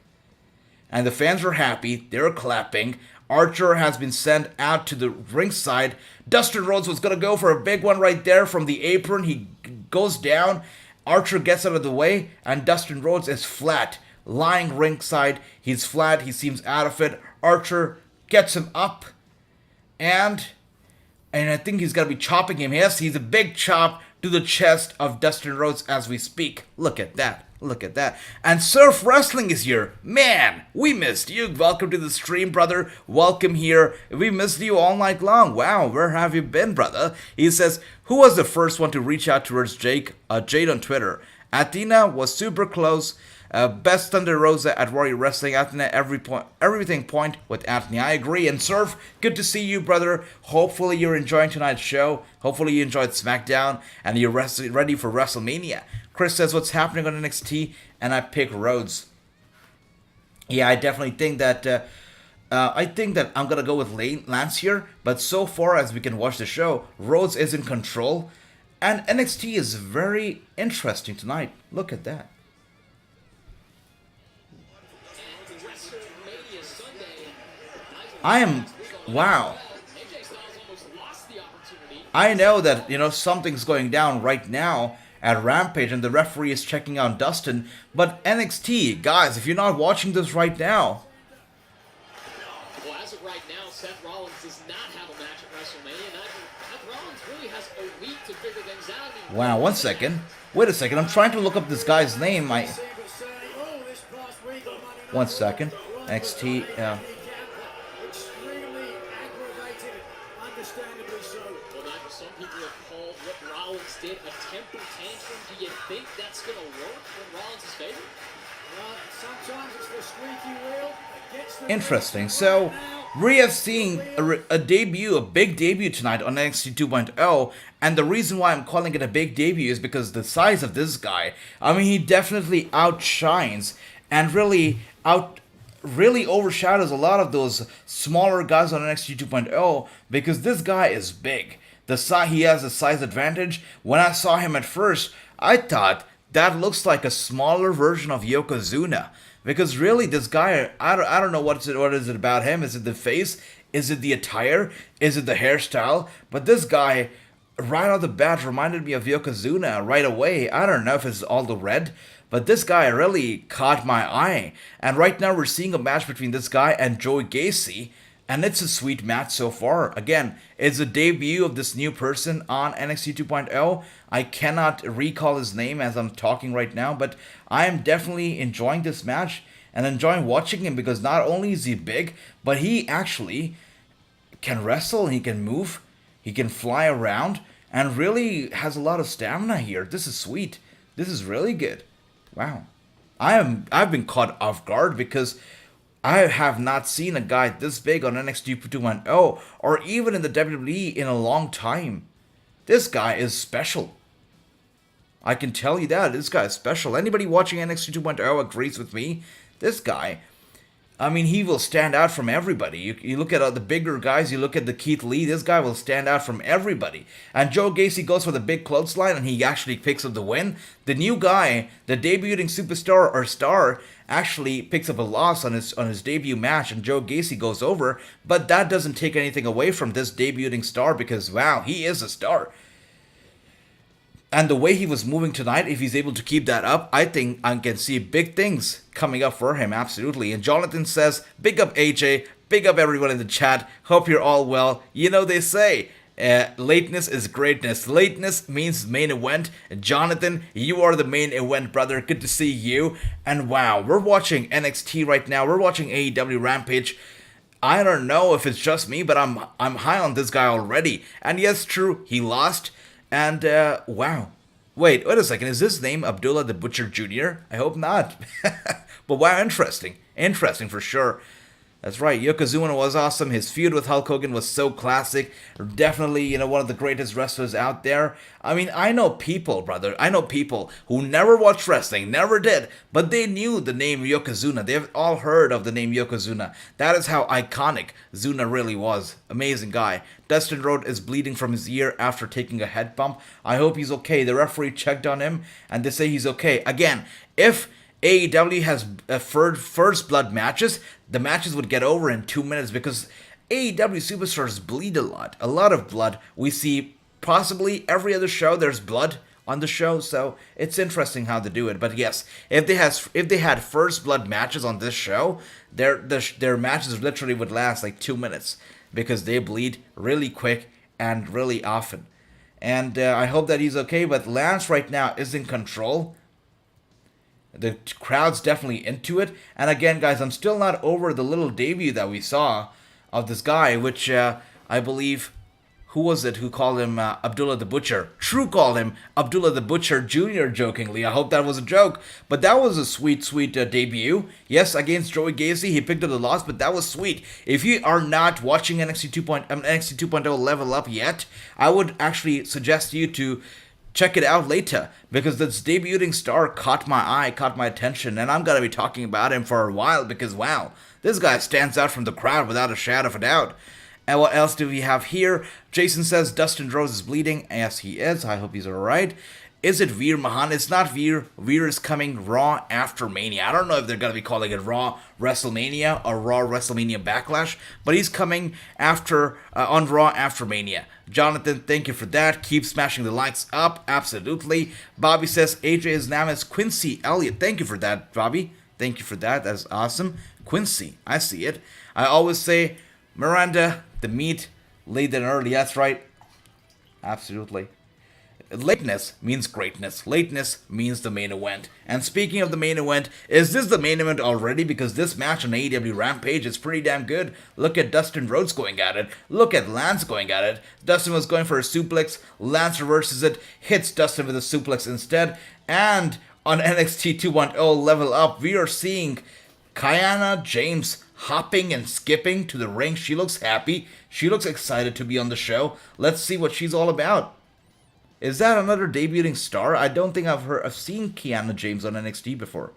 Speaker 1: And the fans are happy. They're clapping. Archer has been sent out to the ringside. Dustin Rhodes was going to go for a big one right there from the apron. He goes down. Archer gets out of the way. And Dustin Rhodes is flat. Lying ringside. He's flat. He seems out of it. Archer gets him up. And I think he's going to be chopping him. Yes, he's a big chop to the chest of Dustin Rhodes as we speak. Look at that. Look at that. And Surf Wrestling is here. Man, we missed you. Welcome to the stream, brother. Welcome here. We missed you all night long. Wow, where have you been, brother? He says, who was the first one to reach out towards Jade on Twitter? Athena was super close. Best Thunder Rosa at Warrior Wrestling. Anthony, everything point with Anthony. I agree. And Surf, good to see you, brother. Hopefully you're enjoying tonight's show. Hopefully you enjoyed SmackDown and you're ready for WrestleMania. Chris says, what's happening on NXT? And I pick Rhodes. Yeah, I definitely think that... I'm gonna go with Lance here, but so far as we can watch the show, Rhodes is in control, and NXT is very interesting tonight. Look at that. Wow. I know that, something's going down right now at Rampage and the referee is checking out Dustin, but NXT, guys, if you're not watching this right now,
Speaker 8: right now, Seth Rollins does not have a match at WrestleMania. Seth Rollins really has a week to figure things out.
Speaker 1: Wow, 1 second. Wait a second, I'm trying to look up this guy's name. 1 second. NXT,
Speaker 8: Well, Michael, some people have called what Rollins did a temper tantrum. Do you think that's going to work in Rollins' favor?
Speaker 6: Sometimes it's the squeaky wheel.
Speaker 1: Interesting. So, we have seen a big debut tonight on NXT 2.0, and the reason why I'm calling it a big debut is because the size of this guy. I mean, he definitely outshines and really overshadows a lot of those smaller guys on NXT 2.0 because this guy is big. He has a size advantage. When I saw him at first, I thought that looks like a smaller version of Yokozuna. Because really, this guy, I don't know what is it about him. Is it the face? Is it the attire? Is it the hairstyle? But this guy, right off the bat, reminded me of Yokozuna right away. I don't know if it's all the red, but this guy really caught my eye. And right now, we're seeing a match between this guy and Joey Gacy. And it's a sweet match so far. Again, it's a debut of this new person on NXT 2.0. I cannot recall his name as I'm talking right now, but I am definitely enjoying this match and enjoying watching him because not only is he big, but he actually can wrestle, he can move, he can fly around, and really has a lot of stamina here. This is sweet. This is really good. Wow. I've been caught off guard because I have not seen a guy this big on NXT 2.0 or even in the WWE in a long time. This guy is special. I can tell you that. This guy is special. Anybody watching NXT 2.0 agrees with me. This guy, I mean, he will stand out from everybody. You look at the bigger guys, you look at the Keith Lee, this guy will stand out from everybody. And Joe Gacy goes for the big clothesline and he actually picks up the win. The new guy, the debuting superstar or star, actually picks up a loss on his debut match and Joe Gacy goes over. But that doesn't take anything away from this debuting star because, wow, he is a star. And the way he was moving tonight, if he's able to keep that up, I think I can see big things coming up for him, absolutely. And Jonathan says, big up AJ, big up everyone in the chat, hope you're all well. You know they say, lateness is greatness. Lateness means main event. Jonathan, you are the main event, brother. Good to see you. And wow, we're watching NXT right now. We're watching AEW Rampage. I don't know if it's just me, but I'm high on this guy already. And yes, true, he lost. And, wow. Wait a second. Is his name Abdullah the Butcher Jr.? I hope not. But wow, interesting. Interesting for sure. That's right. Yokozuna was awesome. His feud with Hulk Hogan was so classic. Definitely, one of the greatest wrestlers out there. I mean, I know people, brother. I know people who never watched wrestling, never did, but they knew the name Yokozuna. They've all heard of the name Yokozuna. That is how iconic Zuna really was. Amazing guy. Dustin Rhodes is bleeding from his ear after taking a head bump. I hope he's okay. The referee checked on him, and they say he's okay. Again, if AEW has first blood matches, the matches would get over in 2 minutes because AEW superstars bleed a lot of blood. We see possibly every other show there's blood on the show, so it's interesting how they do it. But yes, if they had first blood matches on this show, their matches literally would last like 2 minutes because they bleed really quick and really often. And I hope that he's okay. But Lance right now is in control. The crowd's definitely into it. And again, guys, I'm still not over the little debut that we saw of this guy, which I believe... who was it who called him Abdullah the Butcher? True called him Abdullah the Butcher Jr. jokingly. I hope that was a joke. But that was a sweet debut. Yes, against Joey Gacy, he picked up the loss, but that was sweet. If you are not watching NXT 2.0 Level Up yet, I would actually suggest you to check it out later, because this debuting star caught my eye, caught my attention, and I'm going to be talking about him for a while because, wow, this guy stands out from the crowd without a shadow of a doubt. And what else do we have here? Jason says Dustin Rhodes is bleeding. Yes, he is. I hope he's alright. Is it Veer Mahan? It's not Veer. Veer is coming Raw after Mania. I don't know if they're going to be calling it Raw WrestleMania or Raw WrestleMania Backlash, but he's coming after on Raw after Mania. Jonathan, thank you for that. Keep smashing the likes up. Absolutely. Bobby says AJ's name is Quincy Elliott. Thank you for that, Bobby. Thank you for that. That's awesome. Quincy. I see it. I always say, Miranda, the meat, late and early. That's right. Absolutely. Lateness means greatness. Lateness means the main event. And speaking of the main event, is this the main event already? Because this match on AEW Rampage is pretty damn good. Look at Dustin Rhodes going at it. Look at Lance going at it. Dustin was going for a suplex. Lance reverses it, hits Dustin with a suplex instead. And on NXT 2.0 Level Up, we are seeing Kiana James hopping and skipping to the ring. She looks happy. She looks excited to be on the show. Let's see what she's all about. Is that another debuting star? I don't think I've seen Kiana James on NXT before.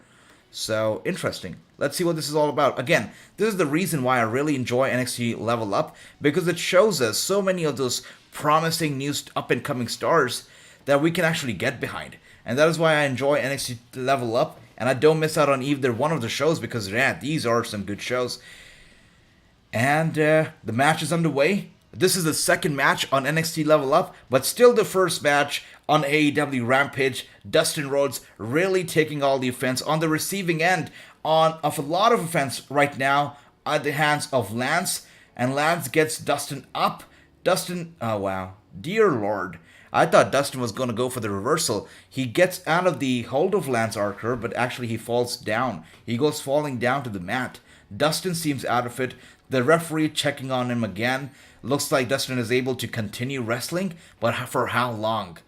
Speaker 1: So, interesting. Let's see what this is all about. Again, this is the reason why I really enjoy NXT Level Up, because it shows us so many of those promising new up-and-coming stars that we can actually get behind. And that is why I enjoy NXT Level Up, and I don't miss out on either one of the shows, because, yeah, these are some good shows. And the match is underway. This is the second match on NXT Level Up, but still the first match on AEW Rampage. Dustin Rhodes really taking all the offense on the receiving end of a lot of offense right now at the hands of Lance. And Lance gets Dustin up. Dustin, oh wow, dear Lord. I thought Dustin was going to go for the reversal. He gets out of the hold of Lance Archer, but actually he falls down. He goes falling down to the mat. Dustin seems out of it. The referee checking on him again. Looks like Dustin is able to continue wrestling, but for how long?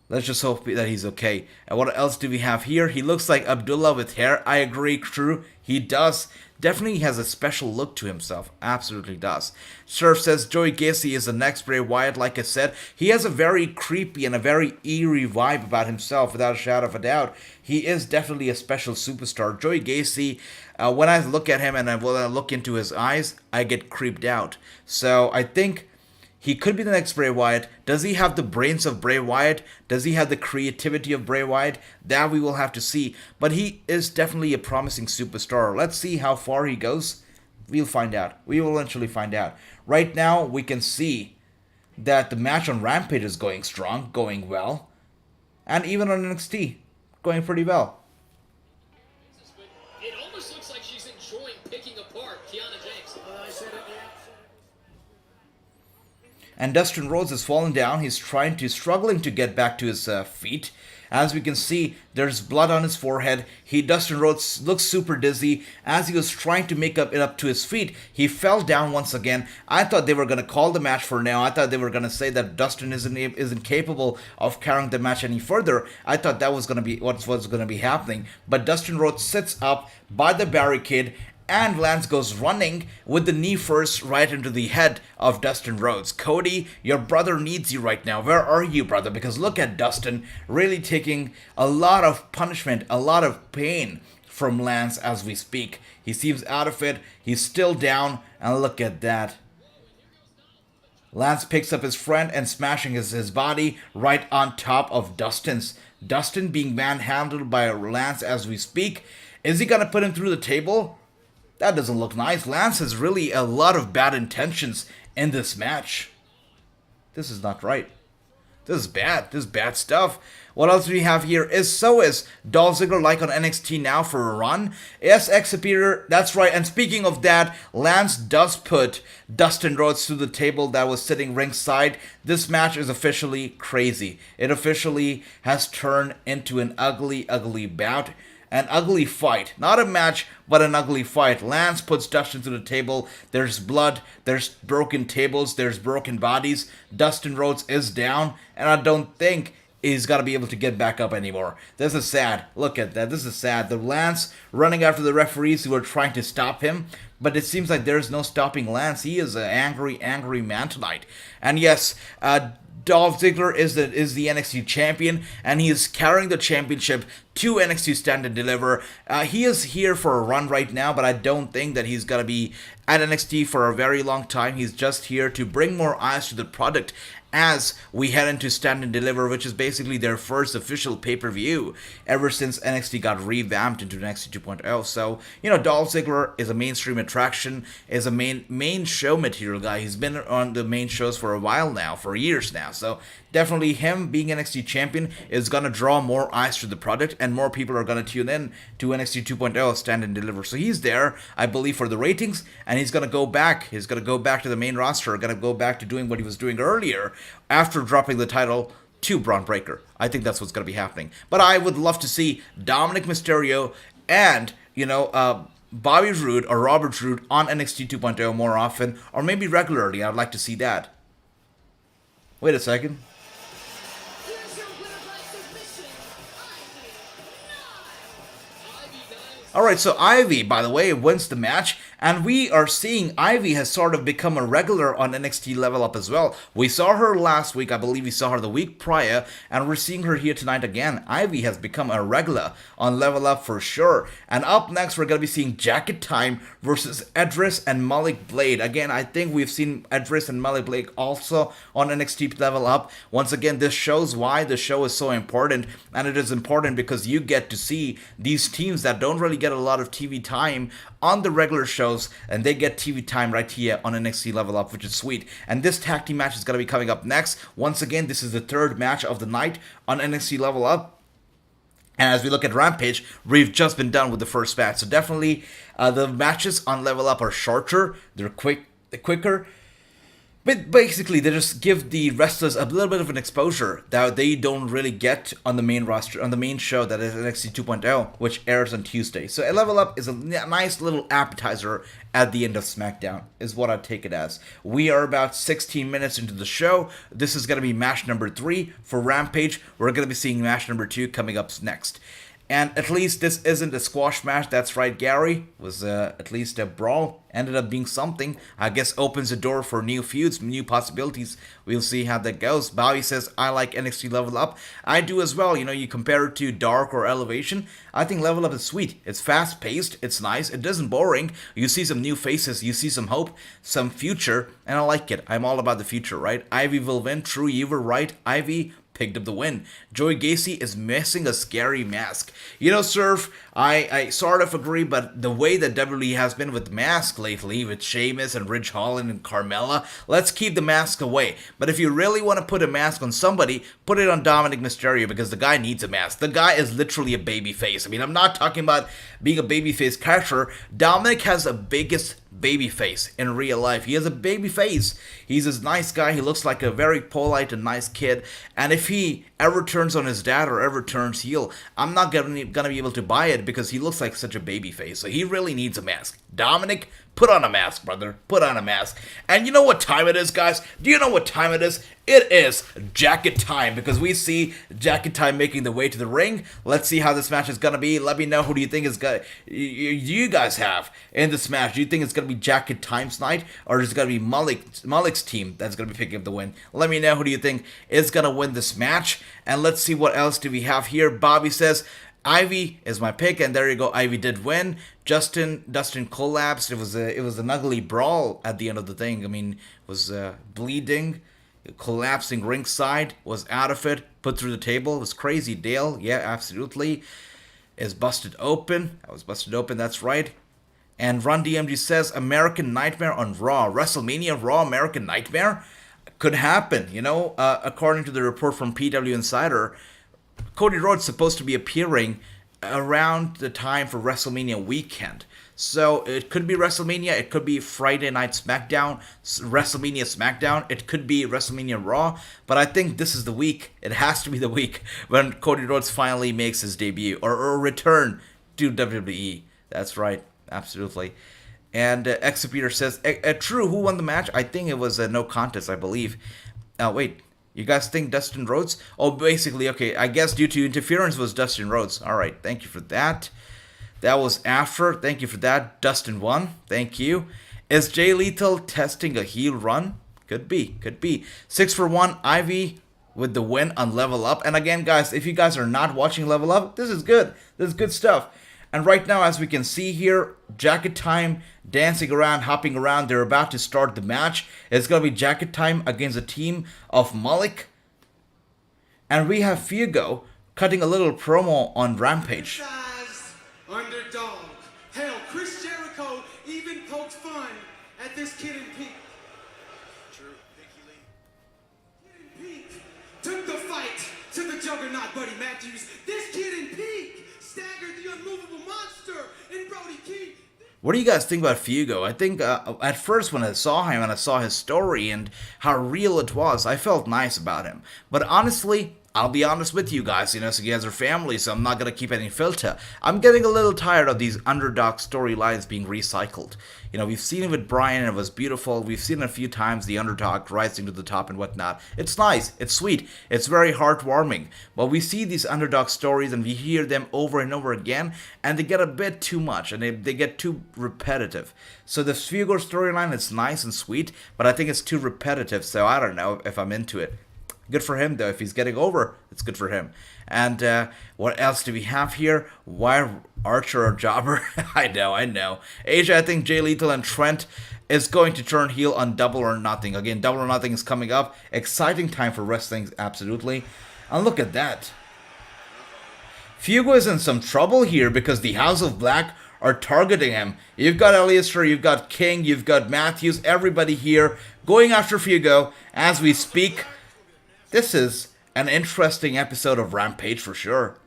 Speaker 1: Let's just hope that he's okay. And what else do we have here? He looks like Abdullah with hair. I agree, true. He does. Definitely has a special look to himself. Absolutely does. Surf says Joey Gacy is the next Bray Wyatt. Like I said, he has a very creepy and a very eerie vibe about himself, without a shadow of a doubt. He is definitely a special superstar. Joey Gacy, when I look at him and when I look into his eyes, I get creeped out. So I think he could be the next Bray Wyatt. Does he have the brains of Bray Wyatt? Does he have the creativity of Bray Wyatt? That we will have to see. But he is definitely a promising superstar. Let's see how far he goes. We'll find out. We will eventually find out. Right now, we can see that the match on Rampage is going strong, going well. And even on NXT, going pretty well.
Speaker 8: It almost looks like she's enjoying picking apart Kiana James.
Speaker 1: And Dustin Rhodes is falling down. He's struggling to get back to his feet. As we can see, there's blood on his forehead. Dustin Rhodes looks super dizzy. As he was trying to make it up to his feet, he fell down once again. I thought they were going to call the match for now. I thought they were going to say that Dustin isn't capable of carrying the match any further. I thought that was going to be what was going to be happening. But Dustin Rhodes sits up by the barricade, and Lance goes running with the knee first right into the head of Dustin Rhodes. Cody, your brother needs you right now. Where are you, brother? Because look at Dustin really taking a lot of punishment, a lot of pain from Lance as we speak. He seems out of it. He's still down, and look at that. Lance picks up his friend and smashing his body right on top of Dustin's. Dustin being manhandled by Lance as we speak. Is he going to put him through the table? That doesn't look nice. Lance has really a lot of bad intentions in this match. This is not right. This is bad. This is bad stuff. What else do we have here? Is Dolph Ziggler like on NXT now for a run? Yes, X-Superior. That's right. And speaking of that, Lance does put Dustin Rhodes through the table that was sitting ringside. This match is officially crazy. It officially has turned into an ugly, ugly bout. an ugly fight. Not a match, but an ugly fight. Lance puts Dustin to the table. There's blood, there's broken tables, there's broken bodies. Dustin Rhodes is down, and I don't think he's got to be able to get back up anymore. This is sad. Look at that. This is sad. The Lance running after the referees who are trying to stop him, but it seems like there's no stopping Lance. He is an angry, angry man tonight. And yes, Dolph Ziggler is the NXT champion, and he is carrying the championship to NXT Stand and Deliver. He is here for a run right now, but I don't think that he's going to be at NXT for a very long time. He's just here to bring more eyes to the product as we head into Stand and Deliver, which is basically their first official pay-per-view ever since NXT got revamped into NXT 2.0. So, Dolph Ziggler is a mainstream attraction, is a main show material guy. He's been on the main shows for a while now, for years now. So, definitely him being NXT champion is going to draw more eyes to the product, and more people are going to tune in to NXT 2.0 Stand and Deliver. So he's there, I believe, for the ratings, and he's going to go back. He's going to go back to the main roster, going to go back to doing what he was doing earlier after dropping the title to Braun Breaker. I think that's what's going to be happening. But I would love to see Dominic Mysterio and, Bobby Roode or Robert Roode on NXT 2.0 more often, or maybe regularly. I'd like to see that. Wait a second. Alright, so Ivy, by the way, wins the match, and we are seeing Ivy has sort of become a regular on NXT Level Up as well. We saw her last week, I believe we saw her the week prior, and we're seeing her here tonight again. Ivy has become a regular on Level Up for sure. And up next, we're going to be seeing Jacket Time versus Edris and Malik Blade. Again, I think we've seen Edris and Malik Blade also on NXT Level Up. Once again, this shows why the show is so important, and it is important because you get to see these teams that don't really get a lot of TV time on the regular shows, and they get TV time right here on NXT Level Up, which is sweet. And this tag team match is going to be coming up next. Once again, this is the third match of the night on NXT Level Up. And as we look at Rampage, we've just been done with the first match. So definitely, the matches on Level Up are shorter, they're quicker. But basically, they just give the wrestlers a little bit of an exposure that they don't really get on the main roster, on the main show that is NXT 2.0, which airs on Tuesday. So a Level Up is a nice little appetizer at the end of SmackDown, is what I take it as. We are about 16 minutes into the show. This is going to be match number 3 for Rampage. We're going to be seeing match number 2 coming up next. And at least this isn't a squash match. That's right, Gary. It was at least a brawl. Ended up being something. I guess opens the door for new feuds, new possibilities. We'll see how that goes. Bobby says, I like NXT Level Up. I do as well. You compare it to Dark or Elevation. I think Level Up is sweet. It's fast-paced. It's nice. It isn't boring. You see some new faces. You see some hope, some future. And I like it. I'm all about the future, right? Ivy will win. True, you were right. Ivy picked up the win. Joey Gacy is missing a scary mask. Surf, I sort of agree, but the way that WWE has been with mask lately, with Sheamus and Ridge Holland and Carmella, let's keep the mask away. But if you really want to put a mask on somebody, put it on Dominic Mysterio, because the guy needs a mask. The guy is literally a baby face. I'm not talking about being a babyface character. Dominic has the biggest baby face in real life. He has a baby face. He's a nice guy. He looks like a very polite and nice kid. And if he ever turns on his dad or ever turns heel, I'm not gonna be able to buy it because he looks like such a baby face. So he really needs a mask. Dominic, put on a mask, brother. Put on a mask. And you know what time it is, guys? Do you know what time it is? It is Jacket Time, because we see Jacket Time making the way to the ring. Let's see how this match is going to be. Let me know, who do you think is going to... you guys have in this match? Do you think it's going to be Jacket Time's night, or is it going to be Malik's team that's going to be picking up the win? Let me know, who do you think is going to win this match? And let's see what else do we have here. Bobby says, Ivy is my pick, and there you go. Ivy did win. Dustin collapsed. It was an ugly brawl at the end of the thing. It was bleeding, collapsing ringside, was out of it, put through the table. It was crazy. Dale, yeah, absolutely, is busted open. I was busted open. That's right. And Run DMG says American Nightmare on Raw. WrestleMania Raw American Nightmare could happen. According to the report from PW Insider, Cody Rhodes supposed to be appearing around the time for WrestleMania weekend. So it could be WrestleMania, it could be Friday Night SmackDown, WrestleMania SmackDown, it could be WrestleMania Raw, but I think this is the week, it has to be the week, when Cody Rhodes finally makes his debut, or return to WWE. That's right, absolutely. And Executor says, true, who won the match? I think it was a no contest, I believe. Wait, you guys think Dustin Rhodes? Oh, basically, okay, I guess due to interference was Dustin Rhodes. All right, thank you for that. That was after. Thank you for that. Dustin won. Thank you. Is Jay Lethal testing a heel run? Could be. Could be. 6 for 1. Ivy with the win on Level Up. And again, guys, if you guys are not watching Level Up, this is good. This is good stuff. And right now, as we can see here, Jacket Time dancing around, hopping around. They're about to start the match. It's going to be Jacket Time against a team of Malik. And we have Fuego cutting a little promo on Rampage.
Speaker 6: Underdog. Hell, Chris Jericho even poked fun at this Kid in Pink.
Speaker 5: True, Nikki Lee.
Speaker 6: Kid in Pink took the fight to the juggernaut Buddy Matthews. This Kid in Pink staggered the unmovable monster in Brody King.
Speaker 1: What do you guys think about Fuego? I think at first when I saw him and I saw his story and how real it was, I felt nice about him. But honestly, I'll be honest with you guys, so you guys are family, so I'm not going to keep any filter. I'm getting a little tired of these underdog storylines being recycled. We've seen it with Brian, and it was beautiful. We've seen it a few times, the underdog rising to the top and whatnot. It's nice, it's sweet, it's very heartwarming. But we see these underdog stories, and we hear them over and over again, and they get a bit too much, and they get too repetitive. So the Fuego storyline is nice and sweet, but I think it's too repetitive, so I don't know if I'm into it. Good for him, though. If he's getting over, it's good for him. And what else do we have here? Why Archer or Jobber? I know. Asia, I think Jay Lethal and Trent is going to turn heel on Double or Nothing. Again, Double or Nothing is coming up. Exciting time for wrestling, absolutely. And look at that. Fuego is in some trouble here because the House of Black are targeting him. You've got Eliaster, you've got King, you've got Matthews, everybody here going after Fuego as we speak. This is an interesting episode of Rampage for sure.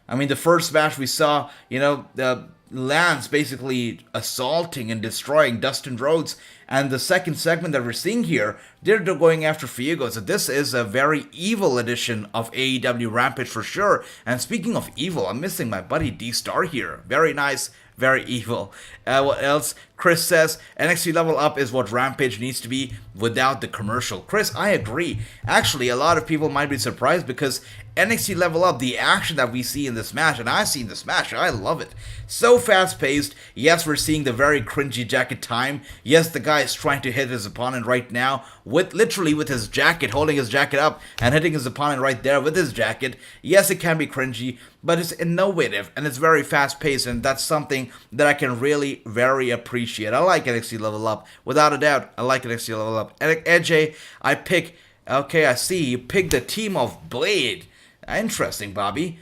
Speaker 1: I mean, the first match we saw, the Lance basically assaulting and destroying Dustin Rhodes. And the second segment that we're seeing here, they're going after Fuego. So this is a very evil edition of AEW Rampage for sure. And speaking of evil, I'm missing my buddy D-Star here. Very nice. Very evil. What else? Chris says, NXT Level Up is what Rampage needs to be without the commercial. Chris, I agree. Actually, a lot of people might be surprised because NXT Level Up, the action that we see in this match, and I've seen this match, I love it. So fast-paced. Yes, we're seeing the very cringy Jacket Time. Yes, the guy is trying to hit his opponent right now, literally with his jacket, holding his jacket up and hitting his opponent right there with his jacket. Yes, it can be cringy, but it's innovative and it's very fast-paced, and that's something that I can really very appreciate. I like NXT Level Up, without a doubt. I like NXT Level Up. AJ, I see you picked the team of Blade. Interesting, Bobby.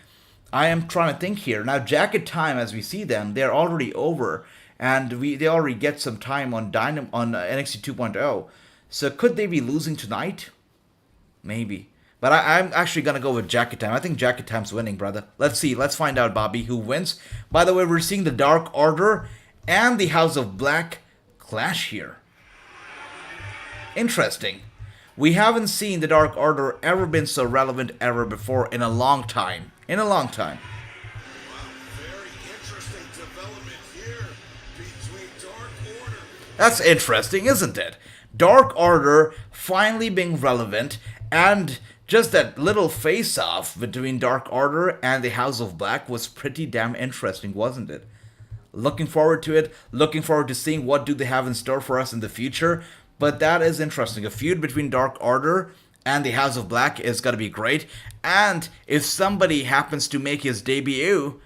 Speaker 1: I am trying to think here. Now, Jacket Time, as we see them, they're already over, and they already get some time on NXT 2.0. So could they be losing tonight? Maybe. But I'm actually going to go with Jacket Time. I think Jacket Time's winning, brother. Let's see. Let's find out, Bobby, who wins. By the way, we're seeing the Dark Order and the House of Black clash here. Interesting. We haven't seen the Dark Order ever been so relevant ever before in a long time. In a long time.
Speaker 2: Wow, very interesting development here between Dark Order.
Speaker 1: That's interesting, isn't it? Dark Order finally being relevant, and just that little face-off between Dark Order and the House of Black was pretty damn interesting, wasn't it? Looking forward to it. Looking forward to seeing what do they have in store for us in the future. But that is interesting. A feud between Dark Order and the House of Black is going to be great. And if somebody happens to make his debut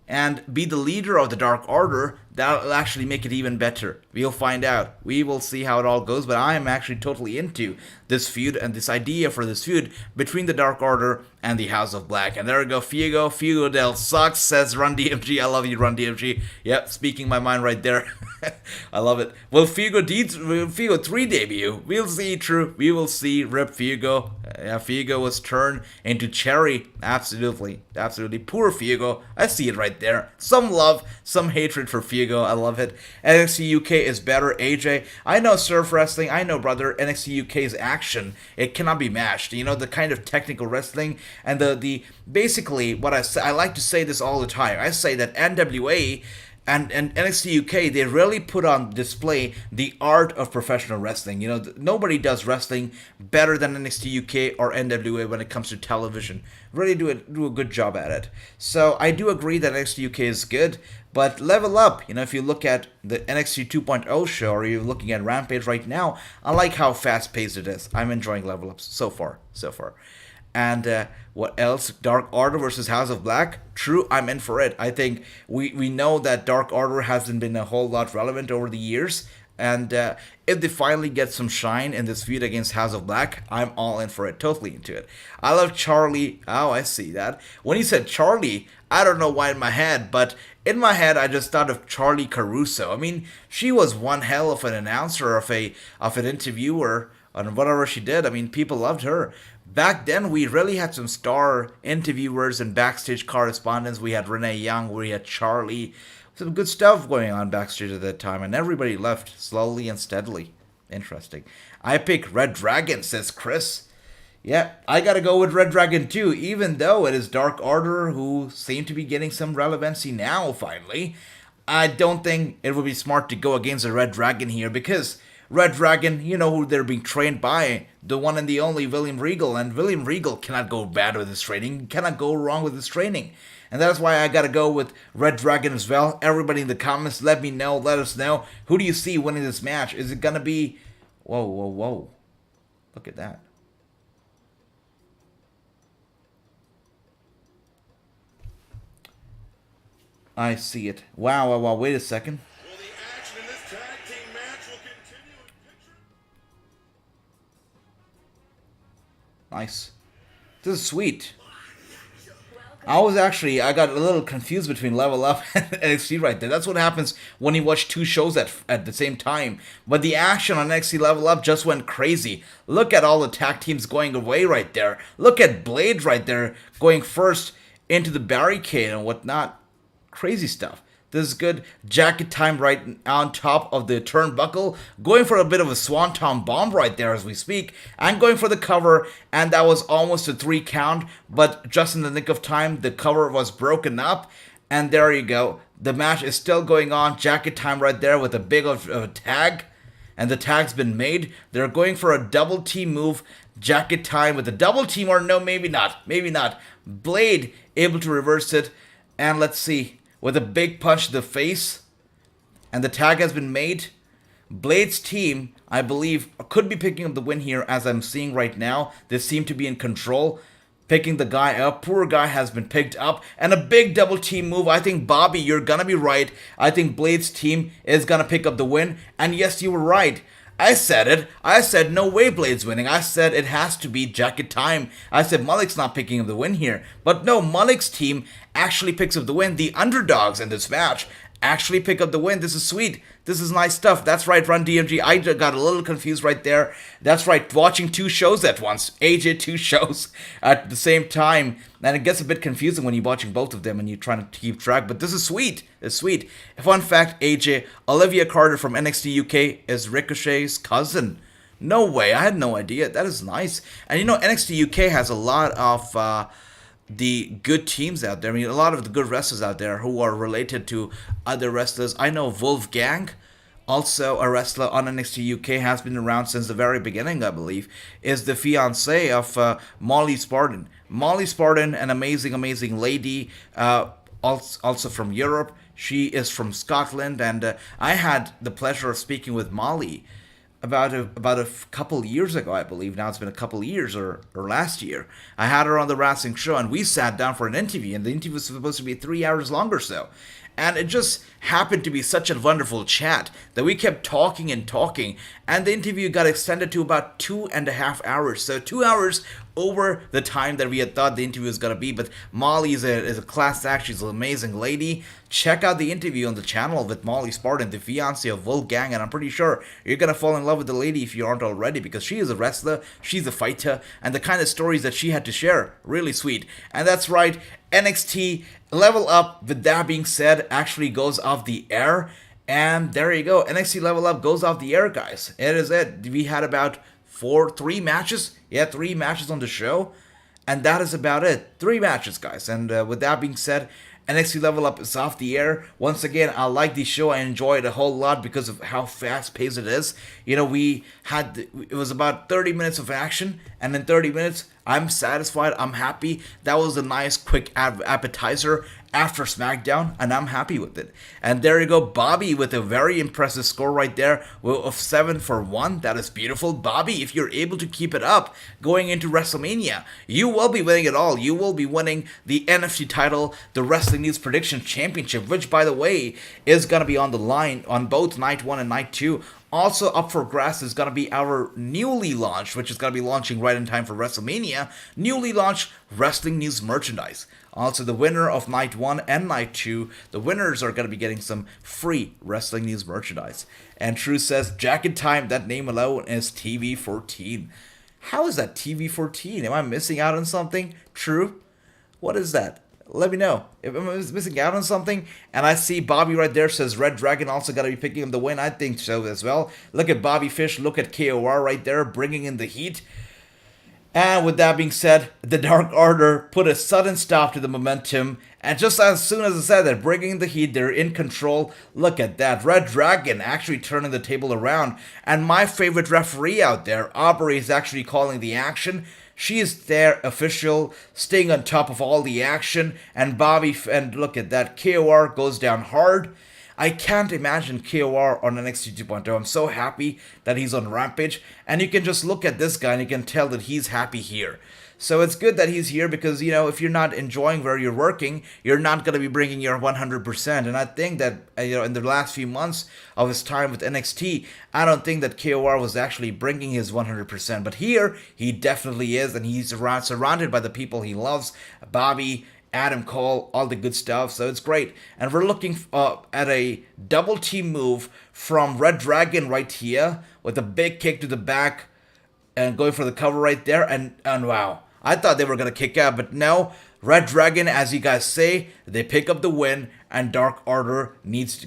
Speaker 1: and be the leader of the Dark Order, that'll actually make it even better. We'll find out. We will see how it all goes, but I am actually totally into this feud and this idea for this feud between the Dark Order and the House of Black. And there we go, Fuego. Fuego del sucks, says Run DMG. I love you, Run DMG. Yep, speaking my mind right there. I love it. Will Fuego 3 debut? We'll see, true. We will see. Rip Fuego. Fuego was turned into Cherry. Absolutely. Absolutely. Poor Fuego. I see it right there. Some love, some hatred for Fuego. you go. I love it. NXT UK is better. AJ, I know surf wrestling. I know, brother. NXT UK's action, it cannot be matched. You know, the kind of technical wrestling and the basically what I say. I like to say this all the time. I say that NWA and NXT UK, they really put on display the art of professional wrestling. You know, nobody does wrestling better than NXT UK or NWA when it comes to television. Really do a good job at it. So I do agree that NXT UK is good, but level up. You know, if you look at the NXT 2.0 show or you're looking at Rampage right now, I like how fast paced it is. I'm enjoying level ups so far. And what else? Dark Order versus House of Black? True, I'm in for it. I think we know that Dark Order hasn't been a whole lot relevant over the years. And if they finally get some shine in this feud against House of Black, I'm all in for it. Totally into it. I love Charlie. Oh, I see that. When he said Charlie, I don't know why in my head, but in my head I just thought of Charlie Caruso. I mean, she was one hell of an announcer, of an interviewer, on whatever she did. I mean, people loved her. Back then, we really had some star interviewers and backstage correspondents. We had Renee Young, we had Charlie. Some good stuff going on backstage at that time, and everybody left slowly and steadily. Interesting. I pick Red Dragon, says Chris. Yeah, I gotta go with Red Dragon too, even though it is Dark Order who seem to be getting some relevancy now, finally. I don't think it would be smart to go against the Red Dragon here, because Red Dragon, you know who they're being trained by, the one and the only William Regal, and William Regal cannot go bad with his training, cannot go wrong with his training. And that's why I gotta go with Red Dragon as well. Everybody in the comments, let me know, let us know. Who do you see winning this match? Is it gonna be... Whoa. Look at that. I see it. Wow, wait a second.
Speaker 3: Well, the action in this tag team match will continue in picture.
Speaker 1: Nice. This is sweet. I got a little confused between Level Up and NXT right there. That's what happens when you watch two shows at the same time. But the action on NXT Level Up just went crazy. Look at all the tag teams going away right there. Look at Blade right there going first into the barricade and whatnot. Crazy stuff. This is good. Jacket time right on top of the turnbuckle. Going for a bit of a swanton bomb right there as we speak. And going for the cover. And that was almost a 3 count. But just in the nick of time, the cover was broken up. And there you go. The match is still going on. Jacket time right there with a big of a tag. And the tag's been made. They're going for a double team move. Jacket time with a double team. Or no, maybe not. Maybe not. Blade able to reverse it. And let's see. With a big punch to the face, and the tag has been made. Blade's team, I believe, could be picking up the win here, as I'm seeing right now. They seem to be in control, picking the guy up. Poor guy has been picked up, and a big double team move. I think, Bobby, you're gonna be right. I think Blade's team is gonna pick up the win, and yes, you were right. I said it. I said no way Blade's winning. I said it has to be Jacket time. I said Malik's not picking up the win here. But no, Malik's team actually picks up the win. The underdogs in this match actually pick up the win. This is sweet. This is nice stuff. That's right, Run DMG. I got a little confused right there. That's right, watching 2 shows at once. AJ, 2 shows at the same time. And it gets a bit confusing when you're watching both of them and you're trying to keep track. But this is sweet. It's sweet. Fun fact, AJ, Olivia Carter from NXT UK is Ricochet's cousin. No way. I had no idea. That is nice. And you know, NXT UK has a lot of... the good teams out there. I mean, a lot of the good wrestlers out there who are related to other wrestlers. I know Wolfgang, also a wrestler on NXT UK, has been around since the very beginning, I believe, is the fiancé of Molly Spartan. Molly Spartan, an amazing lady, also from Europe. She is from Scotland, and I had the pleasure of speaking with Molly about a couple years ago, I believe. Now it's been a couple years, or last year. I had her on the Wrassing show, and we sat down for an interview, and the interview was supposed to be 3 hours long or so. And it just happened to be such a wonderful chat that we kept talking, and the interview got extended to about 2.5 hours. So 2 hours over the time that we had thought the interview was going to be. But Molly is a class act. She's an amazing lady. Check out the interview on the channel with Molly Spartan, the fiancé of Wolfgang, and I'm pretty sure you're going to fall in love with the lady if you aren't already, because she is a wrestler, she's a fighter, and the kind of stories that she had to share, really sweet. And that's right, NXT Level Up, with that being said, actually goes up off the air. And there you go. NXT Level Up goes off the air, guys. It is it. We had about 3 matches. Yeah, 3 matches on the show. And that is about it. 3 matches, guys. And with that being said, NXT Level Up is off the air. Once again, I like the show. I enjoy it a whole lot because of how fast-paced it is. You know, it was about 30 minutes of action. And in 30 minutes, I'm satisfied. I'm happy. That was a nice, quick appetizer after SmackDown, and I'm happy with it. And there you go, Bobby with a very impressive score right there of 7 for 1. That is beautiful. Bobby, if you're able to keep it up going into WrestleMania, you will be winning it all. You will be winning the NFC title, the Wrestling News Prediction Championship, which, by the way, is going to be on the line on both Night 1 and Night 2. Also up for grabs is going to be our newly launched, which is going to be launching right in time for WrestleMania, newly launched Wrestling News merchandise. Also, the winner of Night 1 and Night 2, the winners are going to be getting some free Wrestling News merchandise. And True says, Jacket Time, that name alone is TV14. How is that TV14? Am I missing out on something? True? What is that? Let me know. If I'm missing out on something, and I see Bobby right there says Red Dragon also got to be picking up the win, I think so as well. Look at Bobby Fish, look at KOR right there, bringing in the heat. And with that being said, the Dark Order put a sudden stop to the momentum. And just as soon as I said that, bringing the heat, they're in control. Look at that. Red Dragon actually turning the table around. And my favorite referee out there, Aubrey, is actually calling the action. She is there, official, staying on top of all the action. And and look at that, KOR goes down hard. I can't imagine KOR on NXT 2.0. I'm so happy that he's on Rampage. And you can just look at this guy and you can tell that he's happy here. So it's good that he's here because, you know, if you're not enjoying where you're working, you're not going to be bringing your 100%. And I think that, you know, in the last few months of his time with NXT, I don't think that KOR was actually bringing his 100%. But here, he definitely is. And he's surrounded by the people he loves. Bobby, Adam Cole, all the good stuff, so it's great. And we're looking at a double team move from Red Dragon right here with a big kick to the back and going for the cover right there. And wow, I thought they were going to kick out, but no. Red Dragon, as you guys say, they pick up the win, and Dark Order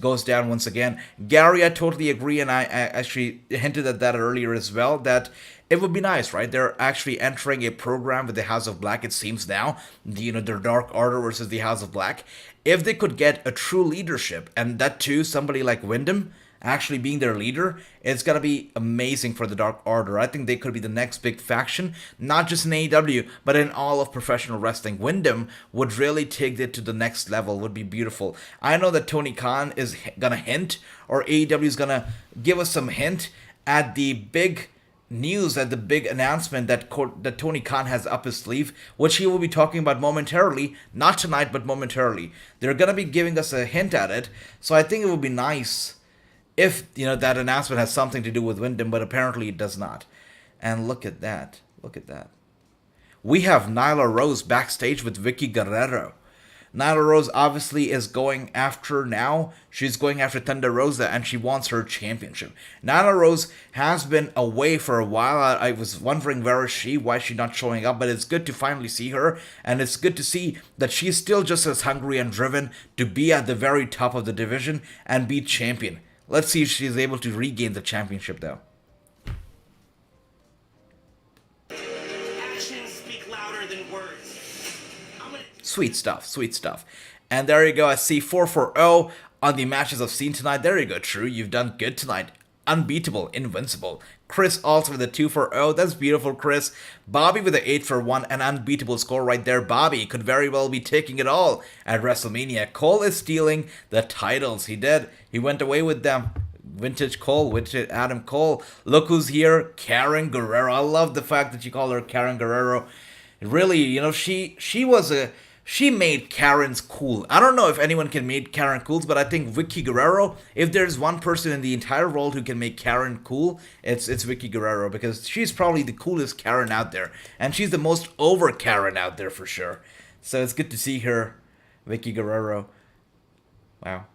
Speaker 1: goes down once again. Gary, I totally agree, and I actually hinted at that earlier as well, that it would be nice, right? They're actually entering a program with the House of Black, it seems now. You know, their Dark Order versus the House of Black. If they could get a true leadership, and that too, somebody like Wyndham actually being their leader, it's going to be amazing for the Dark Order. I think they could be the next big faction, not just in AEW, but in all of professional wrestling. Wyndham would really take it to the next level, would be beautiful. I know that Tony Khan is going to hint, or AEW is going to give us some hint at the big news, at the big announcement that Tony Khan has up his sleeve, which he will be talking about momentarily, not tonight, but momentarily. They're going to be giving us a hint at it, so I think it would be nice if, you know, that announcement has something to do with Wyndham, but apparently it does not. And look at that. Look at that. We have Nyla Rose backstage with Vicky Guerrero. Nyla Rose obviously is going after now. She's going after Thunder Rosa, and she wants her championship. Nyla Rose has been away for a while. I was wondering where is she, why is she not showing up, but it's good to finally see her, and it's good to see that she's still just as hungry and driven to be at the very top of the division and be champion. Let's see if she's able to regain the championship, though.
Speaker 3: Actions speak louder than words.
Speaker 1: Sweet stuff, sweet stuff. And there you go, I see 4-4-0 on the matches I've seen tonight. There you go, True, you've done good tonight. Unbeatable, invincible. Chris also with a 2-4-0. That's beautiful, Chris. Bobby with a 8-1, an unbeatable score right there. Bobby could very well be taking it all at WrestleMania. Cole is stealing the titles. He did. He went away with them. Vintage Cole, vintage Adam Cole. Look who's here, Karen Guerrero. I love the fact that you call her Karen Guerrero. Really, you know, she made Karen's cool. I don't know if anyone can make Karen cool, but I think Vicky Guerrero, if there's one person in the entire world who can make Karen cool, it's Vicky Guerrero, because she's probably the coolest Karen out there. And she's the most over Karen out there for sure. So it's good to see her, Vicky Guerrero. Wow.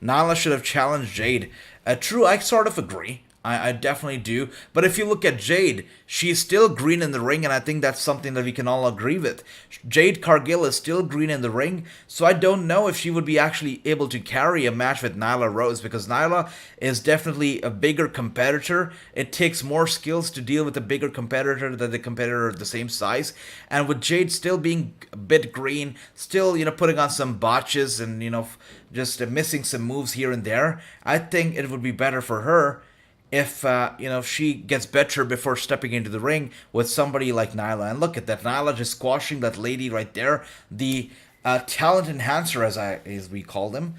Speaker 1: Nyla should have challenged Jade. True, I sort of agree. I definitely do. But if you look at Jade, she's still green in the ring, and I think that's something that we can all agree with. Jade Cargill is still green in the ring, so I don't know if she would be actually able to carry a match with Nyla Rose, because Nyla is definitely a bigger competitor. It takes more skills to deal with a bigger competitor than the competitor of the same size. And with Jade still being a bit green, still, putting on some botches and, just missing some moves here and there, I think it would be better for her if she gets better before stepping into the ring with somebody like Nyla. And look at that, Nyla just squashing that lady right there, the talent enhancer, as we call them.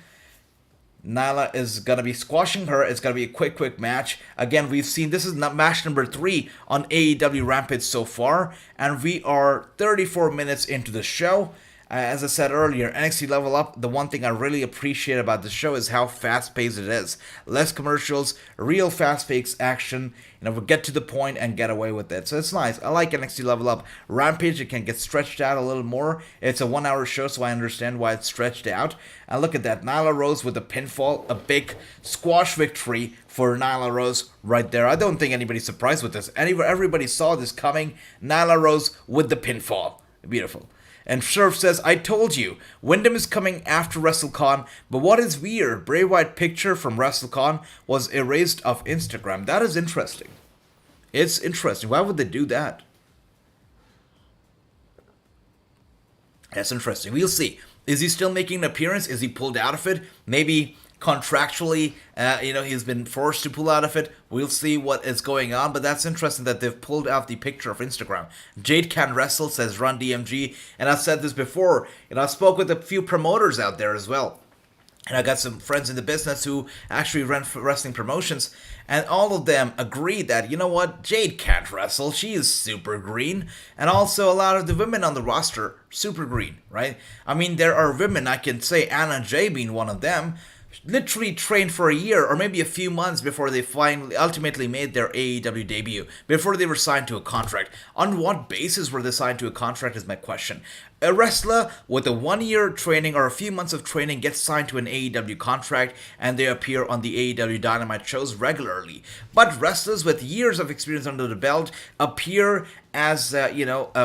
Speaker 1: Nyla is gonna be squashing her. It's gonna be a quick match. Again, we've seen this is match number 3 on AEW Rampage so far, and we are 34 minutes into the show. As I said earlier, NXT Level Up, the one thing I really appreciate about the show is how fast-paced it is. Less commercials, real fast-paced action. We'll get to the point and get away with it. So it's nice. I like NXT Level Up. Rampage, it can get stretched out a little more. It's a 1-hour show, so I understand why it's stretched out. And look at that. Nyla Rose with a pinfall. A big squash victory for Nyla Rose right there. I don't think anybody's surprised with this. Everybody saw this coming. Nyla Rose with the pinfall. Beautiful. And Surf says, I told you, Wyndham is coming after WrestleCon, but what is weird, Bray Wyatt picture from WrestleCon was erased off Instagram. That is interesting. It's interesting. Why would they do that? That's interesting. We'll see. Is he still making an appearance? Is he pulled out of it? Maybe contractually, he's been forced to pull out of it. We'll see what is going on, but that's interesting that they've pulled out the picture of Instagram. Jade can wrestle, says Run DMG, and I've said this before, I spoke with a few promoters out there as well. And I got some friends in the business who actually run wrestling promotions, and all of them agree that, Jade can't wrestle. She is super green. And also a lot of the women on the roster, super green, right? I mean, there are women, I can say Anna Jay being one of them, literally trained for a year or maybe a few months before they ultimately made their AEW debut, before they were signed to a contract. On what basis were they signed to a contract is my question. A wrestler with a 1-year training or a few months of training gets signed to an AEW contract and they appear on the AEW Dynamite shows regularly. But wrestlers with years of experience under the belt appear as,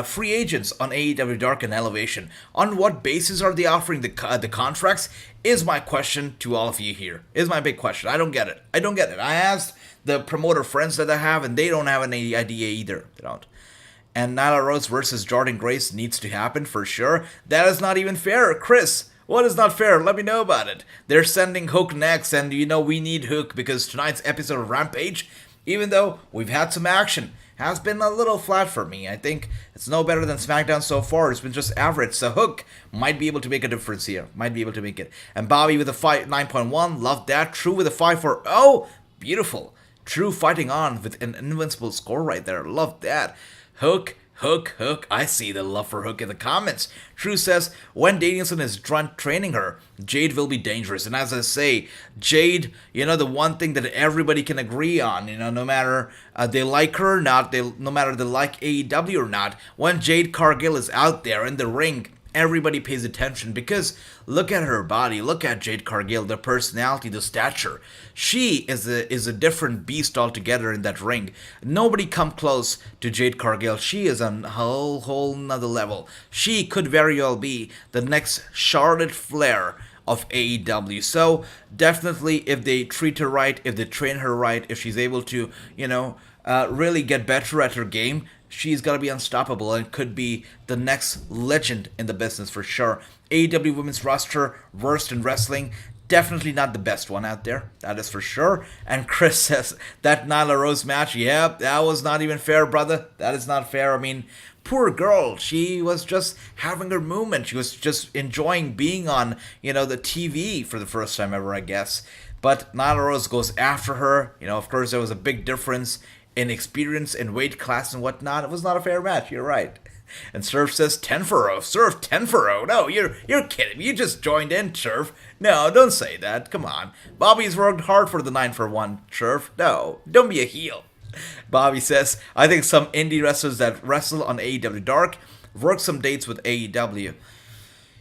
Speaker 1: free agents on AEW Dark and Elevation. On what basis are they offering the contracts is my question to all of you here. Is my big question. I don't get it. I asked the promoter friends that I have and they don't have any idea either. They don't. And Nyla Rose versus Jordynne Grace needs to happen for sure. That is not even fair. Chris, what is not fair? Let me know about it. They're sending Hook next, and we need Hook because tonight's episode of Rampage, even though we've had some action, has been a little flat for me. I think it's no better than SmackDown so far. It's been just average. So Hook might be able to make a difference here. Might be able to make it. And Bobby with a 9.1. Love that. True with a 5.4. Beautiful. True fighting on with an invincible score right there. Love that. Hook. I see the love for Hook in the comments. True says, when Danielson is training her, Jade will be dangerous. And as I say, Jade, the one thing that everybody can agree on, no matter they like her or not, no matter they like AEW or not, when Jade Cargill is out there in the ring, everybody pays attention because look at her body, look at Jade Cargill, the personality, the stature. She is a different beast altogether in that ring. Nobody come close to Jade Cargill. She is on a whole nother level. She could very well be the next Charlotte Flair of AEW. So definitely if they treat her right, if they train her right, if she's able to, really get better at her game, she's going to be unstoppable and could be the next legend in the business for sure. AEW Women's roster, worst in wrestling. Definitely not the best one out there. That is for sure. And Chris says, that Nyla Rose match, that was not even fair, brother. That is not fair. I mean, poor girl. She was just having her moment. She was just enjoying being on, the TV for the first time ever, I guess. But Nyla Rose goes after her. Of course, there was a big difference in experience and weight class and whatnot. It was not a fair match. You're right. And Surf says 10 for 0. Surf 10 for 0. No, you're kidding me. You just joined in, Surf. No, don't say that. Come on. Bobby's worked hard for the 9 for 1, Surf. No, don't be a heel. Bobby says, I think some indie wrestlers that wrestle on AEW Dark work some dates with AEW.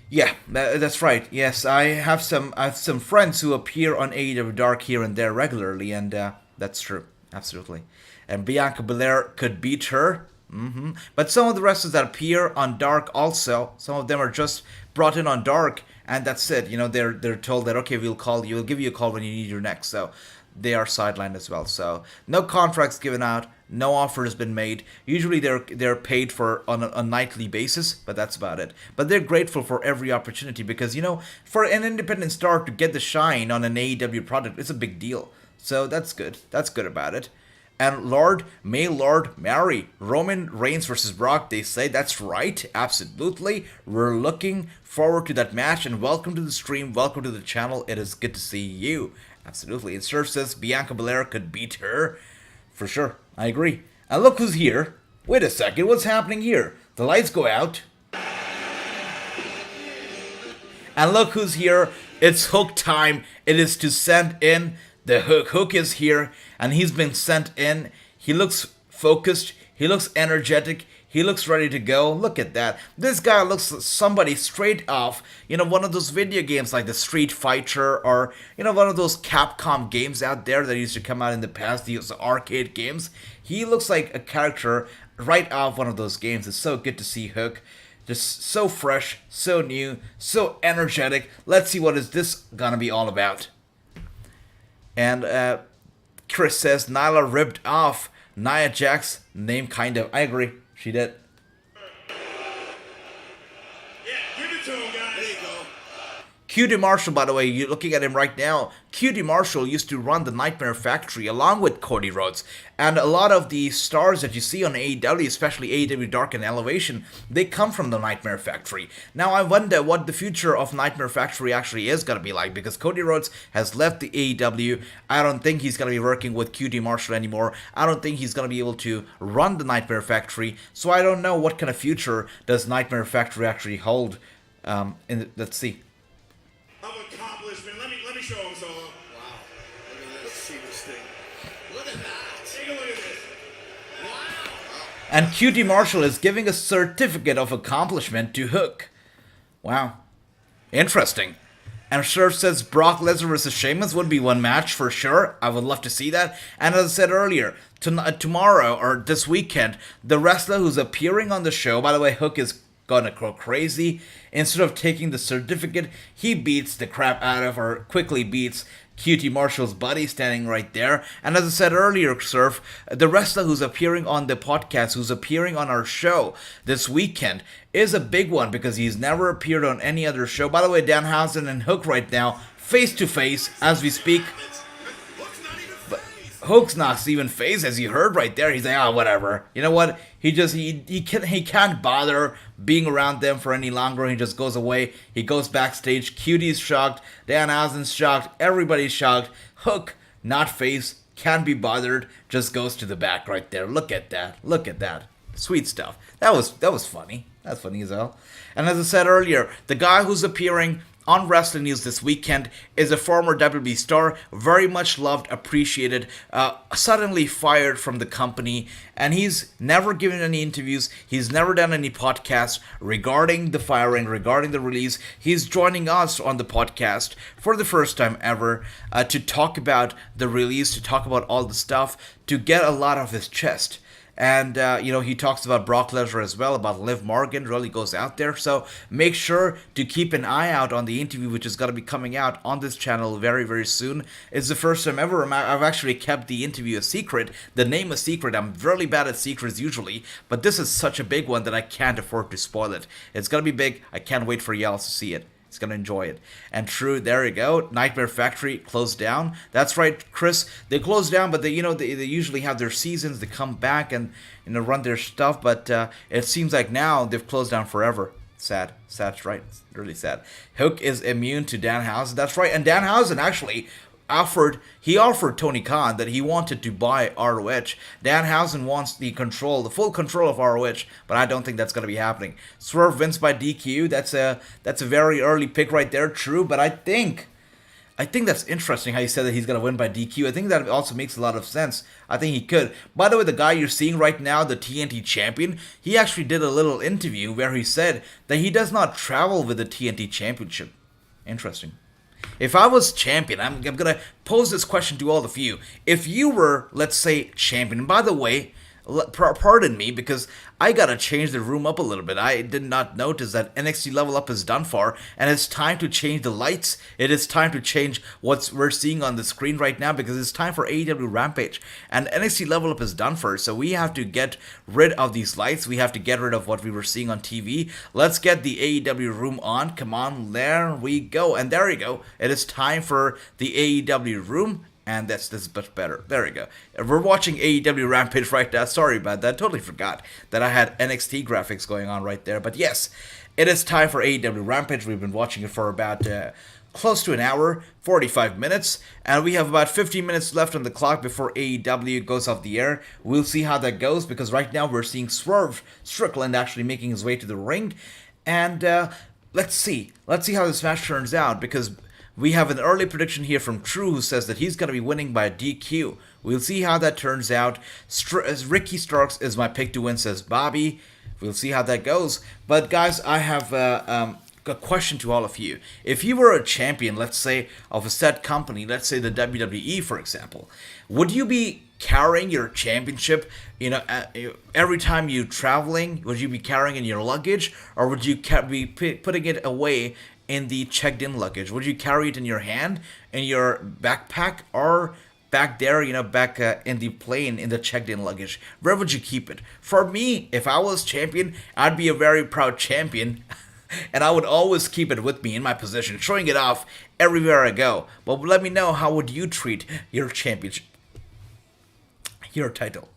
Speaker 1: Yeah, that's right. Yes, I have some friends who appear on AEW Dark here and there regularly, and that's true. Absolutely. And Bianca Belair could beat her. But some of the wrestlers that appear on Dark also, some of them are just brought in on Dark, and that's it. They're told that, okay, we'll give you a call when you need your next. So they are sidelined as well. So no contracts given out, no offer has been made. Usually they're paid for on a nightly basis, but that's about it. But they're grateful for every opportunity because, for an independent star to get the shine on an AEW product, it's a big deal. So that's good. That's good about it. And may Lord marry Roman Reigns versus Brock. They say that's right. Absolutely. We're looking forward to that match. And welcome to the stream. Welcome to the channel. It is good to see you. Absolutely. It sure says Bianca Belair could beat her. For sure. I agree. And look who's here. Wait a second. What's happening here? The lights go out. And look who's here. It's Hook time. It is to send in the Hook. Hook is here, and he's been sent in. He looks focused. He looks energetic. He looks ready to go. Look at that. This guy looks like somebody straight off, one of those video games like the Street Fighter or, one of those Capcom games out there that used to come out in the past, these arcade games. He looks like a character right off one of those games. It's so good to see Hook. Just so fresh, so new, so energetic. Let's see what is this gonna be all about. And Chris says Nyla ripped off Nia Jax's name, kind of. I agree. She did.
Speaker 3: Yeah, give it to him, guys. There you go.
Speaker 1: QT Marshall, by the way, you're looking at him right now. QT Marshall used to run the Nightmare Factory along with Cody Rhodes. And a lot of the stars that you see on AEW, especially AEW Dark and Elevation, they come from the Nightmare Factory. Now I wonder what the future of Nightmare Factory actually is going to be like, because Cody Rhodes has left the AEW. I don't think he's going to be working with QT Marshall anymore. I don't think he's going to be able to run the Nightmare Factory. So I don't know what kind of future does Nightmare Factory actually hold. Let's see.
Speaker 3: Of accomplishment. Let me show him so. Wow. Let's see this thing. Look at that. Take a look at this. Wow.
Speaker 1: And QT Marshall is giving a certificate of accomplishment to Hook. Wow. Interesting. And Surf says Brock Lesnar vs. Sheamus would be one match for sure. I would love to see that. And as I said earlier, tomorrow or this weekend, the wrestler who's appearing on the show, by the way, Hook is gonna go crazy. Instead of taking the certificate, he beats the crap out of, or quickly beats, QT Marshall's buddy standing right there. And as I said earlier, Surf, the wrestler who's appearing on the podcast, who's appearing on our show this weekend, is a big one because he's never appeared on any other show. By the way, Danhausen and Hook right now, face to face as we speak. But Hook's not even face, as you heard right there. He's like, whatever. You know what? He can't bother being around them for any longer. He just goes away. He goes backstage. QT's shocked. Danhausen's shocked. Everybody's shocked. Hook, not face, can't be bothered. Just goes to the back right there. Look at that. Look at that. Sweet stuff. That was funny. That's funny as hell. And as I said earlier, the guy who's appearing on Wrasslinews this weekend is a former WWE star, very much loved, appreciated, suddenly fired from the company, and he's never given any interviews, he's never done any podcasts regarding the firing, regarding the release. He's joining us on the podcast for the first time ever to talk about the release, to talk about all the stuff, to get a lot off his chest. And, he talks about Brock Lesnar as well, about Liv Morgan, really goes out there. So make sure to keep an eye out on the interview, which is going to be coming out on this channel very, very soon. It's the first time ever I've actually kept the interview a secret, the name a secret. I'm really bad at secrets usually, but this is such a big one that I can't afford to spoil it. It's going to be big. I can't wait for y'all to see it. It's going to enjoy it. And true, there you go. Nightmare Factory closed down. That's right, Chris. They closed down, but they usually have their seasons. They come back and run their stuff. But it seems like now they've closed down forever. Sad. That's right. It's really sad. Hook is immune to Danhausen. That's right. And Danhausen actually offered Tony Khan that he wanted to buy ROH. Danhausen wants the full control of ROH, but I don't think that's going to be happening. Swerve wins by DQ. That's a very early pick right there. True, but I think that's interesting how you said that he's going to win by DQ. I think that also makes a lot of sense. I think he could. By the way, the guy you're seeing right now, the TNT champion, he actually did a little interview where he said that he does not travel with the TNT championship. Interesting. If I was champion, I'm gonna pose this question to all of you. If you were, let's say, champion, and by the way, pardon me, because I gotta change the room up a little bit. I did not notice that NXT Level Up is done for, and it's time to change the lights. It is time to change what we're seeing on the screen right now, because it's time for AEW Rampage, and NXT Level Up is done for, so we have to get rid of these lights. We have to get rid of what we were seeing on TV. Let's get the AEW room on. Come on, there we go, and there we go. It is time for the AEW room. And this is much better. There we go. We're watching AEW Rampage right now. Sorry about that. Totally forgot that I had NXT graphics going on right there. But yes, it is time for AEW Rampage. We've been watching it for about close to an hour, 45 minutes. And we have about 15 minutes left on the clock before AEW goes off the air. We'll see how that goes, because right now we're seeing Swerve Strickland actually making his way to the ring. And let's see. Let's see how this match turns out, because we have an early prediction here from True, who says that he's going to be winning by a DQ. We'll see how that turns out. Ricky Starks is my pick to win, says Bobby. We'll see how that goes. But guys, I have a question to all of you. If you were a champion, let's say, of a set company, let's say the WWE, for example, would you be carrying your championship, every time you're traveling? Would you be carrying in your luggage, or would you be putting it away in the checked-in luggage? Would you carry it in your hand, in your backpack, or back there, back in the plane, in the checked-in luggage? Where would you keep it? For me, if I was champion, I'd be a very proud champion, and I would always keep it with me in my possession, showing it off everywhere I go. But let me know, how would you treat your championship, your title?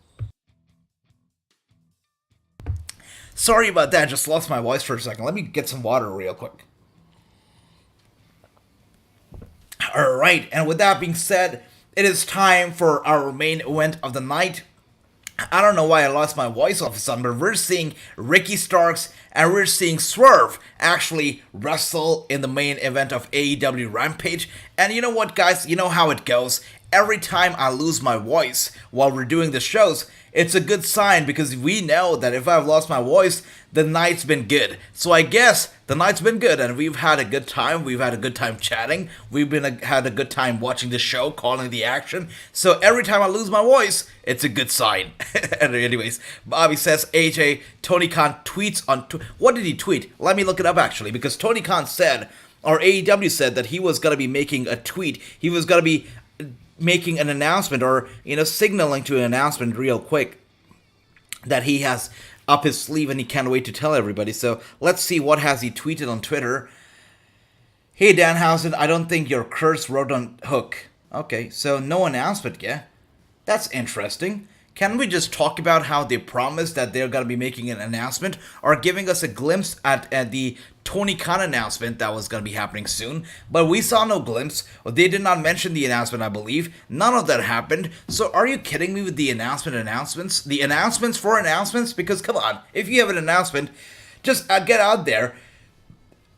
Speaker 1: Sorry about that, just lost my voice for a second. Let me get some water real quick. Alright, and with that being said, it is time for our main event of the night. I don't know why I lost my voice all of a sudden, but we're seeing Ricky Starks and we're seeing Swerve actually wrestle in the main event of AEW Rampage. And you know what, guys? You know how it goes. Every time I lose my voice while we're doing the shows, it's a good sign, because we know that if I've lost my voice, the night's been good. So I guess the night's been good, and we've had a good time. We've had a good time chatting. We've had a good time watching the show, calling the action. So every time I lose my voice, it's a good sign. And anyways, Bobby says AJ, Tony Khan tweets on... What did he tweet? Let me look it up, actually, because Tony Khan said, or AEW said, that he was going to be making a tweet. He was going to be making an announcement, or signaling to an announcement real quick that he has up his sleeve and he can't wait to tell everybody. So let's see, what has he tweeted on Twitter. Hey Danhausen, I don't think your curse wrote on Hook. Okay, so no announcement, yeah? That's interesting. Can we just talk about how they promised that they're going to be making an announcement, or giving us a glimpse at the Tony Khan announcement that was going to be happening soon? But we saw no glimpse. They did not mention the announcement, I believe. None of that happened. So are you kidding me with the announcements? The announcements for announcements? Because come on, if you have an announcement, just get out there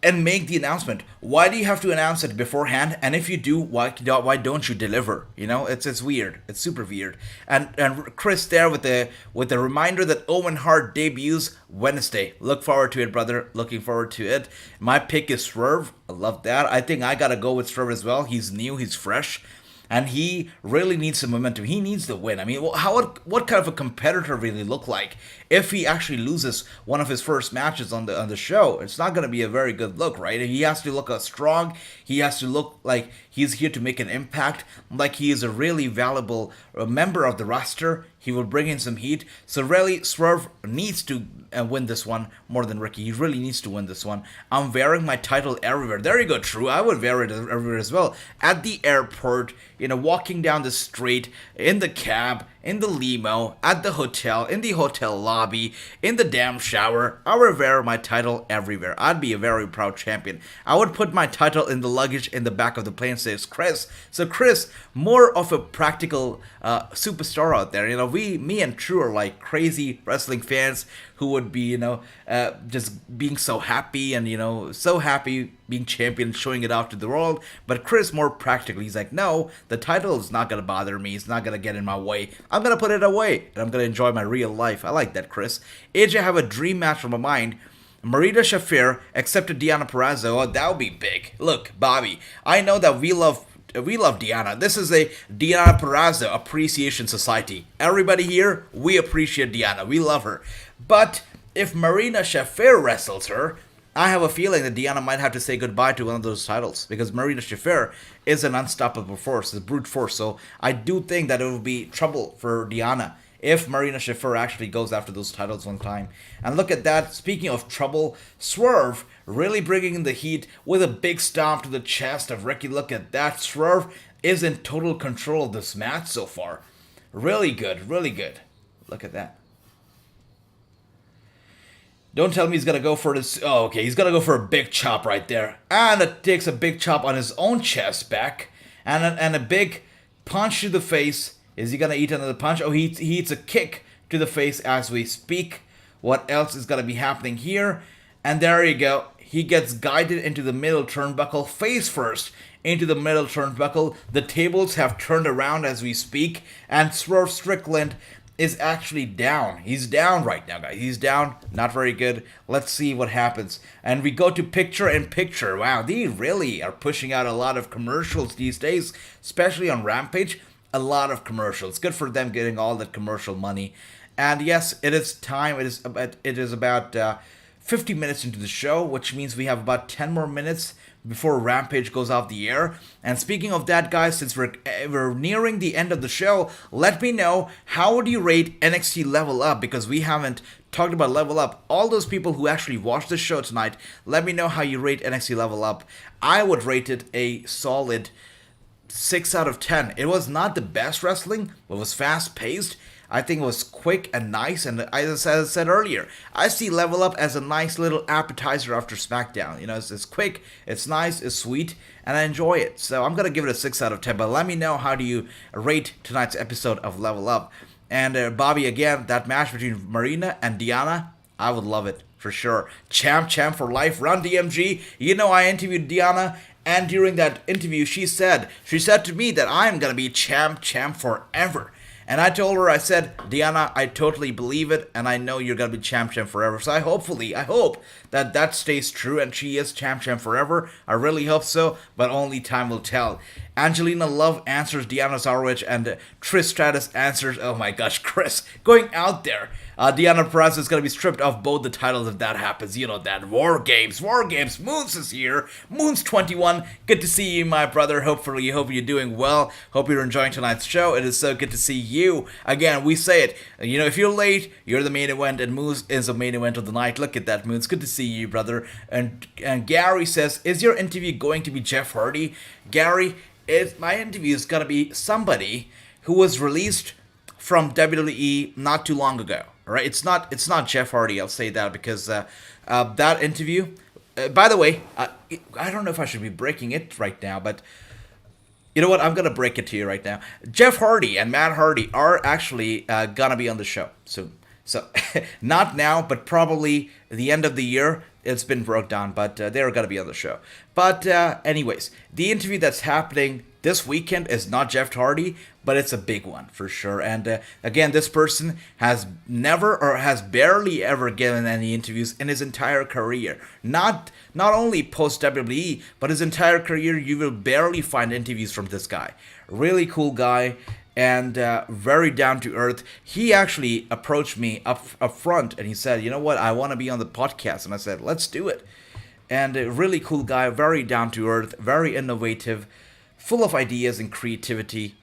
Speaker 1: and make the announcement. Why do you have to announce it beforehand? And if you do, why don't you deliver? It's weird. It's super weird. And Chris there with the reminder that Owen Hart debuts Wednesday. Look forward to it, brother. Looking forward to it. My pick is Swerve. I love that. I think I gotta go with Swerve as well. He's new. He's fresh. And he really needs some momentum. He needs the win. I mean, what kind of a competitor really look like if he actually loses one of his first matches on the show? It's not going to be a very good look, right? He has to look strong. He has to look like he's here to make an impact, like he is a really valuable member of the roster. He will bring in some heat. So really, Swerve needs to win this one more than Ricky. He really needs to win this one. I'm wearing my title everywhere. There you go, True. I would wear it everywhere as well. At the airport, walking down the street, in the cab, in the limo, at the hotel, in the hotel lobby, in the damn shower. I would wear my title everywhere. I'd be a very proud champion. I would put my title in the luggage in the back of the plane, says Chris. So Chris, more of a practical superstar out there. Me and True are like crazy wrestling fans who would be, just being so happy and, so happy being champion, showing it off to the world. But Chris, more practically, he's like, no, the title is not going to bother me. It's not going to get in my way. I'm going to put it away and I'm going to enjoy my real life. I like that, Chris. AJ, I have a dream match from my mind. Marina Shafir accepted Deonna Purrazzo. Oh, that would be big. Look, Bobby, I know that we love Deonna. This is a Deonna Purrazzo Appreciation Society. Everybody here, we appreciate Deonna. We love her. But if Marina Shafir wrestles her, I have a feeling that Deonna might have to say goodbye to one of those titles, because Marina Shafir is an unstoppable force, a brute force. So I do think that it will be trouble for Deonna if Marina Shafir actually goes after those titles one time. And look at that. Speaking of trouble, Swerve really bringing in the heat with a big stomp to the chest of Ricky. Look at that. Swerve is in total control of this match so far. Really good, really good. Look at that. Don't tell me he's going to go for this. Oh, okay. He's going to go for a big chop right there. And it takes a big chop on his own chest back. And a big punch to the face. Is he going to eat another punch? Oh, he eats a kick to the face as we speak. What else is going to be happening here? And there you go. He gets guided into the middle turnbuckle, face first into the middle turnbuckle. The tables have turned around as we speak. And Swerve Strickland is actually down. He's down right now, guys. He's down. Not very good. Let's see what happens. And we go to picture in picture. Wow, they really are pushing out a lot of commercials these days, especially on Rampage. A lot of commercials. Good for them getting all that commercial money. And yes, it is time. It is about 50 minutes into the show, which means we have about 10 more minutes before Rampage goes off the air. And speaking of that, guys, since we're nearing the end of the show, let me know, how would you rate NXT Level Up? Because we haven't talked about Level Up. All those people who actually watched the show tonight, let me know how you rate NXT Level Up. I would rate it a solid 6 out of 10. It was not the best wrestling, but it was fast paced. I think it was quick and nice, and as I said earlier, I see Level Up as a nice little appetizer after SmackDown. You know, it's quick, it's nice, it's sweet, and I enjoy it. So I'm going to give it a 6 out of 10, but let me know, how do you rate tonight's episode of Level Up? And Bobby, again, that match between Marina and Deonna, I would love it, for sure. Champ for life, run DMG. You know, I interviewed Deonna, and during that interview, she said to me that I'm going to be champ forever. And I told her, I said, Deonna, I totally believe it, and I know you're going to be champ forever. So I hope that stays true, and she is champ forever. I really hope so, but only time will tell. Angelina Love answers Deonna Zarowich, and Trish Stratus answers, oh my gosh, Chris, going out there. Deonna Purrazzo is going to be stripped of both the titles if that happens. You know that. War Games. Moons is here. Moons 21. Good to see you, my brother. Hope you're doing well. Hope you're enjoying tonight's show. It is so good to see you. Again, we say it. You know, if you're late, you're the main event, and Moons is the main event of the night. Look at that, Moons. Good to see you, brother. And Gary says, is your interview going to be Jeff Hardy? Gary, my interview is going to be somebody who was released from WWE not too long ago. Right? It's not Jeff Hardy. I'll say that, because that interview. By the way, I don't know if I should be breaking it right now, but you know what? I'm gonna break it to you right now. Jeff Hardy and Matt Hardy are actually gonna be on the show soon. So not now, but probably the end of the year. It's been broke down, but they're gonna be on the show. But anyways, the interview that's happening this weekend is not Jeff Hardy, but it's a big one for sure. And again, this person has never or has barely ever given any interviews in his entire career. Not only post WWE, but his entire career, you will barely find interviews from this guy. Really cool guy, and very down to earth. He actually approached me up front, and he said, you know what, I want to be on the podcast. And I said, let's do it. And a really cool guy, very down to earth, very innovative, full of ideas and creativity,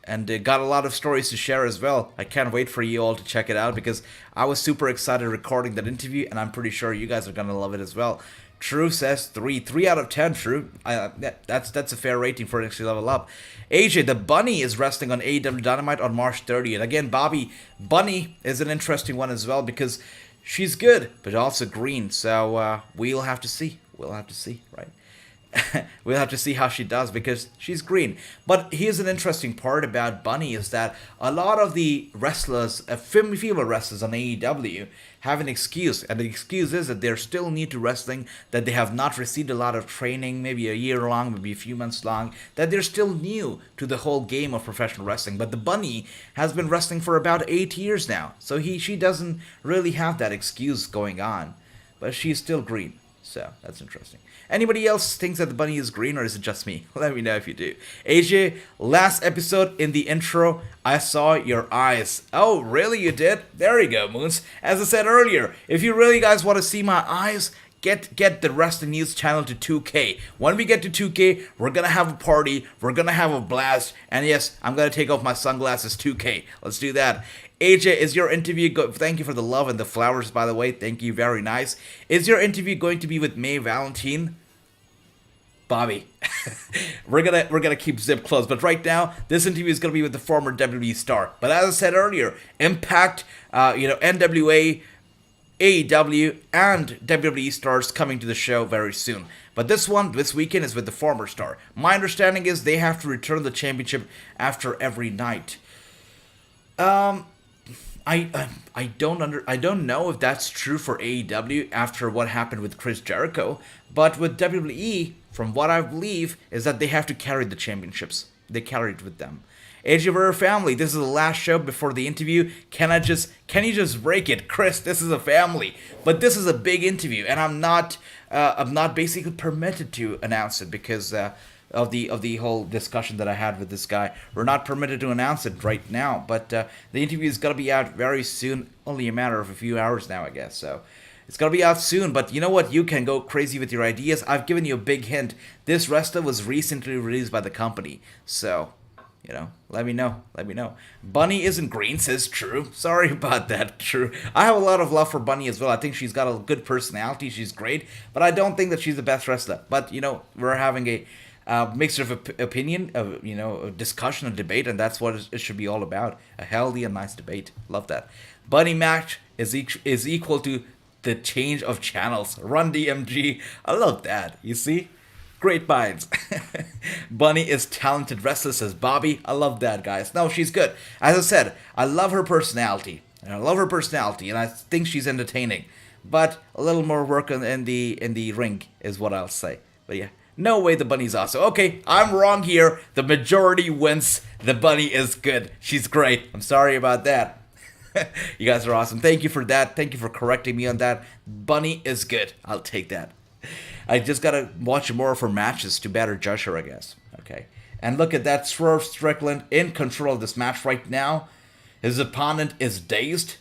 Speaker 1: and got a lot of stories to share as well. I can't wait for you all to check it out, because I was super excited recording that interview, and I'm pretty sure you guys are going to love it as well. True says 3 out of 10, True. That's a fair rating for NXT Level Up. AJ, the Bunny, is wrestling on AEW Dynamite on March 30th. Again, Bobby, Bunny is an interesting one as well, because she's good, but also green. So we'll have to see. Right? We'll have to see how she does, because she's green. But here's an interesting part about Bunny, is that a lot of the wrestlers, female wrestlers on AEW, have an excuse. And the excuse is that they're still new to wrestling, that they have not received a lot of training, maybe a year long, maybe a few months long, that they're still new to the whole game of professional wrestling. But the Bunny has been wrestling for about 8 years now, so she doesn't really have that excuse going on. but she's still green. So that's interesting. Anybody else thinks that the bunny is green, or is it just me? Let me know if you do. AJ, last episode in the intro, I saw your eyes. Oh, really? You did? There you go, Moons. As I said earlier, if you really guys want to see my eyes, get the Wrestling News channel to 2K. When we get to 2K, we're gonna have a party, we're gonna have a blast, and yes, I'm gonna take off my sunglasses. 2K. Let's do that. AJ, is your interview thank you for the love and the flowers, by the way. Thank you, very nice. Is your interview going to be with May Valentine? Bobby, we're gonna keep Zip closed, but right now this interview is gonna be with the former WWE star. But as I said earlier, Impact, NWA, AEW, and WWE stars coming to the show very soon. But this weekend is with the former star. My understanding is they have to return the championship after every night. I don't know if that's true for AEW after what happened with Chris Jericho, but with WWE, from what I believe, is that they have to carry the championships. They carry it with them. AJ, we're a family. This is the last show before the interview. Can you just break it, Chris? This is a family, but this is a big interview, and I'm not basically permitted to announce it because of the whole discussion that I had with this guy. We're not permitted to announce it right now, but the interview is gonna be out very soon. Only a matter of a few hours now, I guess. So it's gonna be out soon. But you know what? You can go crazy with your ideas. I've given you a big hint. This wrestler was recently released by the company, so let me know. Bunny isn't green, says True. Sorry about that, True. I have a lot of love for Bunny as well. I think she's got a good personality. She's great, but I don't think that she's the best wrestler. But we're having a mixture of opinion, a discussion, a debate, and that's what it should be all about. A healthy and nice debate. Love that. Bunny match is equal to the change of channels. Run DMG. I love that. You see? Great minds. Bunny is talented wrestler, says Bobby. I love that, guys. No, she's good. As I said, I love her personality. And I think she's entertaining. But a little more work in the ring is what I'll say. But yeah. No way the Bunny's awesome. Okay, I'm wrong here. The majority wins. The Bunny is good. She's great. I'm sorry about that. You guys are awesome. Thank you for that. Thank you for correcting me on that. Bunny is good. I'll take that. I just gotta watch more of her matches to better judge her, I guess. Okay. And look at that. Swerve Strickland in control of this match right now. His opponent is dazed.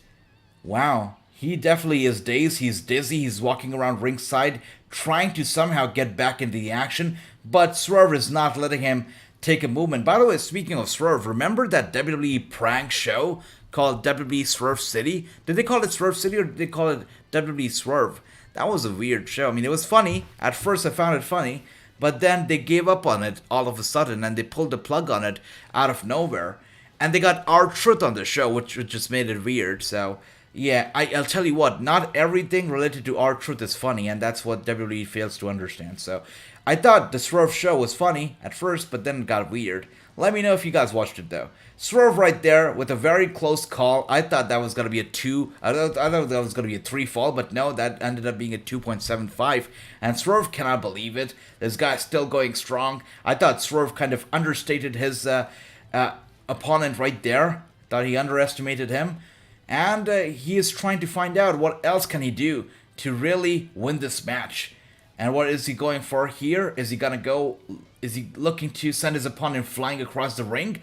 Speaker 1: Wow. He definitely is dazed. He's dizzy. He's walking around ringside, trying to somehow get back into the action, but Swerve is not letting him take a movement. By the way, speaking of Swerve, remember that WWE prank show called WWE Swerve City? Did they call it Swerve City or did they call it WWE Swerve? That was a weird show. I mean, it was funny. At first I found it funny, but then they gave up on it all of a sudden and they pulled the plug on it out of nowhere. And they got R-Truth on the show, which just made it weird. So yeah, I'll tell you what, not everything related to R-Truth is funny, and that's what WWE fails to understand. So I thought the Swerve show was funny at first, but then it got weird. Let me know if you guys watched it though. Swerve right there with a very close call. I thought that was going to be a 2. I thought that was going to be a 3 fall, but no, that ended up being a 2.75. And Swerve cannot believe it. This guy's still going strong. I thought Swerve kind of understated his opponent right there. Thought he underestimated him. And he is trying to find out what else can he do to really win this match. And what is he going for here? Is he looking to send his opponent flying across the ring?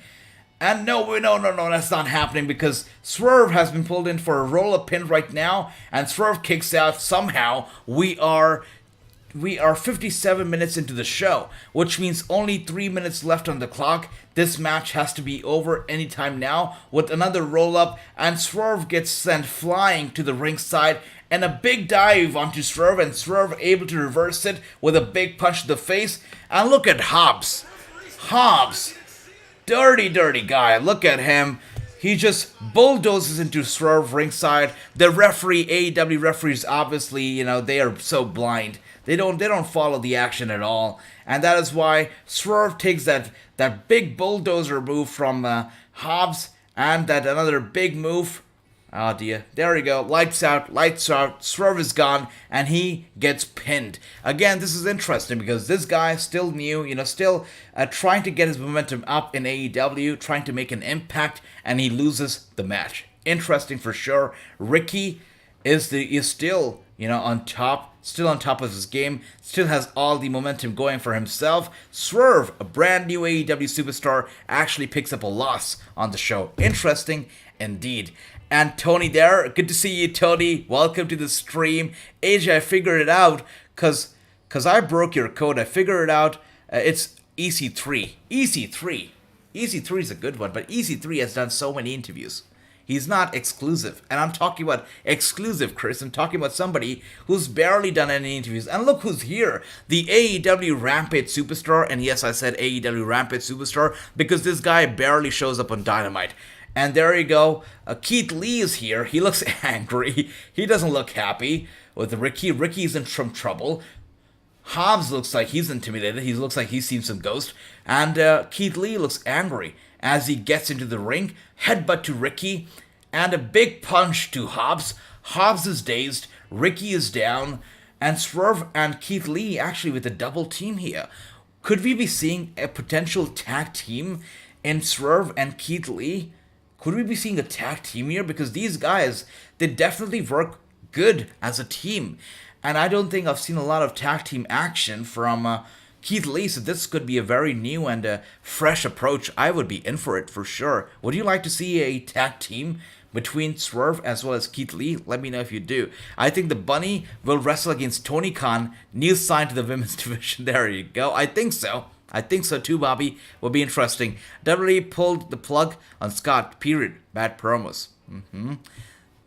Speaker 1: And no, that's not happening because Swerve has been pulled in for a roll-up pin right now, and Swerve kicks out somehow. We are 57 minutes into the show, which means only 3 minutes left on the clock. This match has to be over anytime now with another roll-up, and Swerve gets sent flying to the ringside, and a big dive onto Swerve, and Swerve able to reverse it with a big punch to the face. And look at Hobbs. Dirty guy. Look at him. He just bulldozes into Swerve ringside. The referee, AEW referees, obviously, they are so blind. They don't follow the action at all. And that is why Swerve takes that big bulldozer move from Hobbs, and that another big move. Oh dear. There we go. Lights out. Swerve is gone, and he gets pinned. Again, this is interesting because this guy is still new, still trying to get his momentum up in AEW, trying to make an impact, and he loses the match. Interesting for sure. Ricky is still on top, still on top of his game, still has all the momentum going for himself. Swerve, a brand new AEW superstar, actually picks up a loss on the show. Interesting indeed. And Tony there, good to see you, Tony. Welcome to the stream. AJ, I figured it out, cause I broke your code. I figured it out. It's EC3. EC3. EC3 is a good one, but EC3 has done so many interviews. He's not exclusive. And I'm talking about exclusive, Chris. I'm talking about somebody who's barely done any interviews. And look who's here. The AEW Rampage superstar. And yes, I said AEW Rampage superstar because this guy barely shows up on Dynamite. And there you go. Keith Lee is here. He looks angry. He doesn't look happy with Ricky. Ricky's in some trouble. Hobbs looks like he's intimidated. He looks like he's seen some ghost. And Keith Lee looks angry as he gets into the ring. Headbutt to Ricky. And a big punch to Hobbs. Hobbs is dazed. Ricky is down. And Swerve and Keith Lee actually with a double team here. Could we be seeing a potential tag team in Swerve and Keith Lee? Could we be seeing a tag team here? Because these guys, they definitely work good as a team. And I don't think I've seen a lot of tag team action from Keith Lee, so this could be a very new and fresh approach. I would be in for it for sure. Would you like to see a tag team between Swerve as well as Keith Lee? Let me know if you do. I think the Bunny will wrestle against Tony Khan. New sign to the women's division. There you go. I think so. I think so too, Bobby. Will be interesting. WWE pulled the plug on Scott, period. Bad promos.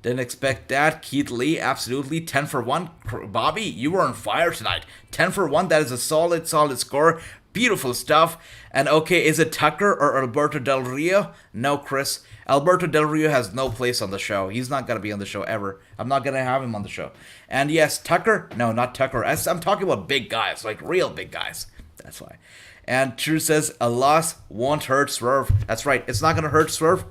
Speaker 1: Didn't expect that. Keith Lee, absolutely. 10 for 1. Bobby, you were on fire tonight. 10 for 1. That is a solid score. Beautiful stuff. And okay, is it Tucker or Alberto Del Rio? No, Chris. Alberto Del Rio has no place on the show. He's not going to be on the show ever. I'm not going to have him on the show. And yes, Tucker? No, not Tucker. I'm talking about big guys, like real big guys. That's why. And True says, a loss won't hurt Swerve. That's right. It's not going to hurt Swerve.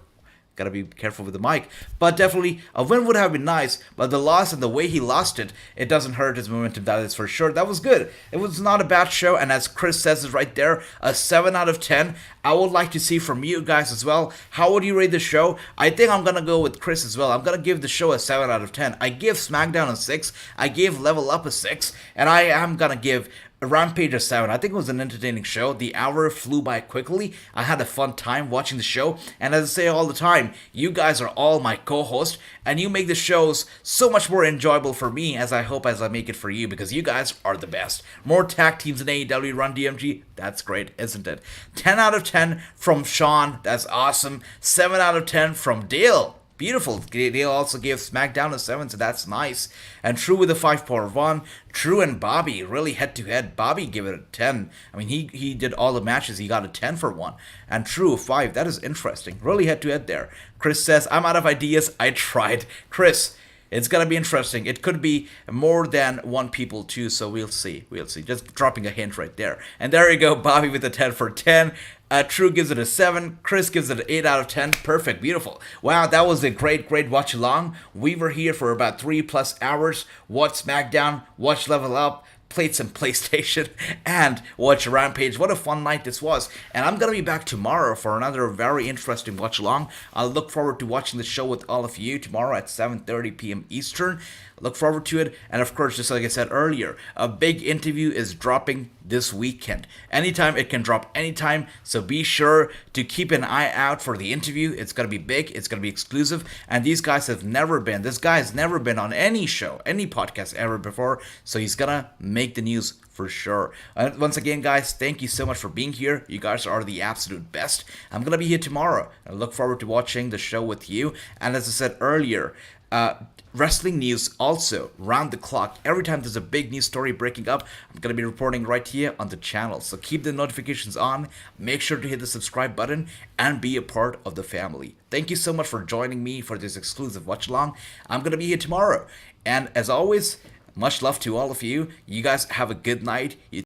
Speaker 1: Gotta be careful with the mic. But definitely, a win would have been nice. But the loss and the way he lost it, it doesn't hurt his momentum. That is for sure. That was good. It was not a bad show. And as Chris says it right there, a 7 out of 10. I would like to see from you guys as well. How would you rate the show? I think I'm gonna go with Chris as well. I'm gonna give the show a 7 out of 10. I gave SmackDown a 6. I gave Level Up a 6. And I am gonna give Rampage a 7. I think it was an entertaining show. The hour flew by quickly. I had a fun time watching the show. And as I say all the time, you guys are all my co-hosts. And you make the shows so much more enjoyable for me as I make it for you. Because you guys are the best. More tag teams in AEW Run DMG. That's great, isn't it? 10 out of 10 from Sean. That's awesome. 7 out of 10 from Dale. Beautiful. Dale also gave SmackDown a 7, so that's nice. And True with a 5.1. True and Bobby, really head-to-head. Bobby gave it a 10. I mean, he did all the matches. He got a 10 for 1. And True, a 5. That is interesting. Really head-to-head there. Chris says, I'm out of ideas. I tried. Chris, it's going to be interesting. It could be more than one people too, so we'll see. We'll see. Just dropping a hint right there. And there you go, Bobby with a 10 for 10. True gives it a 7. Chris gives it an 8 out of 10. Perfect. Beautiful. Wow, that was a great watch along. We were here for about 3+ hours. Watch SmackDown. Watch Level Up. Played some PlayStation and watch Rampage. What a fun night this was. And I'm going to be back tomorrow for another very interesting watch along. I look forward to watching the show with all of you tomorrow at 7:30 p.m. Eastern. Look forward to it. And of course, just like I said earlier, a big interview is dropping this weekend. Anytime, it can drop anytime. So be sure to keep an eye out for the interview. It's going to be big. It's going to be exclusive. And these guys have never been. This guy has never been on any show, any podcast ever before. So he's going to make the news for sure. Once again, guys, thank you so much for being here. You guys are the absolute best. I'm going to be here tomorrow. I look forward to watching the show with you. And as I said earlier, wrestling news also round the clock. Every time there's a big news story breaking up, I'm going to be reporting right here on the channel. So keep the notifications on. Make sure to hit the subscribe button and be a part of the family. Thank you so much for joining me for this exclusive watch along. I'm going to be here tomorrow. And as always, much love to all of you. You guys have a good night.